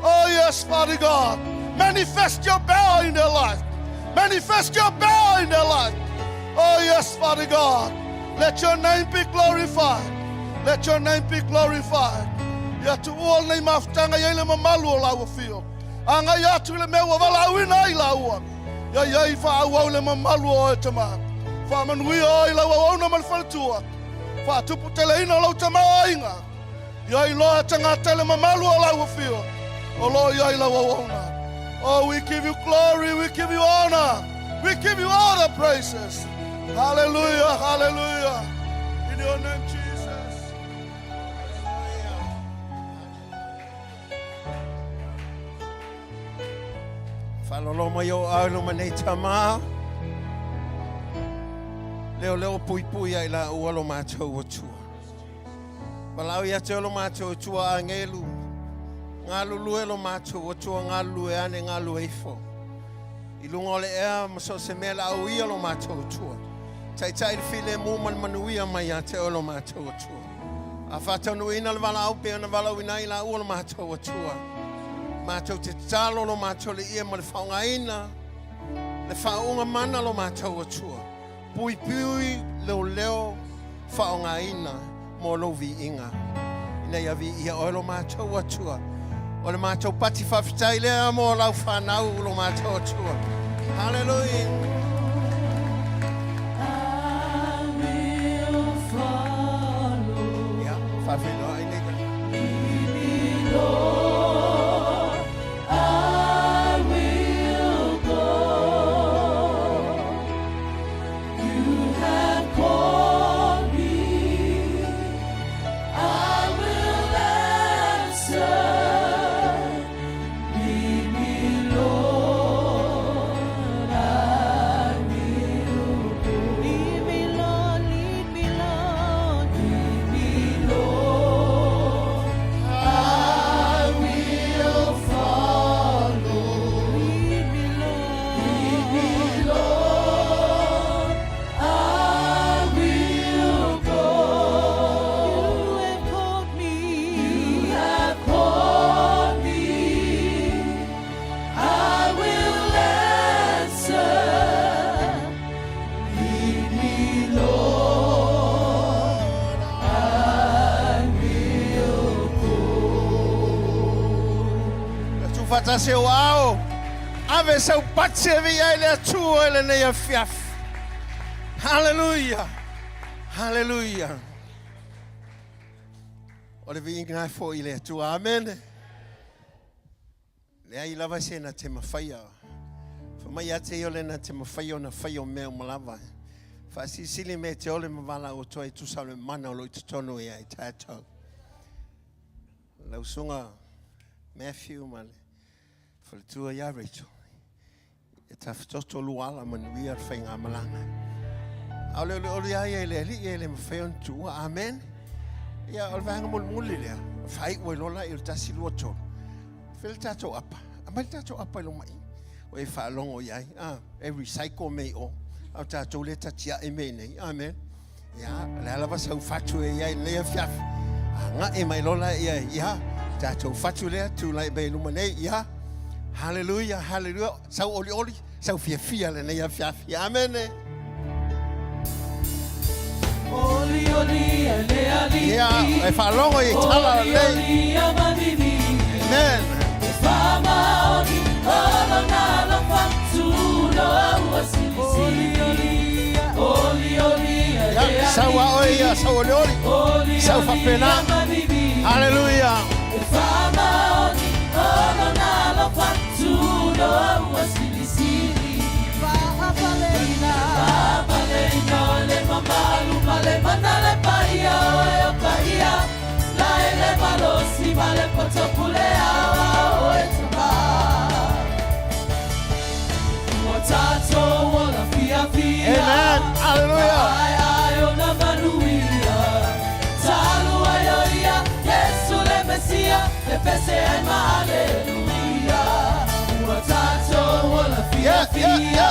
Oh yes, Father God. Manifest your power in their life. Manifest your power in their life. Oh yes, Father God. Let your name be glorified. Let your name be glorified. Ya tu all name of tanga yele mamalu la wo feel. Anga ya tu le me wa la wina ila wa. Ia whāwau le mamalu o e tamā. Whāmanuia o i lau au na malwhanatua. Whātupu tele ina o lau tamā ainga. Ia loa tangata le mamalu o lau awhio. O loa ia lau au na. Oh, we give you glory, we give you honor. We give you all the praises. Hallelujah, hallelujah. In your name, Jesus. Whalolo mai o aulo manei tamā. Leo pui pui ai la ualo mātou o tua. Walau ia te olo mātou o tua a ngelu. Ngā lulu e lo mātou o tua ngā lulu e ane ngā lulu e ifo. I lunga o le ea maso se mea la au ia lo mātou o tua. Tai le while mō manuia mai a te olo mātou o tua. A whātanu ina le wala au pe ana wala wina i la ualo mātou o tua. Mātou te talo lo mātou le ia ma le whaunga ina. Le whaunga mana lo mātou o tua. Pui pui leo whaunga ina mō lo vi inga. Ina ia vi ia o lo mātou o tua. O le mātou pati whawhitai lea mō lau whanau lo mātou o tua. Hallelujah. I will follow. Yeah, whawhino ai nega. Lead me, Lord. I will go. You have called me. I will answer. Lead me, Lord. I will go. Lead me, Lord. Lead me, Lord. Lead me, Lord. I will follow. Lead me, Lord. Lead me, Lord. I will go. You have called me. You have called me. I will answer. Lead me, Lord. I will go. Tu whatase o ao. Ave sau patse vi ai le atua ele nei a fiaf. Hallelujah. Hallelujah. O le vi inga fo i le atua. Amen. Le ai lava se na te mawhaia. Whamai ate ole na te mawhaia o na whaia o mea o malawa. Whasisili me te ole mawala o toa i tusale mana o lo i tutono i ai tātou. Lausunga Matthew male. Whaletua ia Rachel. E tawhitoto luala manuia ar whainga malanga. Au leo le ole ai e le ali e le mawhaia tua. Amen. Ia ole vanga muli lea. Whai ua lola i o tasi lua tō. While tātou apa. Amai tātou apa ilo mai. O e whaalongo iai. E recycle mei o. Au tātou le tatia e mei nei. Amen. Ia, le alawa sau whatu e iai lea fiaf. Nga e mai lola iai. Ia, tātou whatu lea tu lai bei luma nei. Ia, hallelujah, hallelujah. Sau oli oli. Sau fia fia le nei a fiaf. Ia, amen. Oli, oli, ale, ali. Ia, e whaalongo i tala Oli, lei. oli, amanivi. Amen. Fama, oli, olo, nalo, fatuno, awasili. Oli, oli, oli, oli, ale, ali. Ia, sau a oi, ia, sau oli oli. Oli, Sau oli, whapena. amanivi. Hallelujah. Fama, oli, olo, nalo, fatuno, awasili. Le mamalu male manale paia o paia la ele malosi male potopulea o etuma motato wala fia fia Amen. Hallelujah. ai ona manuia talu ayoia Yesu le Mesia le pese ai haleluia motato wala fia fia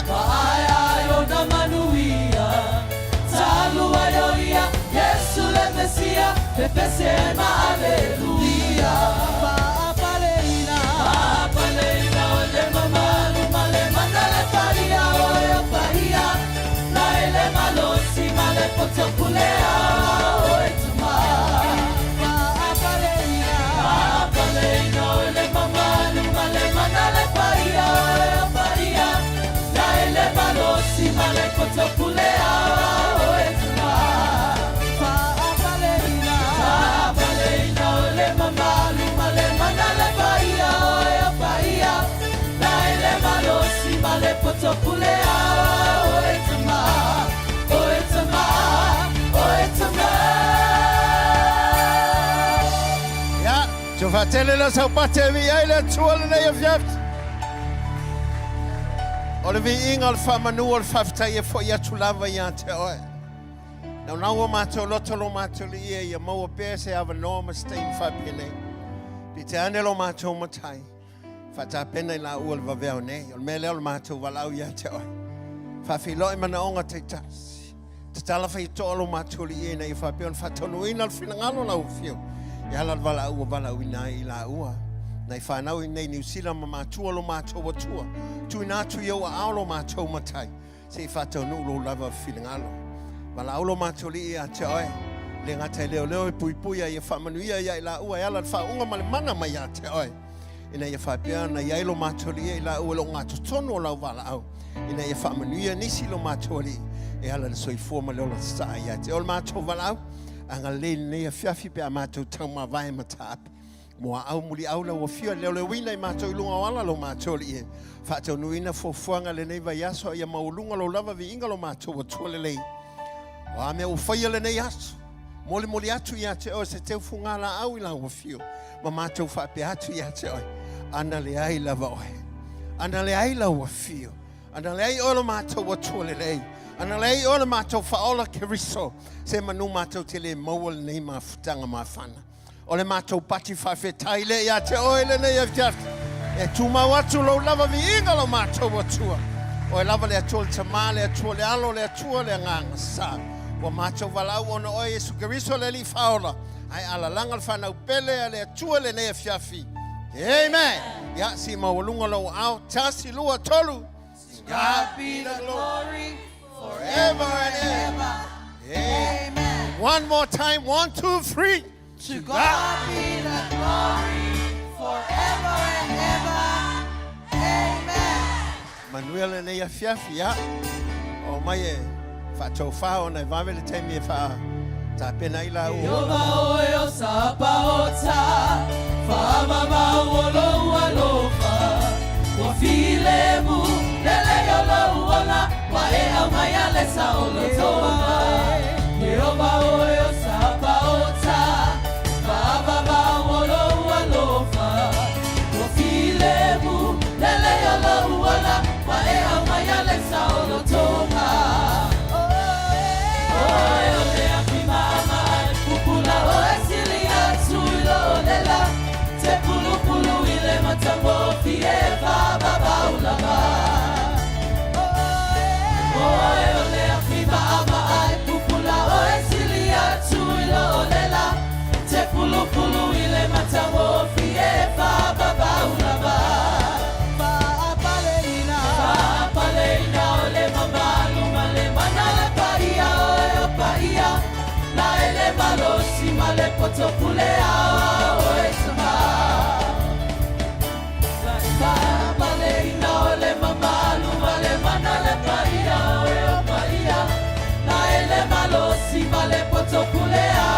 ai ona manuia talu ayoia Yesu le Mesia le pese ai haleluia Papaleina ole mamalu male manale paria oe paria la ele malosi male potopulea oe tuma Papaleina ole mamalu male manale paria oe paria Tu vas tele la sa pate vi ai le tuale na ia fiaft. O le vi ingal fa manu o fafta ia fo ia tulava ia te oe. Na o mato loto lo mato li ia mo pe se ava no mistake fa pene. Pi te ane lo mato matai. Fa ta pene la o va veo ne. O me le mato va la ia te oe. Fa fi lo mana onga te tas. Te tala fa i to lo mato li ia na ia fa pe on fa tonu ina al finangalo la u fio. Ia la vala ina i la ua. Nei whanau i nei New Zealand ma mātua lo mātou watua. Tu ina tu iau a aolo mātou matai. Se i whatau nu lo lava whilingalo. Wala aolo mātou li ia te oe. Le ngatai leo i pui a ia whamanuia ia i la ua. Ia la whaunga male mana mai a te oe. Ina ia whapea na ia lo mātou li ia i la ua lo ngātou tono o lau wala au. Ina ia whamanuia nisi lo mātou li. E ala le soifua ma leo la saa ia te oe mātou wala au. Anga le nei a fiafi pe a mātou tau ma vai mataapi. Moa au muli au la wafia leo le wina i mātou i lunga wala lo mātou li e. Whātou nuina fofuanga le nei vai aso ia maulunga lo lava vi inga lo mātou wa tua le lei. O a mea ufaya le nei aso. Moli atu ia te o se teu funga la au i la wafio. Ma mātou whape atu ia te oi. Ana le ai la va oe. Ana le ai la wafio. Ana le ai o lo mātou wa tua le lei. Ana lei o le mātou whaola ke riso. Se manu mātou te le maua le nei mawhutanga mawhana. O le mātou pati whawhetai le ia te oele nei e fiafta. E tūmau atu lau lava vi inga lo mātou atua. O e lava le atua le tamā, le atua le alo, le atua le nganga sā. O mātou walau ona o Yesu Keriso le li whaola. Ai ala langa le whanau pele a le atua le nei e fiafi. Amen. Ia si mawalunga lau au. Tasi lua tolu. God be the glory. Forever and ever. Amen. One more time. 1, 2, 3. To God be the glory forever and ever. Amen. Manuel and Ea Fiafia. O mai e whatou whao nei wawele te me wha. Ta pena ila o. Yoba oe o sapa o ta. Whamama o lo alofa. Wa file mu lele o lo ona. Wa e au mai ale sa o lo toma. Yoba oe o sapa o ta. Whamama o lo alofa. Wa file mu lele o lo ona. Wa e au mai ale sa o lo toma. Oe o le api mama e pupula o e sili atu I lo lela. Te pulu I le matango fi e pa baba ulava. Oe o le api mama e pupula o e sili atu I lo lela. Te pulu I le matango fi e pa baba ulava. Paleina o le mamalu ma le mana le paia o e paia. Na ele malosi ma le potopule a o e sama. Paleina o le mamalu ma le mana le paia o e paia. Na ele malosi ma le potopule a